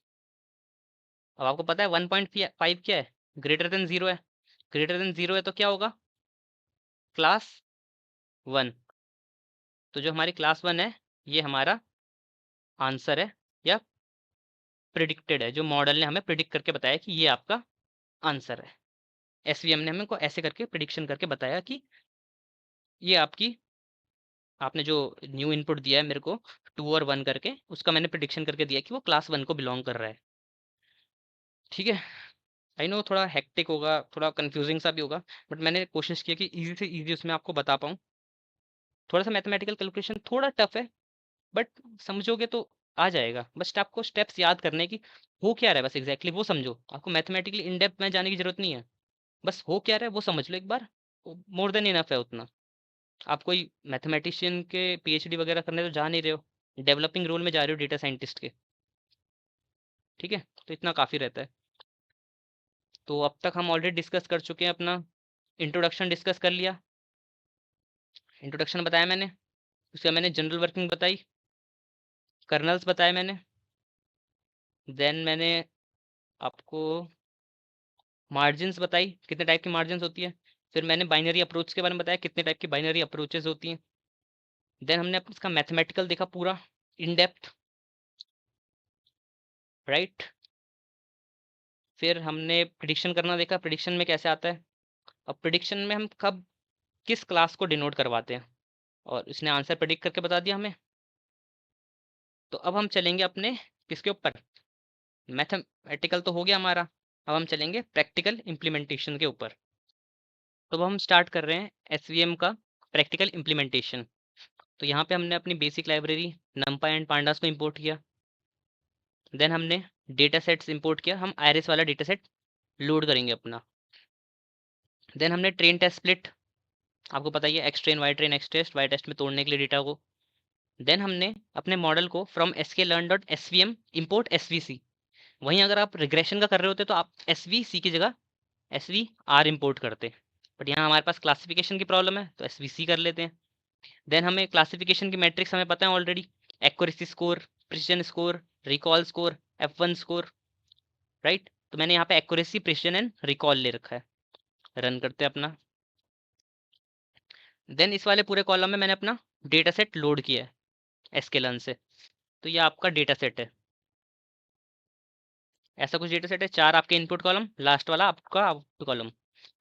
अब आपको पता है 1.5 क्या है, ग्रेटर देन 0 है। ग्रेटर देन 0 है तो क्या होगा, क्लास 1। तो जो हमारी क्लास 1 है, ये हमारा आंसर है, या प्रिडिक्टेड है, जो मॉडल ने हमें प्रिडिक्ट करके बताया कि ये आपका आंसर है। एसवीएम ने हमें को ऐसे करके प्रिडिक्शन करके बताया कि ये आपकी, आपने जो न्यू इनपुट दिया है मेरे को 2 और 1 करके, उसका मैंने प्रिडिक्शन करके दिया कि वो क्लास 1 को बिलोंग कर रहा है। ठीक है, आई नो थोड़ा हेक्टिक होगा, थोड़ा कंफ्यूजिंग सा भी होगा, बट मैंने कोशिश की कि इजी से इजी उसमें आपको बता पाऊँ। थोड़ा सा मैथमेटिकल कैलकुलेशन थोड़ा टफ है, बट समझोगे तो आ जाएगा। बस आपको स्टेप्स याद करने की, हो क्या रहा है बस एग्जैक्टली वो समझो, आपको मैथमेटिकली इन डेप्थ में जाने की जरूरत नहीं है, बस हो क्या रहा है वो समझ लो एक बार, मोर देन इनफ है उतना। आप कोई मैथमेटिशियन के पीएचडी वगैरह करने तो जा नहीं रहे हो, डेवलपिंग रोल में जा रहे हो डेटा साइंटिस्ट के। ठीक है, तो इतना काफ़ी रहता है। तो अब तक हम ऑलरेडी डिस्कस कर चुके हैं, अपना इंट्रोडक्शन डिस्कस कर लिया, इंट्रोडक्शन बताया मैंने, उसका मैंने जनरल वर्किंग बताई, कर्नल्स बताए मैंने, देन मैंने आपको मार्जिन्स बताई, कितने टाइप की मार्जिन्स होती है, फिर मैंने बाइनरी अप्रोच के बारे में बताया, कितने टाइप की बाइनरी अप्रोचेस होती हैं, देन हमने इसका मैथमेटिकल देखा पूरा इन डेप्थ, राइट। फिर हमने प्रिडिक्शन करना देखा, प्रिडिक्शन में कैसे आता है, अब प्रिडिक्शन में हम कब किस क्लास को डिनोट करवाते हैं, और इसने आंसर प्रिडिक्ट करके बता दिया हमें। तो अब हम चलेंगे अपने किसके ऊपर, मैथमेटिकल तो हो गया हमारा, अब हम चलेंगे प्रैक्टिकल इम्प्लीमेंटेशन के ऊपर। तो अब हम स्टार्ट कर रहे हैं एसवीएम का प्रैक्टिकल इम्प्लीमेंटेशन। तो यहाँ पे हमने अपनी बेसिक लाइब्रेरी नमपा एंड पांडास को इंपोर्ट किया, देन हमने डेटा सेट्स इंपोर्ट किया, हम आयरिस वाला डेटा सेट लोड करेंगे अपना। देन हमने ट्रेन टेस्ट स्प्लिट, आपको पता ही है, X train Y train X test Y test में तोड़ने के लिए डेटा को। देन हमने अपने मॉडल को फ्रॉम sklearn.svm import svc, वहीं अगर आप रिग्रेशन का कर रहे होते तो आप svc की जगह svr इंपोर्ट करते, बट यहाँ हमारे पास क्लासिफिकेशन की प्रॉब्लम है तो svc कर लेते हैं। देन हमें क्लासिफिकेशन की मैट्रिक्स हमें पता है already, accuracy score, precision score, recall score, F1 score, right. तो मैंने यहाँ पे एक्यूरेसी, प्रिसिजन एंड रिकॉल ले रखा है। रन करते हैं अपना, देन इस वाले पूरे कॉलम में मैंने अपना डेटा सेट लोड किया है sklearn से। तो ये आपका डेटा सेट है, ऐसा कुछ डेटा सेट है, 4 आपके इनपुट कॉलम, लास्ट वाला आपका आउटपुट कॉलम,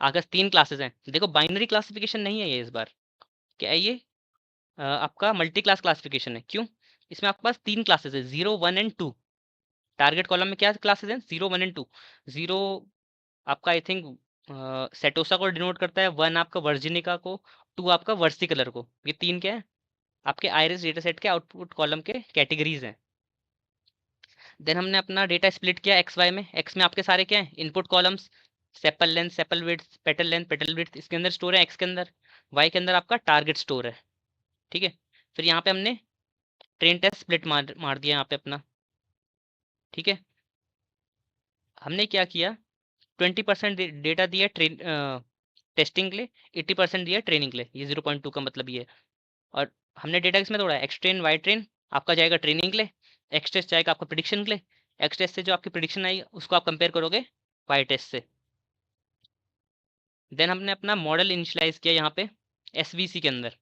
आगे 3 क्लासेस हैं। देखो बाइनरी क्लासिफिकेशन नहीं है ये इस बार, क्या है ये, आपका मल्टी क्लास क्लासिफिकेशन है। क्यों, इसमें आपके पास 3 क्लासेस है, 0 1 एंड 2। टारगेट कॉलम में क्या क्लासेस हैं, 0 1 एंड 2। 0 आपका आई थिंक सेटोसा को डिनोट करता है, 1 आपका वर्जिनिका को, 2 आपका वर्सी कलर को। ये 3 क्या है, आपके आयरिस डेटा सेट के आउटपुट कॉलम के कैटेगरीज हैं। देन हमने अपना डेटा स्प्लिट किया एक्स वाई में, एक्स में आपके सारे क्या हैं, input columns, sepal length, sepal width, petal length, petal width इसके अंदर स्टोर है एक्स के अंदर, वाई के अंदर आपका टारगेट स्टोर है। ठीक है, फिर यहाँ पे हमने ट्रेन टेस्ट स्प्लिट मार दिया यहाँ पे अपना। ठीक है, हमने क्या किया, 20% डेटा दिया ट्रेन टेस्टिंग के लिए, 80% दिया ट्रेनिंग के लिए, ये 0.2 का मतलब ये है। और हमने डेटा किसमें तोड़ा है, एक्स ट्रेन वाई ट्रेन आपका जाएगा ट्रेनिंग के लिए, एक्स टेस्ट जाएगा आपका प्रिडिक्शन के लिए। एक्स टेस्ट से जो आपकी प्रिडिक्शन आई उसको आप कंपेयर करोगे वाई टेस्ट से। देन हमने अपना मॉडल इनिशियलाइज किया यहाँ पे एसवीसी के अंदर।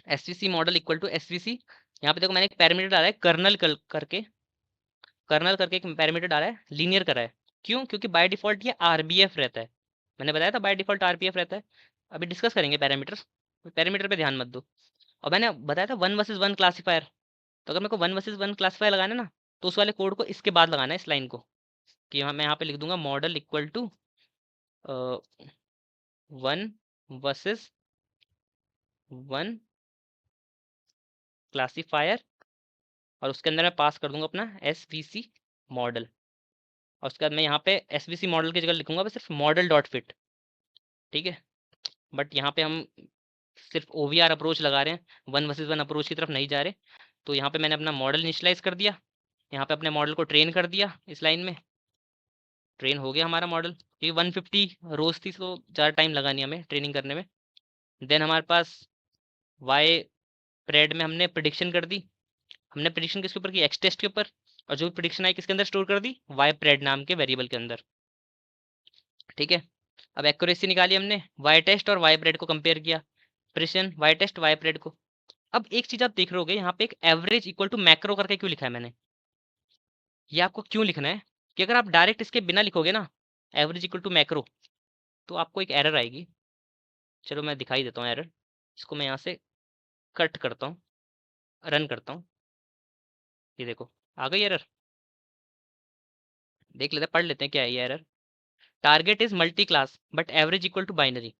SVC model equal to SVC, यहाँ पे देखो मैंने एक पैरामीटर डाला है कर्नल करके एक पैरामीटर डाला है, लीनियर करा है। क्यों? क्योंकि बाय डिफॉल्ट ये आरबीएफ रहता है। मैंने बताया था बाय डिफॉल्ट आरबीएफ रहता है। अभी डिस्कस करेंगे पैरामीटर्स, पैरामीटर पे ध्यान मत दो। और मैंने बताया था वन वर्सेस वन क्लासीफायर, तो अगर मेरे को वन वर्सेस वन क्लासीफायर लगाना है ना, तो उस वाले कोड को इसके बाद लगाना है, इस लाइन को, कि मैं यहाँ पे लिख दूंगा model equal to one versus one classifier, और उसके अंदर मैं पास कर दूंगा अपना एसवीसी मॉडल। और उसके बाद मैं यहाँ पे एसवीसी मॉडल की जगह लिखूंगा बस सिर्फ मॉडल डॉट फिट। ठीक है, बट यहाँ पे हम सिर्फ ओवीआर अप्रोच लगा रहे हैं, वन वर्सेस वन अप्रोच की तरफ नहीं जा रहे। तो यहाँ पे मैंने अपना मॉडल इनिशियलाइज कर दिया, यहाँ पे अपने मॉडल को ट्रेन कर दिया, इस लाइन में ट्रेन हो गया हमारा मॉडल। ये 150 रोज थी, तो ज़्यादा टाइम लगा नहीं हमें ट्रेनिंग करने में। देन हमारे पास वाई प्रेड में हमने प्रिडिक्शन कर दी। हमने प्रिडिक्शन किसके ऊपर की? एक्स टेस्ट के ऊपर। और जो प्रिडिक्शन आई किसके अंदर स्टोर कर दी? वाई प्रेड नाम के वेरिएबल के अंदर। ठीक है, अब एक्यूरेसी निकाली हमने, वाई टेस्ट और वाई प्रेड को कंपेयर किया, precision Y test Y pred को। अब एक चीज आप देख रहे होगे, यहाँ पे एक एवरेज इक्वल टू मैक्रो करके क्यों लिखा है मैंने? ये आपको क्यों लिखना है कि अगर आप डायरेक्ट इसके बिना लिखोगे ना, एवरेज इक्वल टू मैक्रो, तो आपको एक एरर आएगी। चलो मैं दिखाई देता हूँ एरर। इसको मैं यहाँ से कट करता हूँ, रन करता हूँ। ये देखो आ गई एरर, देख लेते हैं, पढ़ लेते हैं क्या है ये error. Target is multi class but average equal to binary.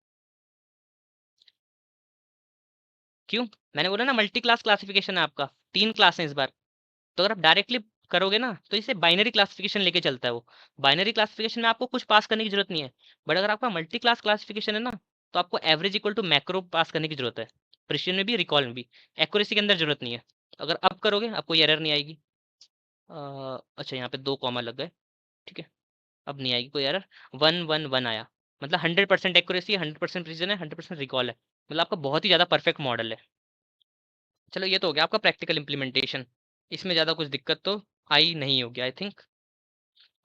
क्यों? मैंने बोला ना मल्टी क्लास क्लासिफिकेशन है आपका, 3 क्लास हैं इस बार। तो अगर आप डायरेक्टली करोगे ना, तो इसे बाइनरी क्लासिफिकेशन लेके चलता है वो। बाइनरी क्लासिफिकेशन में आपको कुछ पास करने की जरूरत नहीं है। बट अगर आपका मल्टी क्लास क्लासिफिकेशन है ना, तो आपको एवरेज इक्वल टू मैक्रो पास करने की जरूरत है, प्रिसिजन में भी रिकॉल में भी। एक्यूरेसी के अंदर जरूरत नहीं है। अगर अब करोगे आपको ये एरर नहीं आएगी। अच्छा यहाँ पे 2 कॉमा लग गए, ठीक है, अब नहीं आएगी कोई एरर। 111 आया, मतलब 100% एक्यूरेसी है, 100% प्रिसिजन है, 100% रिकॉल है, मतलब आपका बहुत ही ज़्यादा परफेक्ट मॉडल है। चलो ये तो हो गया आपका प्रैक्टिकल इम्प्लीमेंटेशन, इसमें ज़्यादा कुछ दिक्कत तो आई नहीं होगी आई थिंक।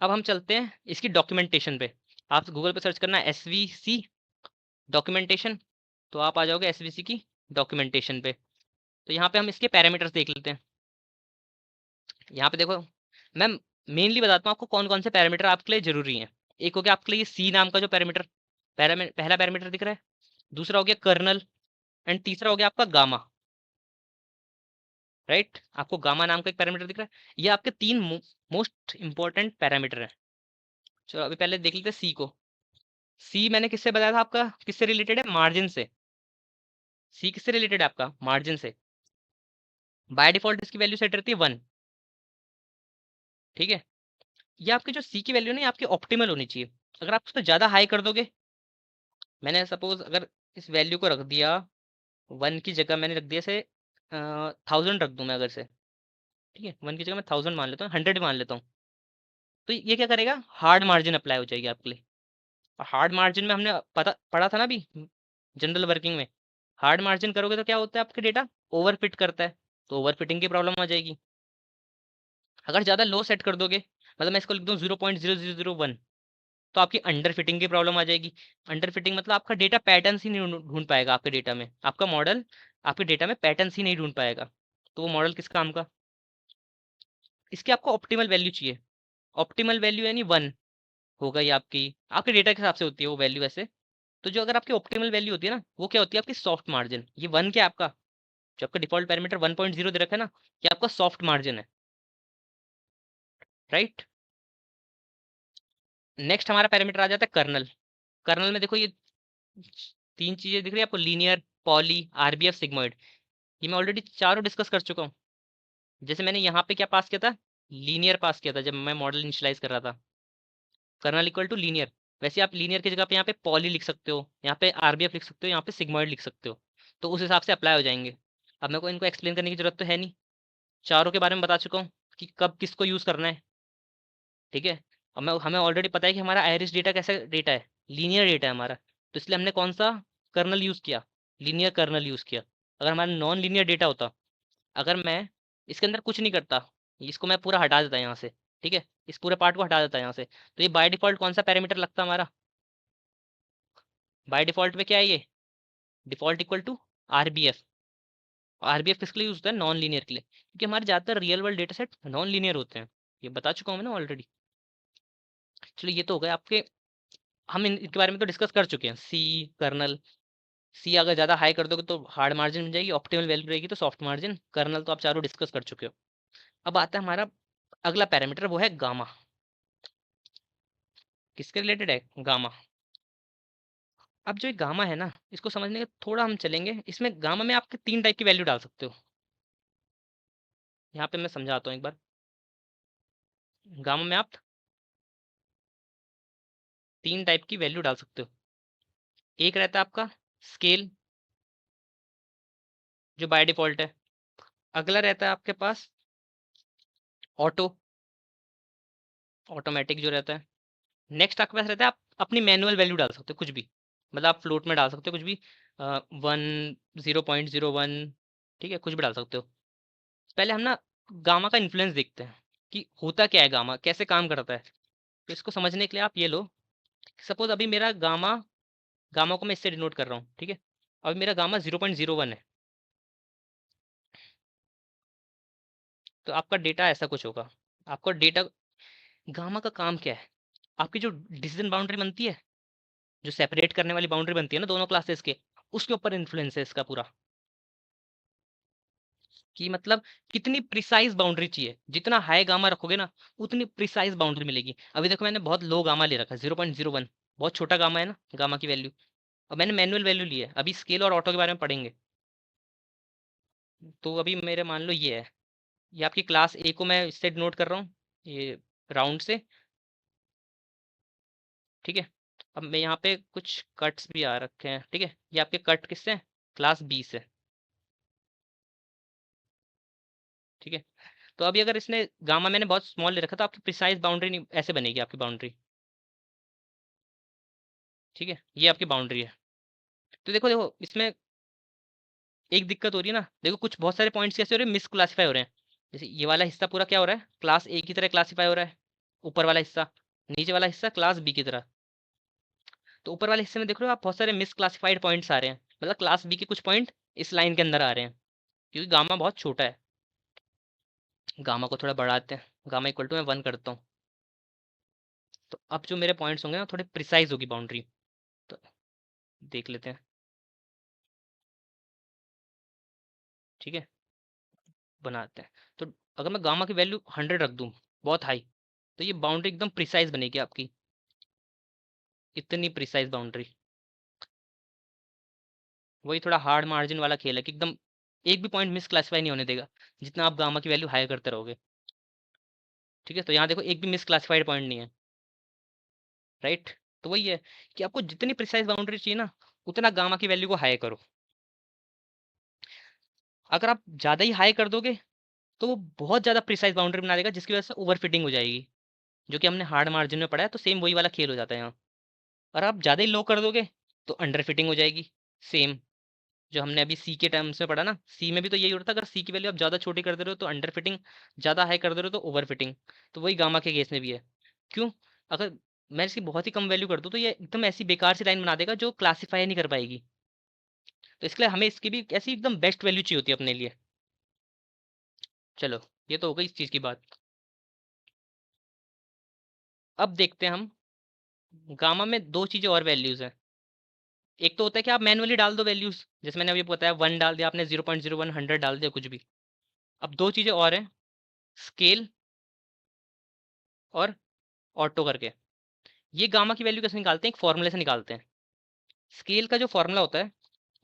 अब हम चलते हैं इसकी डॉक्यूमेंटेशन पे। आप गूगल पे सर्च करना एस वी सी डॉक्यूमेंटेशन, तो आप आ जाओगे एस वी सी की डॉक्यूमेंटेशन पे। तो यहाँ पे हम इसके पैरामीटर्स देख लेते हैं। यहाँ पे देखो, मैं मेनली बताता हूँ आपको कौन कौन से पैरामीटर आपके लिए जरूरी हैं। एक हो गया आपके लिए सी नाम का जो पैरामीटर, पहला पैरामीटर दिख रहा है, दूसरा हो गया कर्नल, एंड तीसरा हो गया आपका गामा। राइट, आपको गामा नाम का एक पैरामीटर दिख रहा है। ये आपके 3 मोस्ट इंपॉर्टेंट पैरामीटर हैं। चलो अभी पहले देख लेते हैं सी को। सी मैंने किससे बताया था आपका, किससे रिलेटेड है? मार्जिन से। सी किससे रिलेटेड है आपका? मार्जिन से। बाय डिफॉल्ट इसकी वैल्यू सेट रहती है 1। ठीक है, ये आपकी जो सी की वैल्यू ना, ये आपकी ऑप्टिमल होनी चाहिए। अगर आप उसको ज़्यादा हाई कर दोगे, मैंने सपोज अगर इस वैल्यू को रख दिया 1 की जगह, मैंने रख दिया से 1000 रख दूं मैं अगर से, ठीक है, 1 की जगह मैं 1000 मान लेता हूँ, 100 मान लेता हूँ, तो ये क्या करेगा? हार्ड मार्जिन अप्लाई हो जाएगी आपके लिए। और हार्ड मार्जिन में हमने पढ़ा था ना अभी जनरल वर्किंग में, हार्ड मार्जिन करोगे तो क्या होता है? आपके डेटा ओवरफिट करता है, तो ओवरफिटिंग की प्रॉब्लम आ जाएगी। अगर ज़्यादा लो सेट कर दोगे, मतलब मैं इसको लिख दूँ 0.0001, तो आपकी अंडर फिटिंग की प्रॉब्लम आ जाएगी। अंडर फिटिंग मतलब आपका डेटा पैटर्न्स ही नहीं ढूंढ पाएगा आपके डेटा में, आपका मॉडल आपके डेटा में पैटर्न्स ही नहीं ढूंढ पाएगा, तो वो मॉडल किस काम का? इसकी आपको ऑप्टिमल वैल्यू चाहिए। ऑप्टिमल वैल्यू यानी 1 हो गई आपकी, आपके डेटा के हिसाब से होती है वो वैल्यू वैसे। तो जो अगर आपकी ऑप्टिमल वैल्यू होती है ना, वो क्या होती है? आपकी सॉफ्ट मार्जिन। ये 1 क्या है आपका? जो आपका डिफॉल्ट पैरामीटर 1.0 दे रखा है ना, ये आपका सॉफ्ट मार्जिन है। राइट, नेक्स्ट हमारा पैरामीटर आ जाता है कर्नल। कर्नल में देखो ये 3 चीजें दिख रही है आपको, लीनियर, पॉली, आरबीएफ, सिग्मोइड। ये मैं ऑलरेडी चारों डिस्कस कर चुका हूँ। जैसे मैंने यहाँ पे क्या पास किया था? लीनियर पास किया था जब मैं मॉडल इनिशियलाइज कर रहा था, कर्नल इक्वल टू लीनियर। वैसे आप लीनियर की जगह पे यहाँ पे पॉली लिख सकते हो, यहाँ पे आरबीएफ लिख सकते हो, यहाँ पे सिग्मोइड लिख सकते हो, तो उस हिसाब से अप्लाई हो जाएंगे। अब मेरे को इनको एक्सप्लेन करने की जरूरत तो है नहीं, चारों के बारे में बता चुका हूँ कि कब किसको यूज़ करना है। ठीक है, अब मैं हमें ऑलरेडी पता है कि हमारा आयरिस डेटा कैसा डेटा है, लीनियर डेटा है हमारा, तो इसलिए हमने कौन सा कर्नल यूज़ किया? लीनियर कर्नल यूज़ किया। अगर हमारा नॉन लीनियर डेटा होता, अगर मैं इसके अंदर कुछ नहीं करता, इसको मैं पूरा हटा देता यहाँ से, ठीक है, इस पूरे पार्ट को हटा देता है यहाँ से। तो ये बाय डिफॉल्ट कौन सा पैरामीटर लगता है हमारा? बाय डिफॉल्ट में क्या है ये? Default equal to RBF. RBF किसके लिए यूज होता है? नॉन लीनियर के लिए, क्योंकि हमारे ज्यादातर real world data set non linear होते हैं। ये बता चुका हूँ मैं ना ऑलरेडी। चलो ये तो हो गए आपके, हम इनके बारे में तो डिस्कस कर चुके हैं। सी कर्नल, सी अगर ज़्यादा हाई कर दोगे तो हार्ड मार्जिन मिल जाएगी, ऑप्टिमल वैल्यू रहेगी तो सॉफ्ट मार्जिन। कर्नल तो आप चारों डिस्कस कर चुके हो। अब आता है हमारा अगला पैरामीटर, वो है गामा। किसके रिलेटेड है? गामा। अब जो ये गामा है ना, इसको समझने का थोड़ा हम चलेंगे। इसमें गामा में आपके 3 टाइप की वैल्यू डाल सकते हो। यहाँ पे मैं समझाता हूँ एक बार। गामा में आप 3 टाइप की वैल्यू डाल सकते हो। एक रहता है आपका स्केल, जो बाय डिफॉल्ट है। अगला रहता है आपके पास ऑटो, ऑटोमेटिक जो रहता है। नेक्स्ट आपके पास रहता है आप अपनी मैनुअल वैल्यू डाल सकते हो कुछ भी, मतलब आप फ्लोट में डाल सकते हो कुछ भी, 1, 0.01, ठीक है, कुछ भी डाल सकते हो। पहले हम ना गामा का इन्फ्लुएंस देखते हैं कि होता क्या है, गामा कैसे काम करता है। तो इसको समझने के लिए आप ये लो, सपोज अभी मेरा गामा, गामा को मैं इससे डिनोट कर रहा हूँ, ठीक है। अभी मेरा गामा 0.01 है, तो आपका डेटा ऐसा कुछ होगा। आपका डेटा, गामा का काम क्या है? आपकी जो डिसीजन बाउंड्री बनती है, जो सेपरेट करने वाली बाउंड्री बनती है ना दोनों क्लासेस के, उसके ऊपर इन्फ्लुएंस है इसका पूरा। कि मतलब कितनी प्रिसाइज बाउंड्री चाहिए, जितना हाई गामा रखोगे ना उतनी प्रिसाइज बाउंड्री मिलेगी। अभी देखो मैंने बहुत लो गामा ले रखा है, 0.01, बहुत छोटा गामा है ना गामा की वैल्यू। और मैंने मैनुअल वैल्यू ली है। अभी स्केल और ऑटो के बारे में पढ़ेंगे। तो अभी मेरे मान लो ये है, ये आपकी क्लास ए को मैं इससे नोट कर रहा हूँ, ये राउंड से, ठीक है। अब मैं यहाँ पे कुछ कट्स भी आ रखे हैं, ठीक है। ये आपके कट किससे हैं? क्लास बी से, ठीक है। तो अभी अगर इसने गामा मैंने बहुत स्मॉल ले रखा तो आपकी प्रिसाइज बाउंड्री नहीं ऐसे बनेगी आपकी बाउंड्री, ठीक है। ये आपकी बाउंड्री है। तो देखो देखो इसमें एक दिक्कत हो रही है ना, देखो कुछ बहुत सारे पॉइंट्स कैसे हो रहे हैं, मिस क्लासीफाई हो रहे हैं। जैसे ये वाला हिस्सा पूरा क्या हो रहा है, क्लास ए की तरह क्लासीफाई हो रहा है, ऊपर वाला हिस्सा। नीचे वाला हिस्सा क्लास बी की तरह। तो ऊपर वाले हिस्से में देख रहे हो आप, बहुत सारे मिस क्लासीफाइड पॉइंट्स आ रहे हैं, मतलब क्लास बी के कुछ पॉइंट इस लाइन के अंदर आ रहे हैं, क्योंकि गामा बहुत छोटा है। गामा को थोड़ा बढ़ाते हैं, गामा इक्वल टू मैं 1 करता हूँ। तो अब जो मेरे पॉइंट्स होंगे ना थोड़े प्रिसाइज होगी बाउंड्री। तो देख लेते हैं, ठीक है, बनाते हैं। तो अगर मैं गामा की वैल्यू 100 रख दूं, बहुत हाई, तो ये बाउंड्री एकदम प्रिसाइज बनेगी आपकी, इतनी प्रिसाइज बाउंड्री। वही थोड़ा हार्ड मार्जिन वाला खेल है कि एकदम एक भी पॉइंट मिस क्लासीफाई नहीं होने देगा, जितना आप गामा की वैल्यू हाई करते रहोगे, ठीक है। तो यहाँ देखो एक भी मिस क्लासीफाइड पॉइंट नहीं है, राइट। तो वही है कि आपको जितनी प्रिसाइज बाउंड्री चाहिए ना, उतना गामा की वैल्यू को हाई करो। अगर आप ज़्यादा ही हाई कर दोगे तो वो बहुत ज़्यादा प्रिसाइज बाउंड्री बना देगा, जिसकी वजह से ओवर फिटिंग हो जाएगी, जो कि हमने हार्ड मार्जिन में पढ़ा है। तो सेम वही वाला खेल हो जाता है यहाँ। और आप ज़्यादा ही लो कर दोगे तो अंडर फिटिंग हो जाएगी, सेम जो हमने अभी सी के टर्म्स में पढ़ा ना। सी में भी तो यही होता है, अगर सी की वैल्यू आप ज़्यादा छोटी कर दे रहे हो तो अंडर फिटिंग, ज़्यादा हाई कर दे रहे हो तो ओवर फिटिंग। तो वही गामा के केस में भी है। क्यों? अगर मैं इसकी बहुत ही कम वैल्यू कर दूँ तो ये एकदम ऐसी बेकार सी लाइन बना देगा जो क्लासीफाई नहीं कर पाएगी। तो इसके लिए हमें इसकी भी ऐसी एकदम बेस्ट वैल्यू चाहिए होती है अपने लिए। चलो, ये तो हो गई इस चीज़ की बात। अब देखते हैं हम, गामा में दो चीज़ें और वैल्यूज़ हैं। एक तो होता है कि आप मैनुअली डाल दो वैल्यूज़, जैसे मैंने अभी बताया 1 डाल दिया आपने, 0.01, 100 डाल दिया, कुछ भी। अब दो चीज़ें और हैं, स्केल और ऑटो करके। ये गामा की वैल्यू कैसे निकालते हैं? एक फॉर्मूले से निकालते हैं। स्केल का जो फॉर्मूला होता है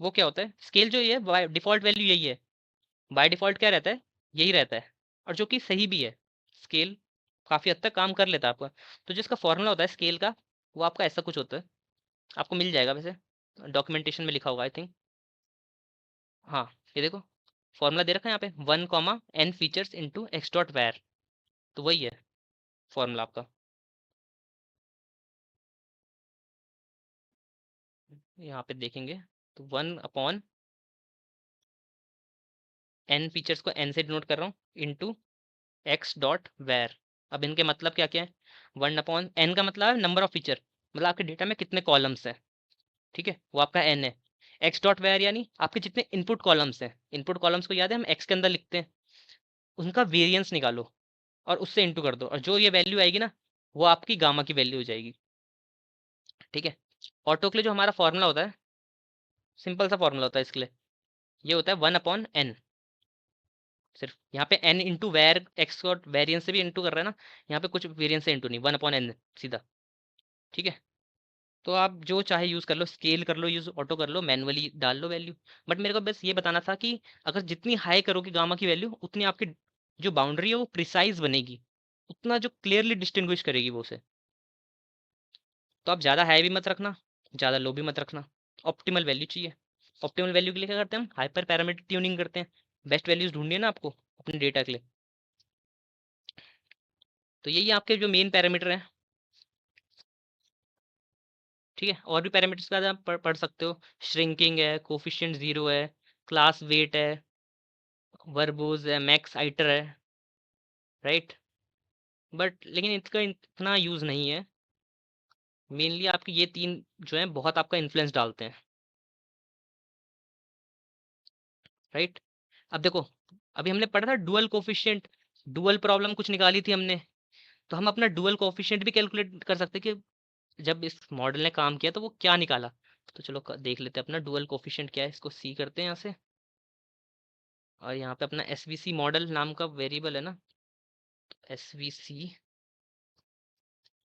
वो क्या होता है, स्केल जो ये बाय डिफ़ॉल्ट वैल्यू यही है। बाय डिफ़ॉल्ट क्या रहता है? यही रहता है, और जो कि सही भी है। स्केल काफ़ी हद तक काम कर लेता है आपका। तो जिसका फॉर्मूला होता है स्केल का, वो आपका ऐसा कुछ होता है, आपको मिल जाएगा वैसे, डॉक्यूमेंटेशन में लिखा होगा आई थिंक। हाँ, ये देखो फॉर्मूला दे रखा है यहाँ पे, 1 comma n features into x dot वैर। तो वही है फॉर्मूला आपका। यहाँ पे देखेंगे तो 1 अपॉन n फीचर्स को n से डिनोट कर रहा हूँ, इंटू एक्स डॉट वैर। अब इनके मतलब क्या क्या है? 1/n का मतलब है नंबर ऑफ फीचर, मतलब आपके डेटा में कितने कॉलम्स हैं, ठीक है, वो आपका n है। एक्स डॉट वेयर यानी आपके जितने इनपुट कॉलम्स हैं, इनपुट कॉलम्स को याद है हम एक्स के अंदर लिखते हैं, उनका वेरिएंस निकालो और उससे इंटू कर दो, और जो ये वैल्यू आएगी ना वो आपकी गामा की वैल्यू हो जाएगी, ठीक है। ऑटो के लिए जो हमारा फॉर्मूला होता है, सिंपल सा फॉर्मूला होता है इसके लिए, ये होता है 1/n। सिर्फ यहाँ पे n इंटू वेर एक्स और वेरियंस से भी इंटू कर रहा है ना, यहाँ पे कुछ वेरियंस से इंटू नहीं, 1/n सीधा, ठीक है। तो आप जो चाहे यूज़ कर लो, स्केल कर लो, यूज़ ऑटो कर लो, मैनुअली डाल लो वैल्यू। बट मेरे को बस ये बताना था कि अगर जितनी हाई करोगे गामा की वैल्यू, उतनी आपकी जो बाउंड्री है वो प्रिसाइज बनेगी, उतना जो क्लियरली डिस्टिंग्विश करेगी वो से। तो आप ज़्यादा हाई भी मत रखना, ज़्यादा लो भी मत रखना, ऑप्टिमल वैल्यू चाहिए। ऑप्टिमल वैल्यू के लिए क्या करते हैं हम? हाइपर पैरामीटर ट्यूनिंग करते हैं, बेस्ट वैल्यूज ढूंढनी है ना आपको अपने डेटा के लिए। तो यही आपके जो मेन पैरामीटर हैं, ठीक है। और भी पैरामीटर्स का आप पढ़ सकते हो, श्रिंकिंग है, कोफिशिएंट 0 है, क्लास वेट है, वर्बोज है, मैक्स आइटर है, राइट। बट लेकिन इसका इतना यूज़ नहीं है, मेनली आपके ये तीन जो हैं बहुत आपका इन्फ्लुएंस डालते हैं, राइट। अब देखो, अभी हमने पढ़ा था डुअल कोफिशिएंट, डुअल प्रॉब्लम कुछ निकाली थी हमने, तो हम अपना डुअल कोफिशिएंट भी कैलकुलेट कर सकते हैं कि जब इस मॉडल ने काम किया तो वो क्या निकाला। तो चलो देख लेते हैं अपना डुअल कोफिशिएंट क्या है, इसको सी करते हैं यहाँ से, और यहाँ पे अपना एसवीसी मॉडल नाम का वेरिएबल है ना, एसवीसी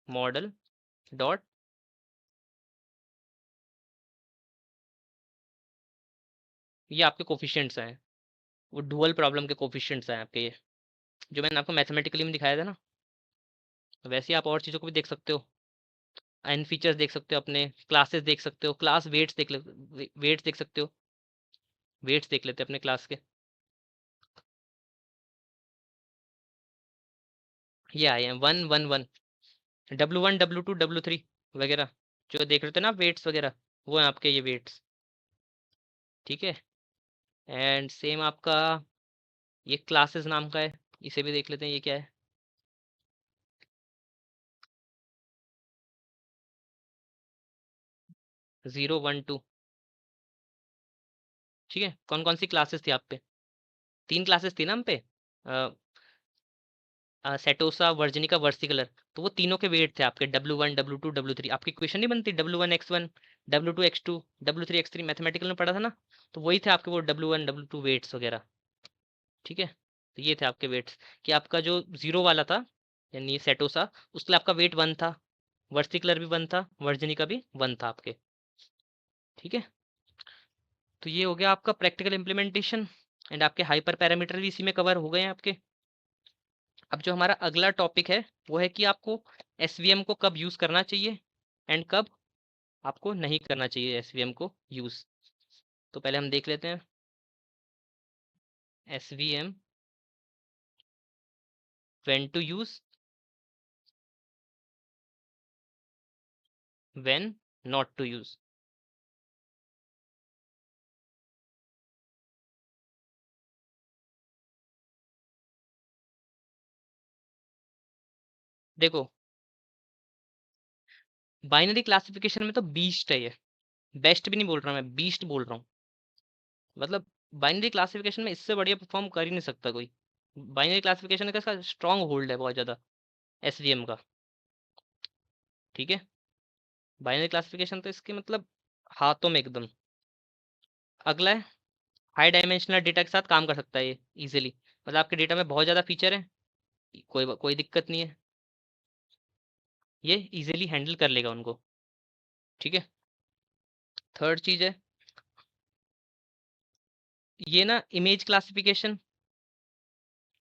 मॉडल डॉट, ये आपके कोफिशिएंट्स हैं, वो डुअल प्रॉब्लम के कोफिशिएंट्स हैं आपके, ये जो मैंने आपको मैथमेटिकली में दिखाया था ना। वैसे ही आप और चीज़ों को भी देख सकते हो, एन फीचर्स देख सकते हो, अपने क्लासेस देख सकते हो, क्लास वेट्स वेट्स देख सकते हो, वेट्स देख लेते हैं अपने क्लास के। ये आए हैं 1 1 1, W1 W2 W3 वगैरह, जो देख रहे थे ना वेट्स वगैरह, वो है आपके ये वेट्स, ठीक है। एंड सेम आपका ये क्लासेस नाम का है, इसे भी देख लेते हैं ये क्या है, 0 1 2, ठीक है। कौन कौन सी क्लासेस थी आप पे? तीन क्लासेस थी ना हम पे, सेटोसा, वर्जिनिका, वर्सिकलर। तो वो तीनों के वेट थे आपके W1 W2 W3। आपकी इक्वेशन नहीं बनती W1 X1 W2 X2 W3 X3, mathematical में पढ़ा था ना, तो वही थे आपके वो W1 W2 वेट्स वगैरह, ठीक है। तो ये थे आपके वेट्स, कि आपका जो जीरो वाला था यानी सेटोसा, उसके लिए आपका वेट 1 था, वर्सिकलर भी 1 था, वर्जिनिका भी 1 था आपके, ठीक है। तो ये हो गया आपका प्रैक्टिकल इम्प्लीमेंटेशन, एंड आपके हाइपर पैरामीटर भी इसी में कवर हो गए हैं आपके। अब जो हमारा अगला टॉपिक है वो है कि आपको एसवीएम को कब यूज़ करना चाहिए एंड कब आपको नहीं करना चाहिए एसवीएम को यूज़। तो पहले हम देख लेते हैं SVM when to use, when not to use. देखो, बाइनरी क्लासिफिकेशन में तो बीस्ट है ये, बेस्ट भी नहीं बोल रहा मैं, बीस्ट बोल रहा हूँ। मतलब बाइनरी क्लासिफिकेशन में इससे बढ़िया परफॉर्म कर ही नहीं सकता कोई। बाइनरी क्लासिफिकेशन का इसका स्ट्रॉन्ग होल्ड है बहुत ज़्यादा एसवीएम का, ठीक है। बाइनरी क्लासिफिकेशन तो इसके मतलब हाथों में एकदम। अगला है हाई डायमेंशनल डेटा के साथ काम कर सकता है ये इजीली, मतलब आपके डेटा में बहुत ज़्यादा फीचर है, कोई कोई दिक्कत नहीं है, ये इजीली हैंडल कर लेगा उनको, ठीक है। थर्ड चीज़ है ये ना इमेज क्लासिफिकेशन।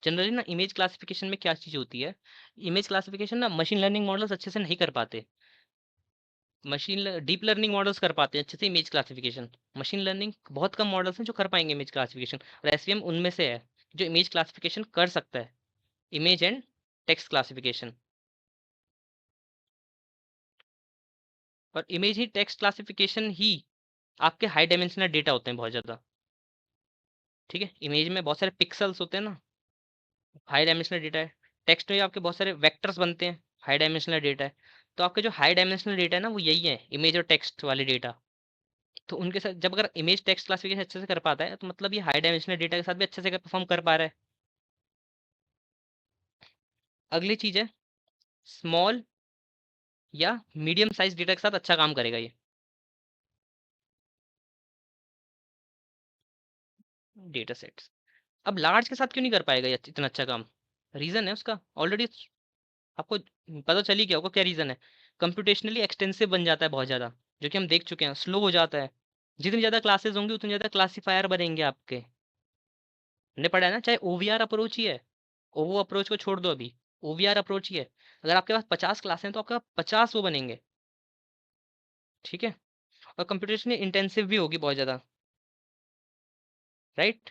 जनरली ना इमेज क्लासिफिकेशन में क्या चीज़ होती है, इमेज क्लासिफिकेशन ना मशीन लर्निंग मॉडल्स अच्छे से नहीं कर पाते, डीप लर्निंग मॉडल्स कर पाते हैं अच्छे से इमेज क्लासिफिकेशन, मशीन लर्निंग बहुत कम मॉडल्स हैं जो कर पाएंगे इमेज क्लासिफिकेशन, और एसवीएम उनमें से है जो इमेज क्लासिफिकेशन कर सकता है, इमेज एंड टेक्स्ट क्लासिफिकेशन। और इमेज ही टेक्स्ट क्लासिफिकेशन ही आपके हाई डायमेंशनल डेटा होते हैं बहुत ज़्यादा, ठीक है। इमेज में बहुत सारे पिक्सल्स होते हैं ना, हाई डायमेंशनल डेटा है, टेक्स्ट में आपके बहुत सारे वेक्टर्स बनते हैं, हाई डायमेंशनल डेटा है। तो आपके जो हाई डायमेंशनल डेटा है ना वो यही है, इमेज और टेक्स्ट वाले डेटा। तो उनके साथ जब अगर इमेज टेक्स्ट क्लासिफिकेशन अच्छे से कर पाता है तो मतलब ये हाई डायमेंशनल डेटा के साथ भी अच्छे से परफॉर्म कर पा रहा है। अगली चीज है स्मॉल या मीडियम साइज डेटा के साथ अच्छा काम करेगा ये डेटा सेट्स। अब लार्ज के साथ क्यों नहीं कर पाएगा ये इतना अच्छा काम? रीजन है उसका ऑलरेडी आपको पता चल ही गया होगा क्या रीजन है। कंप्यूटेशनली एक्सटेंसिव बन जाता है बहुत ज्यादा, जो कि हम देख चुके हैं, स्लो हो जाता है। जितनी ज्यादा क्लासेस होंगी उतनी ज्यादा क्लासीफायर बनेंगे आपके। हमने पढ़ा है ना, चाहे ओवीआर अप्रोच ही है, ओवो अप्रोच को छोड़ दो अभी, ओवीआर अप्रोच ही है। अगर आपके पास 50 क्लास हैं तो आपके पास 50 वो बनेंगे। ठीक है, और कंप्यूटेशनली इंटेंसिव भी होगी बहुत ज्यादा, राइट?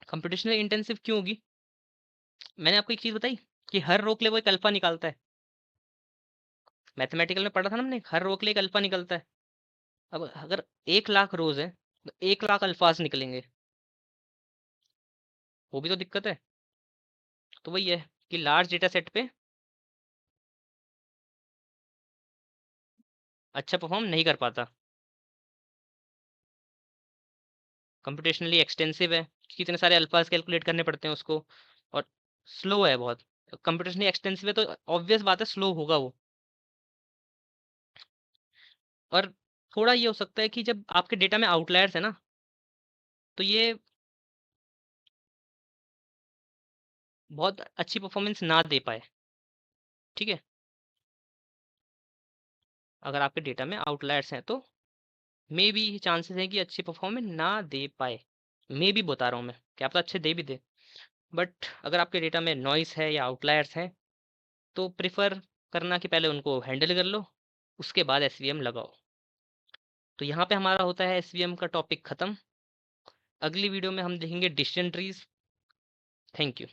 कंप्यूटेशनली इंटेंसिव क्यों होगी? मैंने आपको एक चीज बताई कि हर रो के लिए वो एक अल्फा निकालता है। मैथमेटिकल में पढ़ा था ना हमने, हर रो के लिए एक अल्फा निकलता है। अब अगर 1 लाख रोज है तो 1 लाख अल्फाज निकलेंगे, वो भी तो दिक्कत है। तो वही है कि लार्ज डेटा सेट पे अच्छा परफॉर्म नहीं कर पाता। कंप्यूटेशनली एक्सटेंसिव है, कितने सारे अल्फाज कैलकुलेट करने पड़ते हैं उसको, और स्लो है बहुत। कंप्यूटेशनली एक्सटेंसिव है तो ऑब्वियस बात है स्लो होगा वो। और थोड़ा ये हो सकता है कि जब आपके डेटा में आउटलायर्स है ना, तो ये बहुत अच्छी परफॉर्मेंस ना दे पाए। ठीक है, अगर आपके डेटा में आउटलायर्स हैं तो मे बी चांसेस हैं कि अच्छी परफॉर्मेंस ना दे पाए। मे बी बता रहा हूँ मैं, क्या पता अच्छे दे भी दे। बट अगर आपके डेटा में नॉइस है या आउटलायर्स हैं तो प्रिफर करना कि पहले उनको हैंडल कर लो, उसके बाद एसवीएम लगाओ। तो यहाँ पे हमारा होता है एसवीएम का टॉपिक खत्म। अगली वीडियो में हम देखेंगे डिसीजन ट्रीज। Thank you.